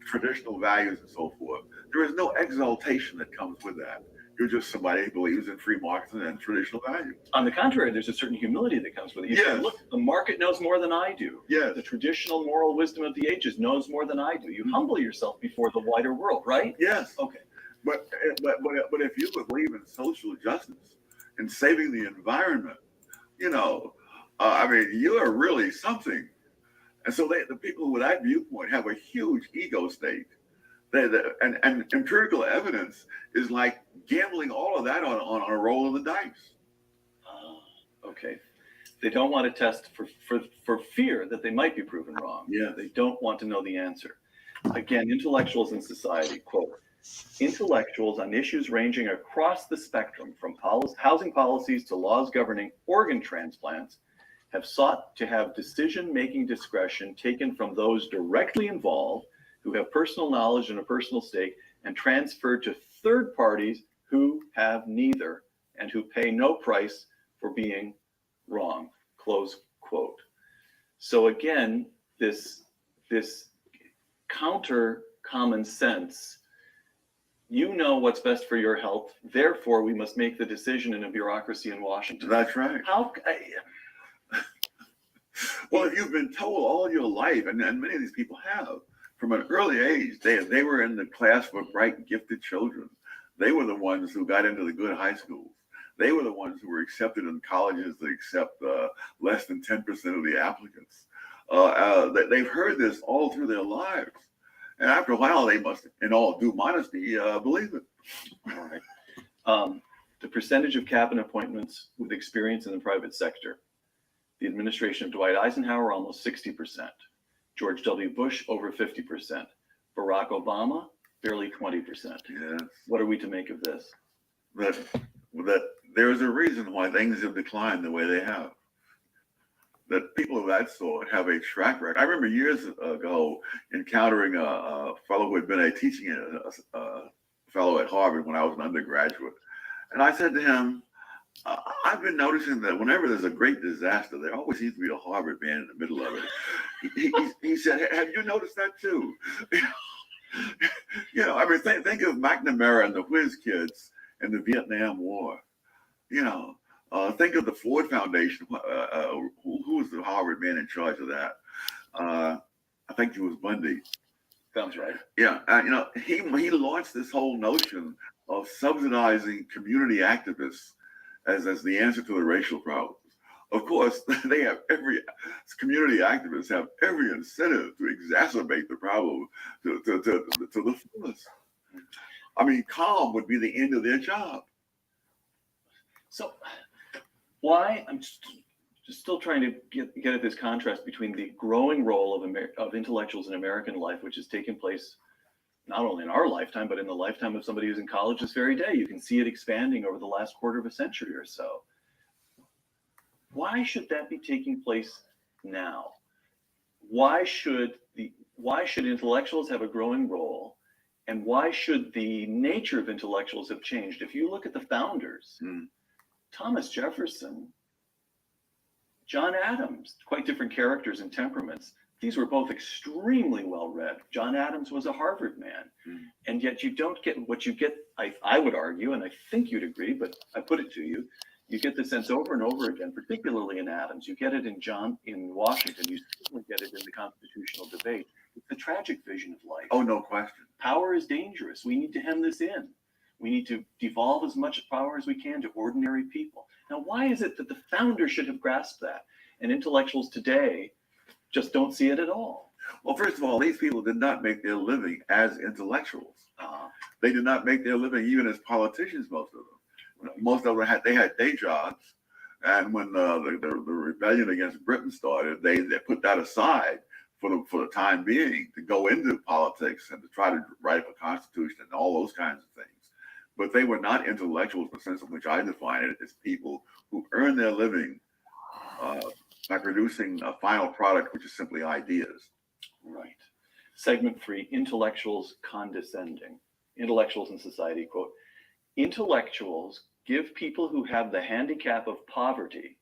Speaker 7: traditional values and so forth, there is no exaltation that comes with that. You're just somebody who believes in free markets and traditional values.
Speaker 6: On the contrary, there's a certain humility that comes with it. You say, look, the market knows more than I do.
Speaker 7: Yes.
Speaker 6: The traditional moral wisdom of the ages knows more than I do. You humble yourself before the wider world, right?
Speaker 7: Yes.
Speaker 6: Okay.
Speaker 7: But if you believe in social justice and saving the environment, I mean, you are really something. And so the people with that viewpoint have a huge ego stake. And empirical evidence is like gambling all of that on a roll of the dice.
Speaker 6: Okay. They don't want to test for fear that they might be proven wrong.
Speaker 7: Yeah.
Speaker 6: They don't want to know the answer. Again, intellectuals in society, quote, intellectuals on issues ranging across the spectrum from housing policies to laws governing organ transplants have sought to have decision-making discretion taken from those directly involved who have personal knowledge and a personal stake and transferred to third parties who have neither and who pay no price for being wrong, close quote. So again, this counter common sense, you know what's best for your health, therefore we must make the decision in a bureaucracy in Washington.
Speaker 7: That's right. Well, if you've been told all your life, and many of these people have, from an early age, they were in the class for bright, gifted children. They were the ones who got into the good high schools. They were the ones who were accepted in colleges that accept less than 10% of the applicants. They've heard this all through their lives. And after a while, they must, in all due modesty, believe it.
Speaker 6: All right. The percentage of cabinet appointments with experience in the private sector. The administration of Dwight Eisenhower, almost 60%. George W. Bush, over 50%. Barack Obama, barely 20%.
Speaker 7: Yes.
Speaker 6: What are we to make of this?
Speaker 7: That there's a reason why things have declined the way they have. That people of that sort have a track record. I remember years ago encountering a fellow who had been a teaching fellow at Harvard when I was an undergraduate. And I said to him, I've been noticing that whenever there's a great disaster, there always seems to be a Harvard man in the middle of it. He said, have you noticed that too? I mean, think of McNamara and the Whiz Kids in the Vietnam War. Think of the Ford Foundation. Who was the Harvard man in charge of that? I think it was Bundy.
Speaker 6: Sounds right.
Speaker 7: Yeah, he launched this whole notion of subsidizing community activists as the answer to the racial problems. Of course, community activists have every incentive to exacerbate the problem to the fullest. I mean, calm would be the end of their job.
Speaker 6: So why, I'm just still trying to get at this contrast between the growing role of intellectuals in American life, which has taken place not only in our lifetime, but in the lifetime of somebody who's in college this very day. You can see it expanding over the last quarter of a century or so. Why should that be taking place now? Why should intellectuals have a growing role? And why should the nature of intellectuals have changed? If you look at the founders, Thomas Jefferson, John Adams, quite different characters and temperaments. These were both extremely well-read. John Adams was a Harvard man. And yet you don't get what you get, I would argue, and I think you'd agree, but I put it to you, you get the sense over and over again, particularly in Adams. You get it in Washington. You certainly get it in the constitutional debate. It's the tragic vision of life.
Speaker 7: Oh, no question.
Speaker 6: Power is dangerous. We need to hem this in. We need to devolve as much power as we can to ordinary people. Now, why is it that the founders should have grasped that, and intellectuals today just don't see it at all?
Speaker 7: Well, first of all, these people did not make their living as intellectuals. They did not make their living even as politicians, most of them. Most of them had day jobs. And when the rebellion against Britain started, they put that aside for the time being to go into politics and to try to write up a constitution and all those kinds of things. But they were not intellectuals in the sense in which I define it as people who earn their living by producing a final product, which is simply ideas.
Speaker 6: Right. Segment 3, intellectuals condescending. Intellectuals in society, quote, intellectuals give people who have the handicap of poverty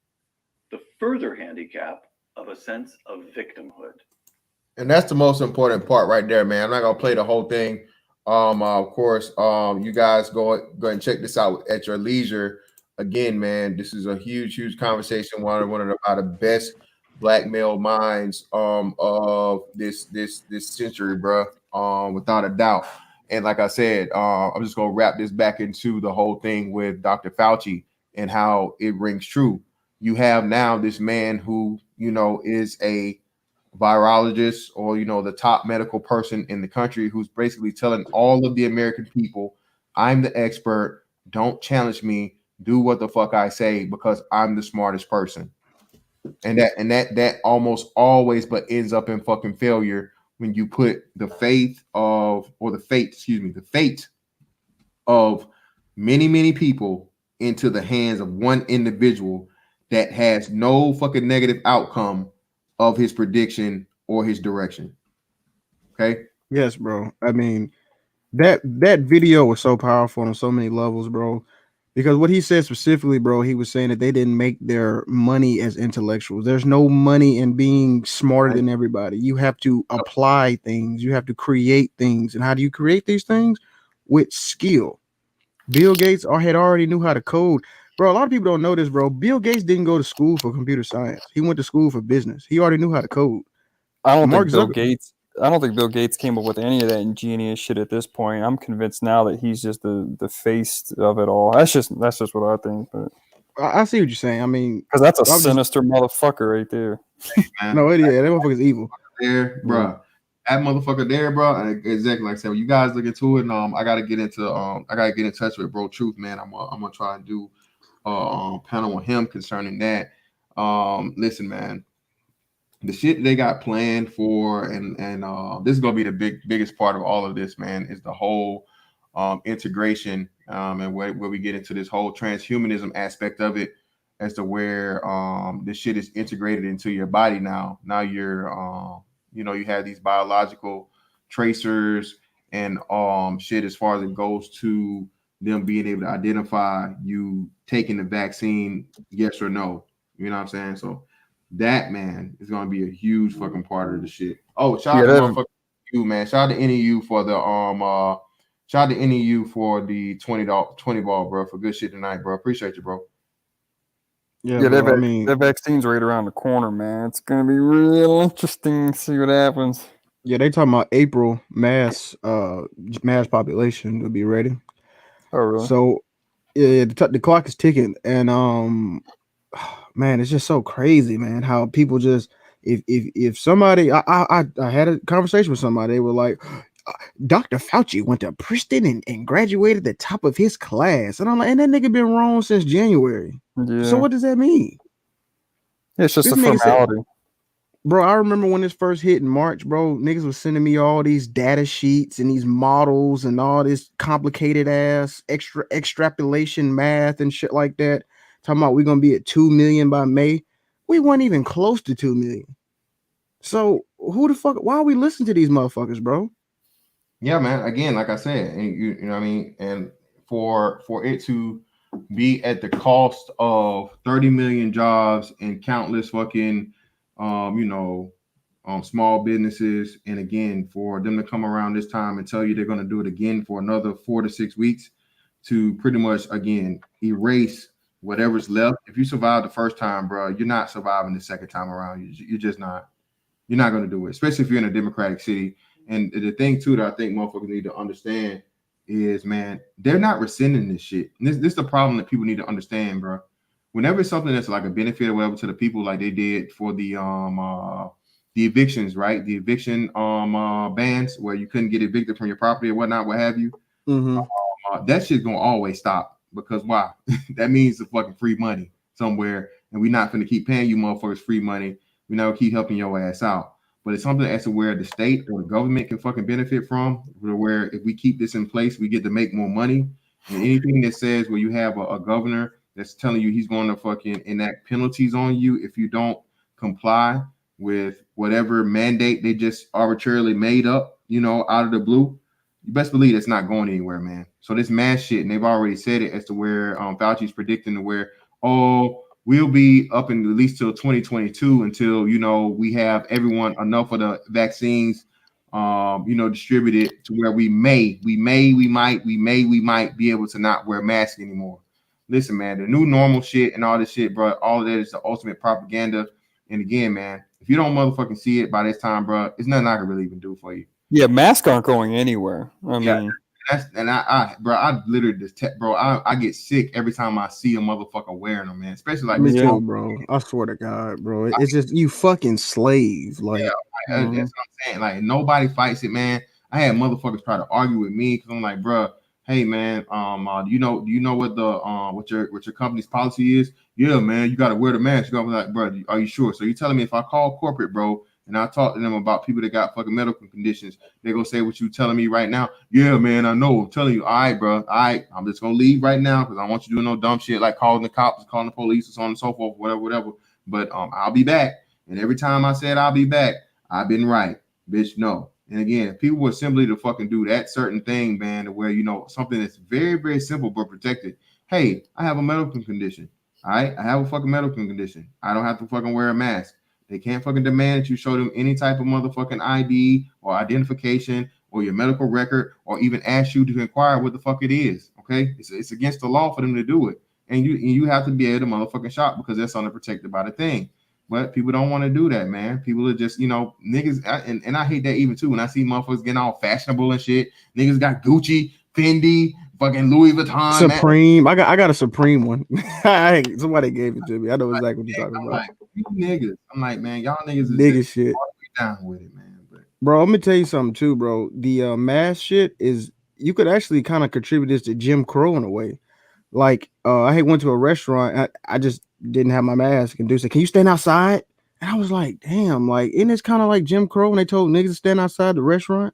Speaker 6: the further handicap of a sense of victimhood.
Speaker 1: And that's the most important part right there, man. I'm not gonna play the whole thing. Of course, you guys go and check this out at your leisure. Again, man, this is a huge conversation. One of the best black male minds of this century, bro. Without a doubt. And like I said, I'm just gonna wrap this back into the whole thing with Dr. Fauci and how it rings true. You have now this man who, is a virologist or, the top medical person in the country who's basically telling all of the American people, I'm the expert. Don't challenge me. Do what the fuck I say because I'm the smartest person. And that almost always but ends up in fucking failure when you put the fate of many people into the hands of one individual that has no fucking negative outcome of his prediction or his direction. Okay?
Speaker 5: Yes, bro. I mean, that video was so powerful on so many levels, bro. Because what he said specifically, bro, he was saying that they didn't make their money as intellectuals. There's no money in being smarter than everybody. You have to apply things. You have to create things. And how do you create these things? With skill. Bill Gates had already knew how to code. Bro, a lot of people don't know this, bro. Bill Gates didn't go to school for computer science. He went to school for business. He already knew how to code.
Speaker 4: I don't think Bill Gates came up with any of that ingenious shit at this point. I'm convinced now that he's just the face of it all. That's just what I think. But
Speaker 5: I see what you're saying. I mean,
Speaker 4: because that's a sinister motherfucker right there.
Speaker 5: No, that motherfucker's evil.
Speaker 1: There, bro. That motherfucker there, bro. Exactly like I said. When you guys look into it, I gotta get in touch with Bro Truth, man. I'm gonna try and do panel with him concerning that. Listen, man. The shit they got planned for, and this is gonna be the biggest part of all of this, man, is the whole integration and where we get into this whole transhumanism aspect of it, as to where this shit is integrated into your body now. Now you're you have these biological tracers and shit as far as it goes to them being able to identify you taking the vaccine, yes or no. You know what I'm saying? So that, man, is going to be a huge fucking part of the shit. Oh, shout out to you, man. Shout out to NEU for the shout out to NEU for the 20 ball, bro, for good shit tonight, bro. Appreciate you, bro.
Speaker 5: Yeah,
Speaker 4: bro, that vaccine's right around the corner, man. It's gonna be real interesting to see what happens.
Speaker 5: Yeah, they talking about April mass population will be ready.
Speaker 4: Oh, really?
Speaker 5: So yeah, the clock is ticking, and man, it's just so crazy, man. How people just if somebody, I had a conversation with somebody, they were like, Dr. Fauci went to Princeton and graduated the top of his class, and I'm like, and that nigga been wrong since January.
Speaker 4: Yeah.
Speaker 5: So what does that mean?
Speaker 4: It's just a formality.
Speaker 5: Bro, I remember when this first hit in March, bro, niggas was sending me all these data sheets and these models and all this complicated ass extrapolation math and shit like that. Talking about we're gonna be at 2 million by May. We weren't even close to 2 million. So who the fuck, why are we listening to these motherfuckers, bro?
Speaker 1: Yeah, man. Again, like I said, and you know what I mean, and for it to be at the cost of 30 million jobs and countless fucking small businesses, and again for them to come around this time and tell you they're going to do it again for another 4 to 6 weeks to pretty much again erase whatever's left. If you survive the first time, bro, you're not surviving the second time around. You're just not. You're not going to do it, especially if you're in a democratic city. And the thing too that I think motherfuckers need to understand is, man, they're not rescinding this shit. And this is the problem that people need to understand, bro. Whenever it's something that's like a benefit or whatever to the people, like they did for the evictions, right? The eviction bans where you couldn't get evicted from your property or whatnot, what have you. That shit's gonna always stop because why? That means the fucking free money somewhere, and we're not gonna keep paying you motherfuckers free money. We're not gonna keep helping your ass out. But it's something as to where the state or the government can fucking benefit from, where if we keep this in place, we get to make more money. And anything that says where you have a governor that's telling you he's going to fucking enact penalties on you if you don't comply with whatever mandate they just arbitrarily made up, out of the blue, you best believe it's not going anywhere, man. So this mass shit, and they've already said it as to where Fauci's predicting to where, we'll be up in at least till 2022 until, we have everyone enough of the vaccines, distributed to where we might be able to not wear masks anymore. Listen, man, the new normal shit and all this shit, bro, all of that is the ultimate propaganda. And again, man, if you don't motherfucking see it by this time, bro, it's nothing I can really even do for you.
Speaker 4: Yeah, masks aren't going anywhere. I mean,
Speaker 1: I literally just bro, I get sick every time I see a motherfucker wearing them, man. Especially like
Speaker 5: Me
Speaker 1: this,
Speaker 5: too, bro. I swear to God, bro. It's just you fucking slave. Like,
Speaker 1: that's what I'm saying. Like nobody fights it, man. I had motherfuckers try to argue with me because I'm like, bro, hey man, do you know what the what your company's policy is? Yeah, man, you got to wear the mask. You got to be like, bro, are you sure? So you telling me if I call corporate, bro, and I talk to them about people that got fucking medical conditions, they're gonna say what you telling me right now? Yeah, man, I know. I'm telling you, all right, bro. All right, I'm just gonna leave right now because I don't want you doing no dumb shit like calling the cops, calling the police, and so on and so forth, whatever. But I'll be back. And every time I said I'll be back, I've been right, bitch. No. And again, if people were simply to fucking do that certain thing, man, to where something that's very, very simple but protected. Hey, I have a medical condition. All right, I have a fucking medical condition. I don't have to fucking wear a mask. They can't fucking demand that you show them any type of motherfucking ID or identification or your medical record or even ask you to inquire what the fuck it is. Okay, it's against the law for them to do it, and you have to be able to motherfucking shop because that's unprotected by the thing. But people don't want to do that, man. People are just niggas, and I hate that even too when I see motherfuckers getting all fashionable and shit. Niggas got Gucci, Fendi, fucking Louis Vuitton,
Speaker 5: Supreme. Man. I got a Supreme one. Somebody gave it to me. I know exactly what you're talking about.
Speaker 1: Like, you niggas. I'm like, man, y'all niggas is
Speaker 5: nigga shit.
Speaker 1: Down with it, man. But
Speaker 5: bro, let me tell you something too, bro. The mask shit is you could actually kind of contribute this to Jim Crow in a way. Like, I went to a restaurant. I just didn't have my mask, and dude said, "Can you stand outside?" And I was like, "Damn!" Like, isn't this kind of like Jim Crow when they told niggas to stand outside the restaurant?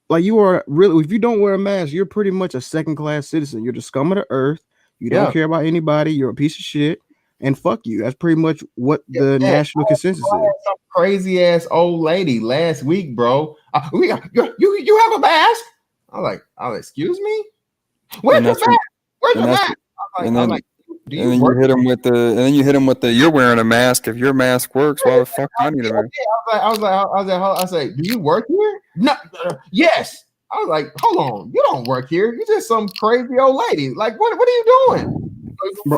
Speaker 5: Like, you are really, if you don't wear a mask, you're pretty much a second-class citizen. You're the scum of the earth. You don't care about anybody. You're a piece of shit. And fuck you. That's pretty much what the national consensus is.
Speaker 1: Some crazy ass old lady last week, bro. You have a mask? I'm like, excuse me? Where's your mask? Where's your mask?
Speaker 4: And then you hit him with the you're wearing a mask. If your mask works, why the fuck do I need a mask?
Speaker 1: I was like, do you work here? No, yes. I was like, hold on, you don't work here. You're just some crazy old lady. Like, what are you doing? Why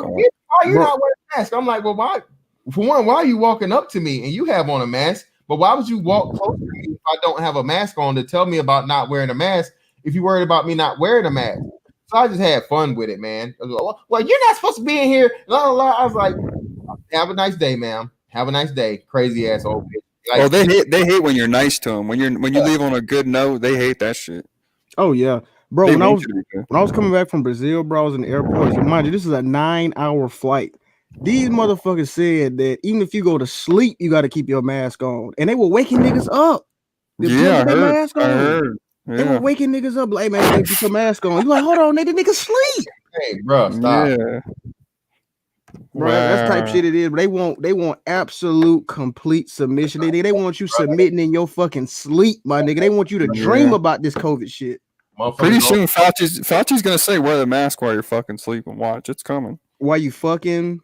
Speaker 1: are you not wearing a mask? I'm like, well, why? For one, why are you walking up to me and you have on a mask? But why would you walk close to me if I don't have a mask on to tell me about not wearing a mask if you worried about me not wearing a mask? So I just had fun with it, man. Well, you're not supposed to be in here. Blah, blah, blah. I was like, have a nice day, ma'am. Have a nice day, crazy ass old bitch. Like,
Speaker 4: they hate when you're nice to them. When you leave on a good note, they hate that shit.
Speaker 5: Oh yeah, bro. When I was coming back from Brazil, bro, I was in the airport. So mind you, this is a 9-hour flight, These motherfuckers said that even if you go to sleep, you got to keep your mask on, and they were waking niggas up.
Speaker 4: Yeah, I
Speaker 5: their
Speaker 4: heard.
Speaker 5: mask
Speaker 4: I
Speaker 5: on.
Speaker 4: heard.
Speaker 5: They were
Speaker 4: Yeah.
Speaker 5: waking niggas up like, man, baby, put your mask on. You like, hold on, nigga, sleep.
Speaker 1: Hey, bro, stop.
Speaker 4: Yeah.
Speaker 5: Bro, that's the type
Speaker 4: Wow.
Speaker 5: shit it is. But they want absolute complete submission. They want you submitting in your fucking sleep, my nigga. They want you to dream
Speaker 4: Yeah.
Speaker 5: about this COVID shit.
Speaker 4: Pretty soon, Fauci's gonna say wear the mask while you're fucking sleeping. Watch, it's coming.
Speaker 5: Why you fucking?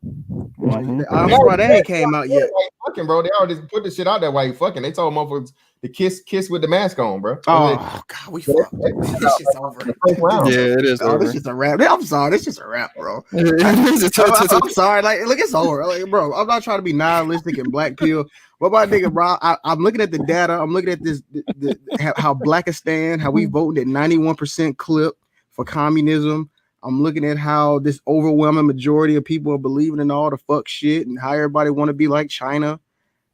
Speaker 4: Mhm.
Speaker 5: I'm surprised that ain't came out yet.
Speaker 1: Fucking, bro, they already put the shit out there while you fucking. They told motherfuckers to kiss with the mask on, bro.
Speaker 5: Oh God, we fucked. This shit's over.
Speaker 4: Yeah, it is.
Speaker 5: Oh,
Speaker 4: over.
Speaker 5: this is a wrap. I'm sorry, this is a wrap, bro.
Speaker 4: I'm
Speaker 5: I'm sorry. Like, look, it's over. Like, bro, I'm not trying to be nihilistic and black pill. But my nigga, bro, I'm looking at the data. I'm looking at this, how Blackistan, how we voted at 91% clip for communism. I'm looking at how this overwhelming majority of people are believing in all the fuck shit and how everybody want to be like China.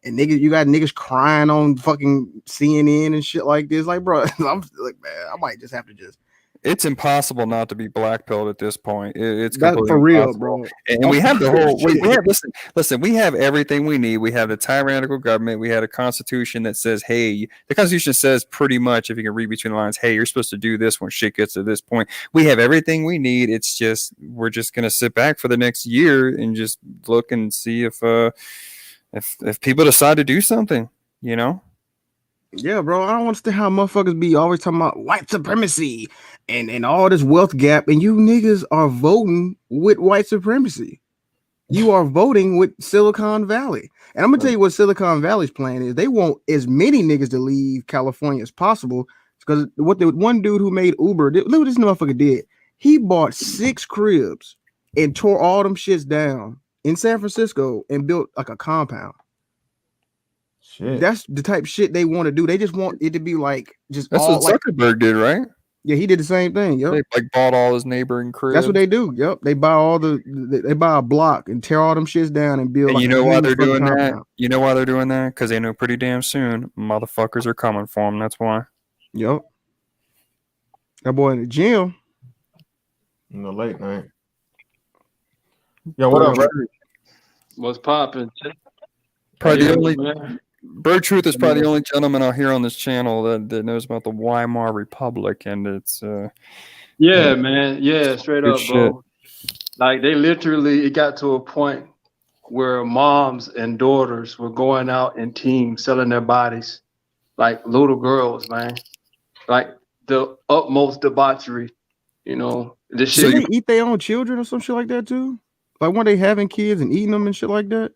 Speaker 5: And niggas, you got niggas crying on fucking CNN and shit like this. Like, bro, I'm like, man, I might just have to just.
Speaker 4: It's impossible not to be blackpilled at this point. It's
Speaker 5: That's
Speaker 4: completely
Speaker 5: for real,
Speaker 4: impossible.
Speaker 5: bro.
Speaker 4: And we have the whole. We have listen. We have everything we need. We have the tyrannical government. We had a constitution that says, "Hey," the Constitution says pretty much, if you can read between the lines, "Hey, you're supposed to do this when shit gets to this point." We have everything we need. It's just we're just gonna sit back for the next year and just look and see if people decide to do something. You know.
Speaker 5: Yeah, bro. I don't understand how motherfuckers be always talking about white supremacy and all this wealth gap, and you niggas are voting with white supremacy. You are voting with Silicon Valley. And I'm gonna tell you what Silicon Valley's plan is. They want as many niggas to leave California as possible. Because what the one dude who made Uber, look what this motherfucker did. He bought 6 cribs and tore all them shits down in San Francisco and built like a compound.
Speaker 1: Shit.
Speaker 5: That's the type of shit they want to do. They just want it to be like just
Speaker 4: That's
Speaker 5: all
Speaker 4: what Zuckerberg did, right?
Speaker 5: Yeah, he did the same thing. Yep.
Speaker 4: They like bought all his neighboring cribs.
Speaker 5: That's what they do. Yep. They buy they buy a block and tear all them shits down and build.
Speaker 4: And
Speaker 5: like
Speaker 4: you know why they're doing that?
Speaker 5: compound.
Speaker 4: You know why they're doing that? Because they know pretty damn soon motherfuckers are coming for them. That's why.
Speaker 5: Yep. That boy in the gym.
Speaker 1: In the late night. Yo, what up, bro?
Speaker 8: What's popping?
Speaker 4: Probably the
Speaker 8: Yeah,
Speaker 4: only
Speaker 8: man.
Speaker 4: Bird Truth is probably the only gentleman out here on this channel that knows about the Weimar Republic, and it's
Speaker 8: Yeah, man. Yeah, straight
Speaker 4: Good
Speaker 8: up, bro. Like they literally, it got to a point where moms and daughters were going out in teams selling their bodies, like little girls, man. Like the utmost debauchery, you know. This
Speaker 5: Did
Speaker 8: shit.
Speaker 5: they eat their own children or some shit like that too? Like when they having kids and eating them and shit like that?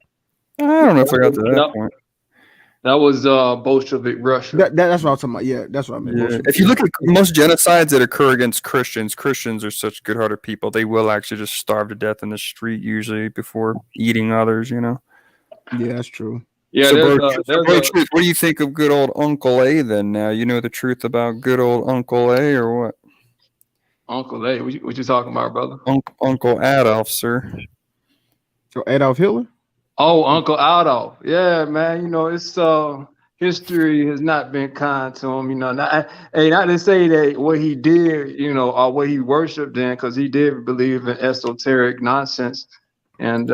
Speaker 4: I don't know if I got to that
Speaker 8: Yep.
Speaker 4: point.
Speaker 8: That was Bolshevik Russia.
Speaker 5: That's what I'm talking about. Yeah, that's what I meant.
Speaker 4: Yeah. If you look at most genocides that occur against Christians, Christians are such good-hearted people. They will actually just starve to death in the street usually before eating others, you know.
Speaker 5: Yeah, that's true.
Speaker 8: Yeah,
Speaker 4: So,
Speaker 8: there's
Speaker 4: Truth, what do you think of good old Uncle A then now? You know the truth about good old Uncle A or what?
Speaker 8: Uncle A. What you talking about, brother?
Speaker 4: Uncle Adolf, sir.
Speaker 5: So Adolf Hitler?
Speaker 8: Oh, Uncle Adolf. Yeah, man. You know, it's history has not been kind to him. You know, not to say that what he did, you know, or what he worshipped in, because he did believe in esoteric nonsense, and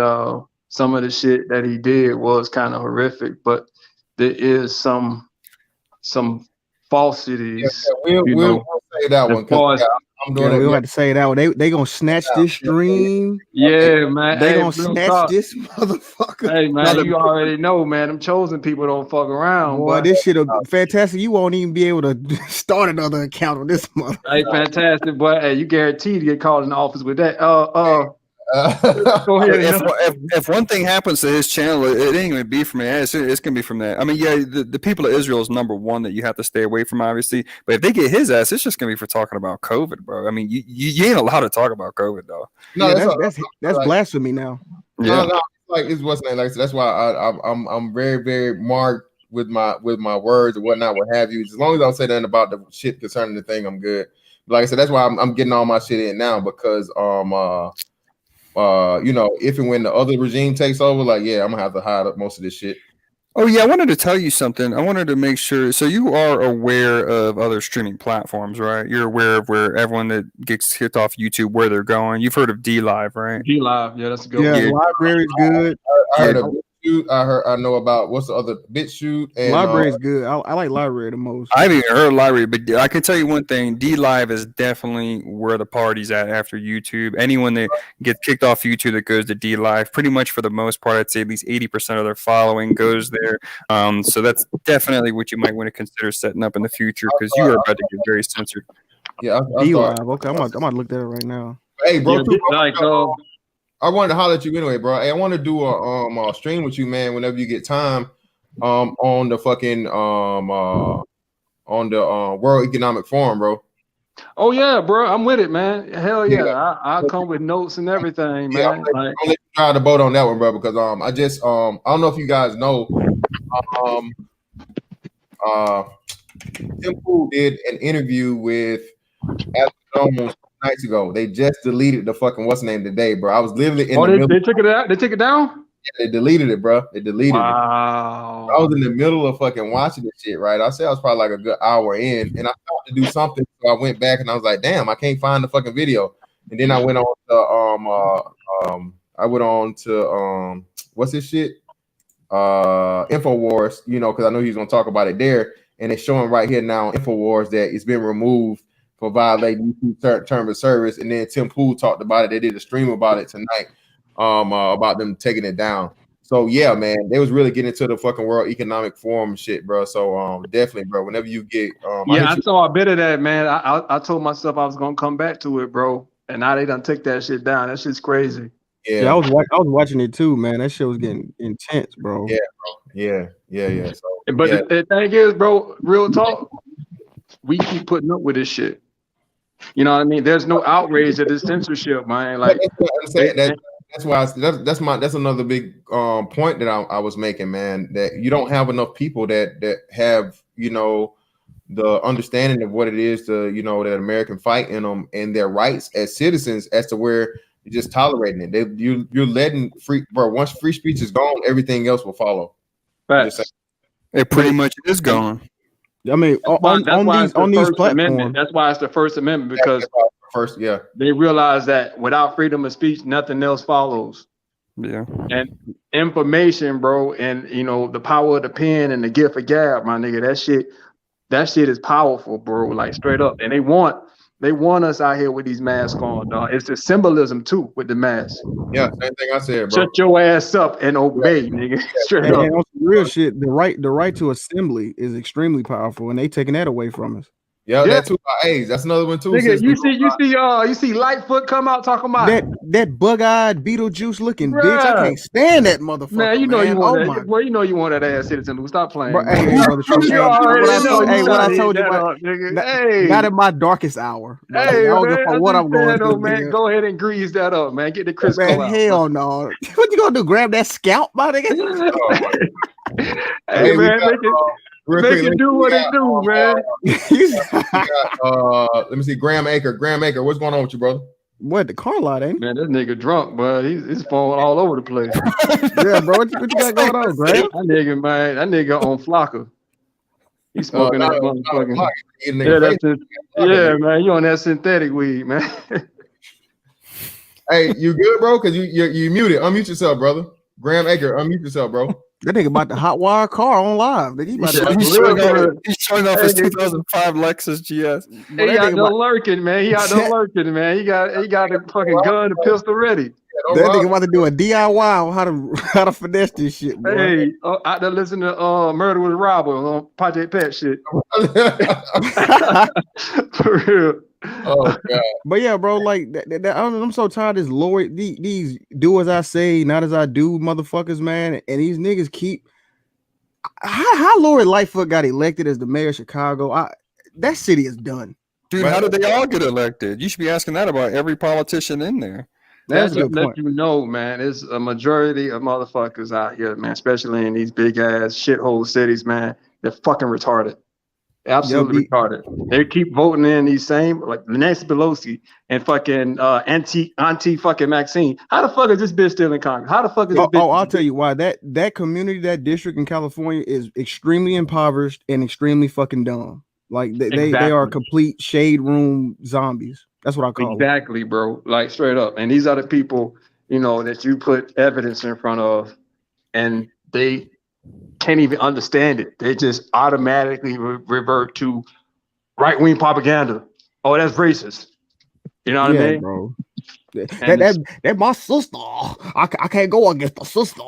Speaker 8: some of the shit that he did was kind of horrific. But there is some falsities.
Speaker 1: We'll say that one. I'm doing it.
Speaker 5: We don't have to say that one. They gonna snatch this stream.
Speaker 8: Yeah, man.
Speaker 5: They gonna snatch this motherfucker.
Speaker 8: Hey, man, you already know, man. Them chosen people don't fuck around.
Speaker 5: Boy, this shit fantastic. You won't even be able to start another account on this mother.
Speaker 8: Hey, fantastic, boy. Hey, you guaranteed to get called in the office with that. Go ahead.
Speaker 4: If one thing happens to his channel, it ain't gonna be from me. It's gonna be from that. I mean, yeah, the people of Israel is number one that you have to stay away from, obviously. But if they get his ass, it's just gonna be for talking about COVID, bro. I mean, you ain't allowed to talk about COVID, though.
Speaker 5: No, that's blasphemy now.
Speaker 1: Yeah, no, like it's what's name. Like that's why I'm very very marked with my words and whatnot, what have you. As long as I don't say nothing about the shit concerning the thing, I'm good. But like I said, that's why I'm getting all my shit in now because you know, if and when the other regime takes over, like, yeah, I'm gonna have to hide up most of this shit.
Speaker 4: Oh yeah, I wanted to tell you something. I wanted to make sure. So you are aware of other streaming platforms, right? You're aware of where everyone that gets kicked off YouTube, where they're going. You've heard of D Live, right?
Speaker 8: D Live, yeah, that's a good
Speaker 5: Yeah,
Speaker 8: one.
Speaker 4: Yeah,
Speaker 5: library's good.
Speaker 1: I heard
Speaker 4: yeah.
Speaker 1: of BitChute. I know about what's the other BitChute and
Speaker 5: Library's good. I like library the most.
Speaker 4: I haven't even heard of library, but I can tell you one thing: D Live is definitely where the party's at after YouTube. Anyone that gets kicked off YouTube that goes to D Live, pretty much for the most part, I'd say at least 80% of their following goes there. So that's definitely what you might want to consider setting up in the future because you are about to get very censored.
Speaker 1: yeah. I
Speaker 5: D
Speaker 1: thought,
Speaker 5: Live. Okay, I'm gonna look that up right now.
Speaker 1: hey, bro,
Speaker 8: Yeah,
Speaker 1: too,
Speaker 8: like
Speaker 1: I wanted to holler at you anyway, bro. Hey, I want to do a stream with you, man. Whenever you get time, on the fucking on the World Economic Forum, bro.
Speaker 8: oh yeah, bro, I'm with it, man. Hell yeah,
Speaker 1: Yeah.
Speaker 8: I'll come with notes and everything,
Speaker 1: Yeah,
Speaker 8: man. Like,
Speaker 1: I'll let you drive the boat on that one, bro. Because I just I don't know if you guys know, Tim Pool did an interview with Alex Jones nights ago. They just deleted the fucking what's name today, bro. I was literally in
Speaker 8: oh,
Speaker 1: the middle.
Speaker 8: they took it out. They took it down.
Speaker 1: They deleted it, bro. They deleted it.
Speaker 8: Wow.
Speaker 1: I was in the middle of fucking watching this shit, right? I said I was probably like a good hour in, and I thought to do something, so I went back and I was like, "Damn, I can't find the fucking video." And then I went on to what's this shit? Infowars, you know, because I know he's gonna talk about it there, and it's showing right here now Infowars that it's been removed for violating YouTube terms of service. And then Tim Pool talked about it. They did a stream about it tonight, about them taking it down. So yeah, man, they was really getting into the fucking World Economic Forum shit, bro. So definitely, bro. Whenever you get,
Speaker 8: I saw a bit of that, man. I told myself I was gonna come back to it, bro. And now they done take that shit down. That shit's crazy.
Speaker 5: Yeah, I was watching it too, man. That shit was getting intense, bro.
Speaker 1: Yeah, bro. Yeah. So,
Speaker 8: But
Speaker 1: yeah.
Speaker 8: the thing is, bro, real talk, we keep putting up with this shit. You know what I mean? There's no outrage at this censorship, man. Like
Speaker 1: that's why that's another big point that I was making, man. That you don't have enough people that have, you know, the understanding of what it is to, you know, that American fight in them and their rights as citizens, as to where you're just tolerating it. You're letting free, bro. Once free speech is gone, everything else will follow.
Speaker 4: It pretty much is gone.
Speaker 5: I mean, on these platforms.
Speaker 8: That's why it's the First Amendment, because they realize that without freedom of speech, nothing else follows.
Speaker 4: Yeah.
Speaker 8: And information, bro, and you know, the power of the pen and the gift of gab, my nigga, that shit is powerful, bro. Like straight up. And they want us out here with these masks on, dog. It's the symbolism too with the mask.
Speaker 1: Yeah, same thing I said, bro.
Speaker 8: Shut your ass up and obey, nigga. Straight up.
Speaker 5: And on some real shit, the right to assembly is extremely powerful, and they taking that away from us.
Speaker 1: Yeah, that's two AIDS. That's another one too.
Speaker 8: Nigga, you see Lightfoot come out talking about
Speaker 5: that bug-eyed Beetlejuice looking bitch. I can't stand that motherfucker.
Speaker 8: Man, you know you want that. Boy, you know you want that ass citizen who stop playing.
Speaker 5: Bro, hey, what I told you, not in my darkest hour.
Speaker 8: Hey,
Speaker 5: man, what I'm going through,
Speaker 8: man. Go ahead and grease that up, man. Get the Crisco out.
Speaker 5: Hell no. What you gonna do? Grab that scalp, my nigga?
Speaker 8: Hey, man, make it do what it do, man.
Speaker 1: Let me see, Graham Aker, what's going on with you, brother?
Speaker 5: What, the car lot, ain't?
Speaker 8: Man, this nigga drunk, but he's falling all over the place.
Speaker 5: Yeah, bro, what you got going on, Graham?
Speaker 8: That nigga on Flocker. He's smoking that motherfucking. Yeah, man, you on that synthetic weed, man.
Speaker 1: Hey, you good, bro? Because you muted. Unmute yourself, brother. Graham Aker, unmute yourself, bro.
Speaker 5: That nigga about to hot wire car on live.
Speaker 4: He's showing off his 2005 Lexus GS.
Speaker 8: He out there lurking, man. He out there lurking, man. He got a fucking gun, a pistol ready.
Speaker 5: That nigga about to do a DIY on how to finesse this shit, bro.
Speaker 8: Hey, out there listening to Murder with Robber on Project Pet shit. For real.
Speaker 1: Oh god.
Speaker 5: But yeah, bro, like I'm so tired of this Lord, these do as I say, not as I do, motherfuckers, man. And these niggas keep how Lori Lightfoot got elected as the mayor of Chicago. That city is done.
Speaker 4: Dude, how did they all get elected? You should be asking that about every politician in there.
Speaker 8: That's to let you know, man. It's a majority of motherfuckers out here, man, especially in these big ass shithole cities, man. They're fucking retarded. Absolutely retarded. They keep voting in these same, like Nancy Pelosi and fucking Auntie fucking Maxine. How the fuck is this bitch still in Congress? How the fuck is this bitch?
Speaker 5: I'll tell you why. That community, that district in California is extremely impoverished and extremely fucking dumb. Like they are complete shade room zombies. That's what I call them.
Speaker 8: Exactly, bro. Like straight up. And these are the people, you know, that you put evidence in front of, and they can't even understand it. They just automatically revert to right-wing propaganda. Oh, that's racist. You know what I mean,
Speaker 5: bro? That my sister. I can't go against the sister.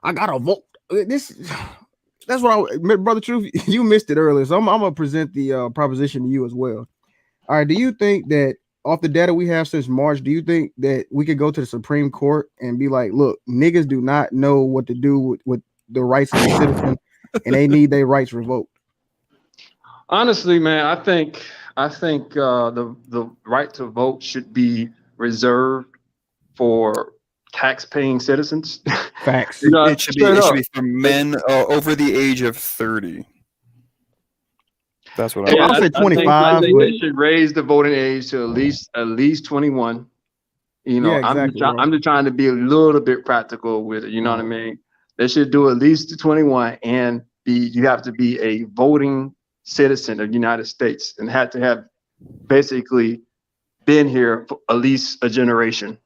Speaker 5: I gotta vote. That's what brother Truth. You missed it earlier, so I'm gonna present the proposition to you as well. All right. Do you think that off the data we have since March, do you think that we could go to the Supreme Court and be like, look, niggas do not know what to do with the rights of the citizen, and they need their rights revoked?
Speaker 8: Honestly, man, I think the right to vote should be reserved for tax-paying citizens.
Speaker 5: Facts.
Speaker 4: You know, it should be for men over the age of 30. That's what
Speaker 5: I'll say 25.
Speaker 8: I think they should raise the voting age to at least 21. You know,
Speaker 5: exactly,
Speaker 8: I'm just trying to be a little bit practical with it. You know what I mean? They should do at least 21, and you have to be a voting citizen of the United States and had to have basically been here for at least a generation.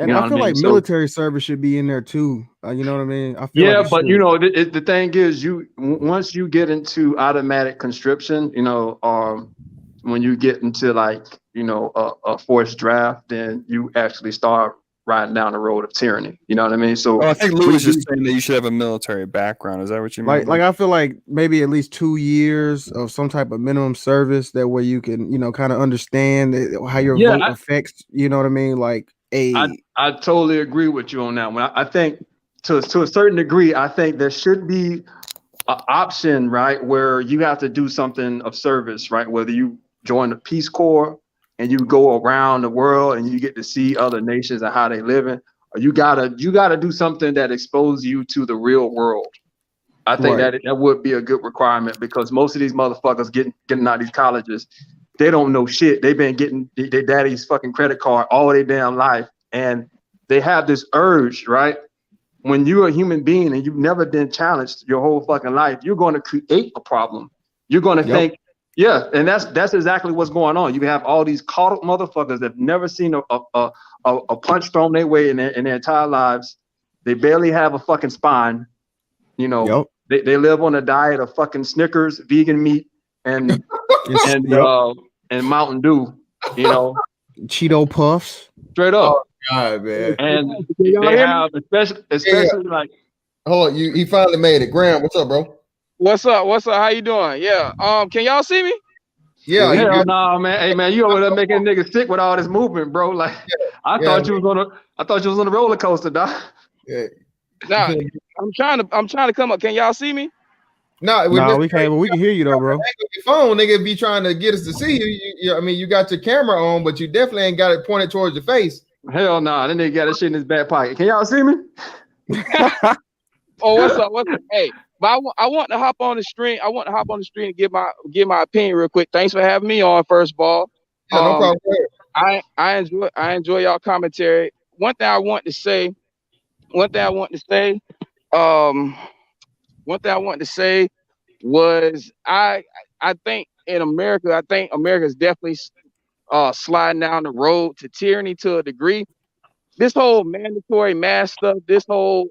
Speaker 5: And I feel like military service should be in there too. You know what I mean? I feel
Speaker 8: but you know, the thing is, once you get into automatic conscription, you know, when you get into like, you know, a forced draft, then you actually start riding down the road of tyranny. You know what I mean? So
Speaker 4: I think Lou was just saying that you should have a military background. Is that what you mean?
Speaker 5: Like I feel like maybe at least 2 years of some type of minimum service, that way you can, you know, kind of understand how your vote affects. You know what I mean? Like
Speaker 8: I totally agree with you on that one. I think to a certain degree, I think there should be an option, right, where you have to do something of service, right? Whether you join the Peace Corps and you go around the world and you get to see other nations and how they living, or you gotta do something that exposes you to the real world. I think that would be a good requirement, because most of these motherfuckers getting out of these colleges, they don't know shit. They've been getting their daddy's fucking credit card all their damn life. And they have this urge, right? When you're a human being and you've never been challenged your whole fucking life, you're going to create a problem. You're going to think, and that's exactly what's going on. You have all these caught up motherfuckers that have never seen a punch thrown their way in their entire lives. They barely have a fucking spine. You know, they live on a diet of fucking Snickers, vegan meat, and Mountain Dew, you know,
Speaker 5: Cheeto Puffs,
Speaker 8: straight up.
Speaker 1: Oh, God, man.
Speaker 8: And they have especially like,
Speaker 1: hold on, he finally made it. Graham, what's up, bro?
Speaker 9: What's up? How you doing? Yeah. Can y'all see me?
Speaker 1: Yeah.
Speaker 8: Hell no, man. Hey, man, you over there making niggas sick with all this movement, bro. Like, I thought you was on a roller coaster, dog.
Speaker 5: Yeah.
Speaker 9: Nah, I'm trying to come up. Can y'all see me?
Speaker 1: No,
Speaker 5: we can't. But we can hear you though, bro.
Speaker 1: Your phone, nigga, be trying to get us to see you. I mean, you got your camera on, but you definitely ain't got it pointed towards your face.
Speaker 8: Hell no, that nigga got that shit in his back pocket. Can y'all see me?
Speaker 9: Oh, what's up? Hey, but I want to hop on the stream. I want to hop on the stream and give my opinion real quick. Thanks for having me on, first of all.
Speaker 1: Yeah, no problem.
Speaker 9: I enjoy y'all commentary. One thing I want to say was I think in America, is definitely sliding down the road to tyranny to a degree. This whole mandatory mask stuff, this whole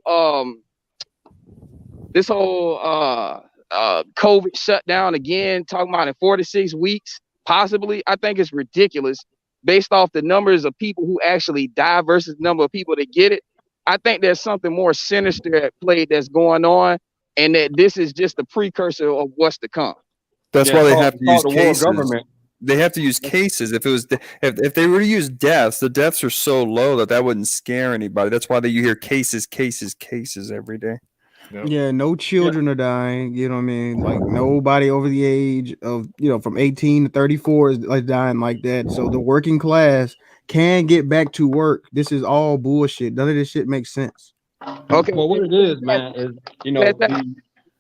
Speaker 9: COVID shutdown again, talking about in 4 to 6 weeks, possibly, I think it's ridiculous based off the numbers of people who actually die versus the number of people that get it. I think there's something more sinister at play that's going on, and that this is just a precursor of what's to come.
Speaker 4: That's why they have to use cases. They have to use cases. If they were to use deaths, the deaths are so low that wouldn't scare anybody. That's why you hear cases every day.
Speaker 5: Yeah, no children are dying. You know what I mean? Like nobody over the age of, from 18 to 34 is like dying like that. So the working class can get back to work. This is all bullshit. None of this shit makes sense.
Speaker 8: Okay. Well, what it is, man, is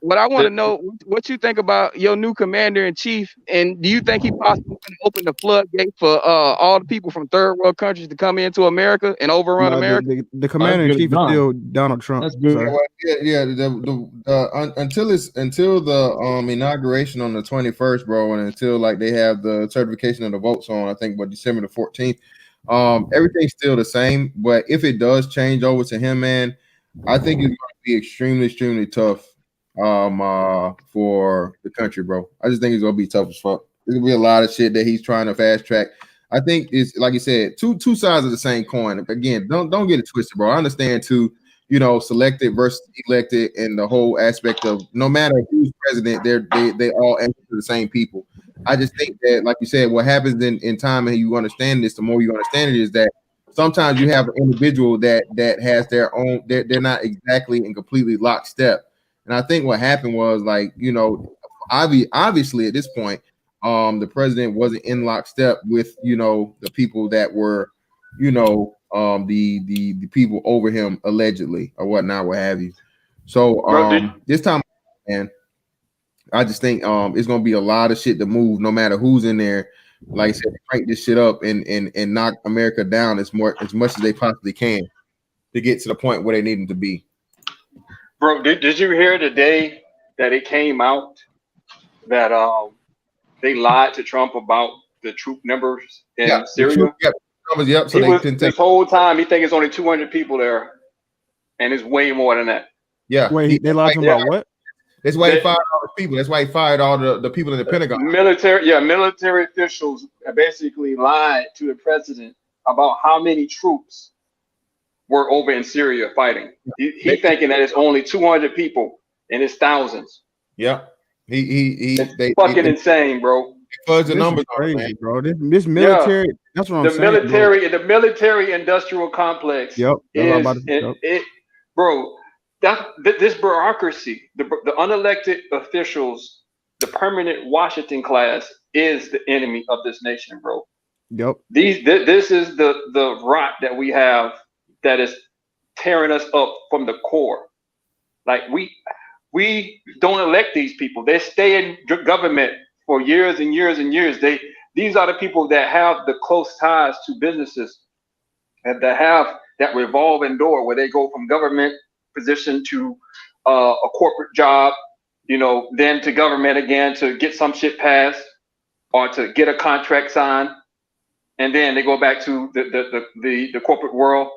Speaker 9: What I want to know, what you think about your new commander in chief, and do you think he possibly going to open the floodgate for all the people from third world countries to come into America and overrun
Speaker 5: No,
Speaker 9: America?
Speaker 5: the commander in chief is still Donald Trump.
Speaker 8: That's good.
Speaker 5: Sir.
Speaker 1: Until the inauguration on the 21st, bro, and until like they have the certification of the votes on, I think, December the 14th. Everything's still the same. But if it does change over to him, man, I think it's going to be extremely tough for the country, bro. I just think it's gonna be tough as fuck. There's gonna be a lot of shit that he's trying to fast track. I think it's like you said, two sides of the same coin. Again, don't get it twisted, bro. I understand too, selected versus elected, and the whole aspect of no matter who's president, they all answer to the same people. I just think that, like you said, what happens in time and you understand this, the more you understand it, is that sometimes you have an individual that has their own, they're not exactly and completely lockstep. And I think what happened was, like, obviously at this point, the president wasn't in lockstep with, the people that were, the people over him allegedly or whatnot, what have you. So this time, man, I just think it's gonna be a lot of shit to move, no matter who's in there. Like I said, crank this shit up and knock America down as much as they possibly can to get to the point where they need them to be.
Speaker 10: Bro, did you hear today that it came out that they lied to Trump about the troop numbers in Syria?
Speaker 1: Yep. So
Speaker 10: this whole time he thinks it's only 200 people there, and it's way more than that.
Speaker 1: Yeah.
Speaker 5: Wait, they lied about what?
Speaker 1: That's why he fired all the people. That's why he fired all the people in the Pentagon.
Speaker 10: Military officials basically lied to the president about how many troops were over in Syria fighting. He thinking that it's only 200 people and it's thousands.
Speaker 1: Yeah.
Speaker 10: It's fucking insane, bro.
Speaker 1: Fudge the numbers,
Speaker 5: crazy, bro. This military. Yeah. That's what I'm saying.
Speaker 10: The military industrial complex.
Speaker 5: Yep.
Speaker 10: Bro. This bureaucracy, the unelected officials, the permanent Washington class is the enemy of this nation, bro.
Speaker 5: Yep.
Speaker 10: This is the rot that we have that is tearing us up from the core. Like we don't elect these people. They stay in government for years and years and years. These are the people that have the close ties to businesses and that have that revolving door where they go from government position to a corporate job, then to government again to get some shit passed or to get a contract signed, and then they go back to the corporate world,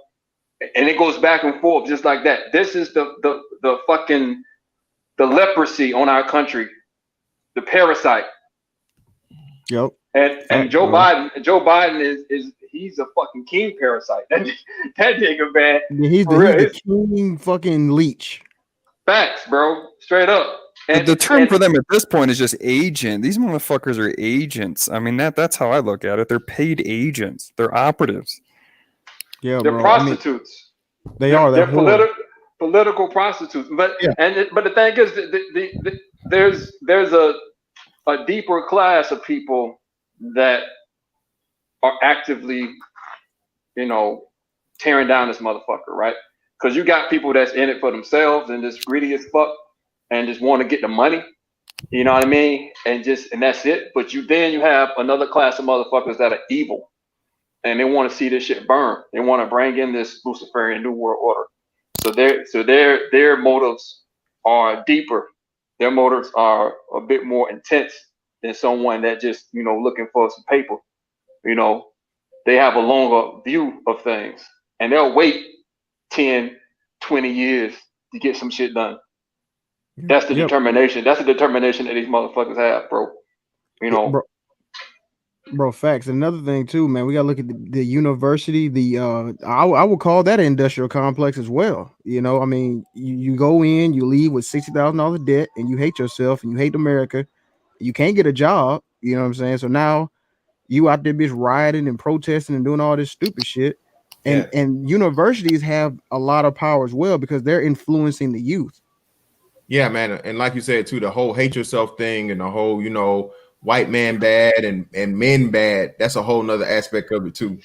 Speaker 10: and it goes back and forth just like that. This is the fucking leprosy on our country, the parasite.
Speaker 5: Yep.
Speaker 10: And Joe Biden is he's a fucking king parasite. That nigga, man.
Speaker 5: He's the king fucking leech.
Speaker 10: Facts, bro. Straight up.
Speaker 4: And the term for them at this point is just agent. These motherfuckers are agents. I mean, that's how I look at it. They're paid agents. They're operatives.
Speaker 5: Yeah,
Speaker 10: they're prostitutes.
Speaker 5: They're
Speaker 10: political prostitutes. But the thing is, there's a deeper class of people that are actively, tearing down this motherfucker, right? Because you got people that's in it for themselves and just greedy as fuck and just want to get the money, you know what I mean? And that's it. But then you have another class of motherfuckers that are evil and they want to see this shit burn. They want to bring in this Luciferian New World Order. So their motives are deeper. Their motives are a bit more intense than someone that just, looking for some paper. They have a longer view of things and they'll wait 10, 20 years to get some shit done. That's the determination. That's the determination that these motherfuckers have, bro.
Speaker 5: Bro, facts. Another thing too, man, we gotta look at the university. I would call that an industrial complex as well. I mean, you go in, you leave with $60,000 debt, and you hate yourself and you hate America. You can't get a job. You know what I'm saying? So now you out there bitch rioting and protesting and doing all this stupid shit. And universities have a lot of power as well because they're influencing the youth.
Speaker 1: Yeah, man. And like you said too, the whole hate yourself thing and the whole, white man bad and men bad. That's a whole nother aspect of it too.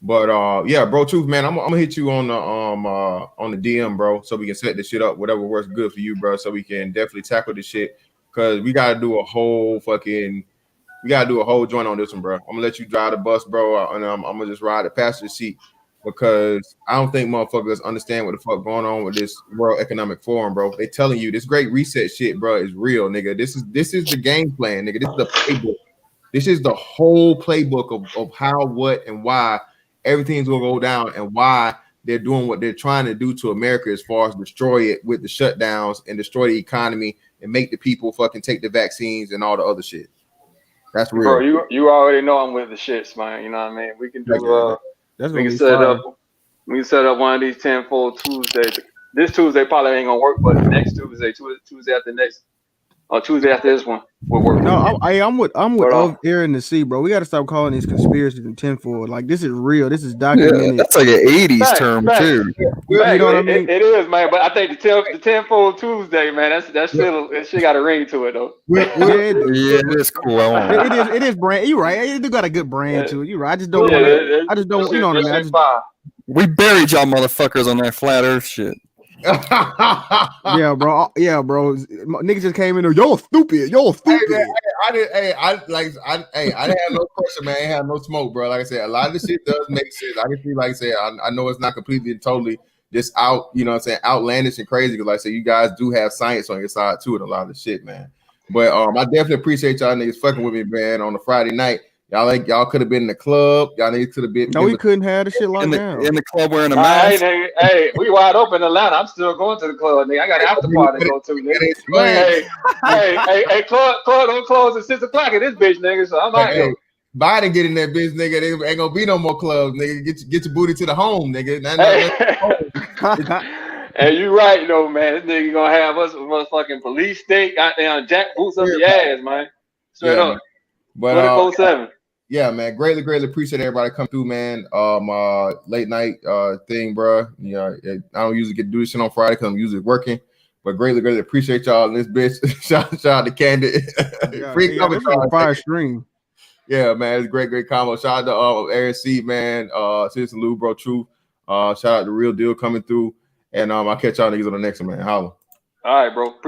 Speaker 1: But yeah, bro, truth, man, I'm gonna hit you on the DM, bro, so we can set this shit up, whatever works good for you, bro, so we can definitely tackle this shit, because we gotta do a whole joint on this one, bro. I'm gonna let you drive the bus, bro, and I'm gonna just ride the passenger seat, because I don't think motherfuckers understand what the fuck going on with this World Economic Forum, bro. They telling you this great reset shit, bro, is real, nigga. This is the game plan, nigga. This is the playbook. This is the whole playbook of how, what, and why everything's gonna go down, and why they're doing what they're trying to do to America as far as destroy it with the shutdowns and destroy the economy and make the people fucking take the vaccines and all the other shit. That's real.
Speaker 10: Bro, you already know I'm with the shits, man. You know what I mean? We can do we can set up one of these 10-fold Tuesdays. This Tuesday probably ain't gonna work, but next Tuesday after next, or Tuesday after this one will work.
Speaker 5: No, I'm with Up Air in the Sea, bro. We got to stop calling these conspiracies and tenfold. Like, this is real. This is documented.
Speaker 4: Yeah, that's like an 80s term too.
Speaker 5: You know what I mean?
Speaker 10: It is, man. But I think the 10-fold Tuesday, man, that shit got a ring to it, though.
Speaker 4: Yeah, it is cool.
Speaker 5: It is brand. You right. It got a good brand to it. You right. I just don't want to. I just don't. You know what I mean?
Speaker 4: We buried y'all motherfuckers on that flat Earth shit.
Speaker 5: Yeah, bro. Niggas just came in there. Y'all stupid.
Speaker 1: I didn't have no question, man. I ain't have no smoke, bro. Like I said, a lot of this shit does make sense. I can see, like I said, I know it's not completely and totally just out, you know what I'm saying, outlandish and crazy. Because like I said, you guys do have science on your side too, and a lot of the shit, man. But I definitely appreciate y'all niggas fucking with me, man, on a Friday night. Y'all could have been in the club. Y'all niggas could have been.
Speaker 5: No, we couldn't have the shit locked down.
Speaker 4: In the club wearing a mask.
Speaker 10: Hey, we wide open in Atlanta. I'm still going to the club, nigga. I got an after party to go to, nigga. Hey, club don't close at 6 o'clock at this bitch, nigga. So I'm out here.
Speaker 1: Biden get in that bitch, nigga. There ain't gonna be no more clubs, nigga. Get your booty to the home, nigga.
Speaker 10: Hey, you right, though, man. This nigga gonna have us a motherfucking police state, goddamn jack boots up your ass, man. Straight up.
Speaker 1: But
Speaker 10: 24/7.
Speaker 1: Yeah, man. Greatly appreciate everybody come through, man. Late night thing, bro. Yeah, I don't usually get to do this shit on Friday because I'm usually working. But greatly appreciate y'all in this bitch. shout out to Candid. Free coming
Speaker 5: fire stream.
Speaker 1: Yeah, man. It's great combo. Shout out to Aaron C, man. Citizen Lou, bro. Truth. Shout out to Real Deal coming through. And I'll catch y'all niggas on the next one, man. Holla.
Speaker 10: All right, bro. Appreciate it.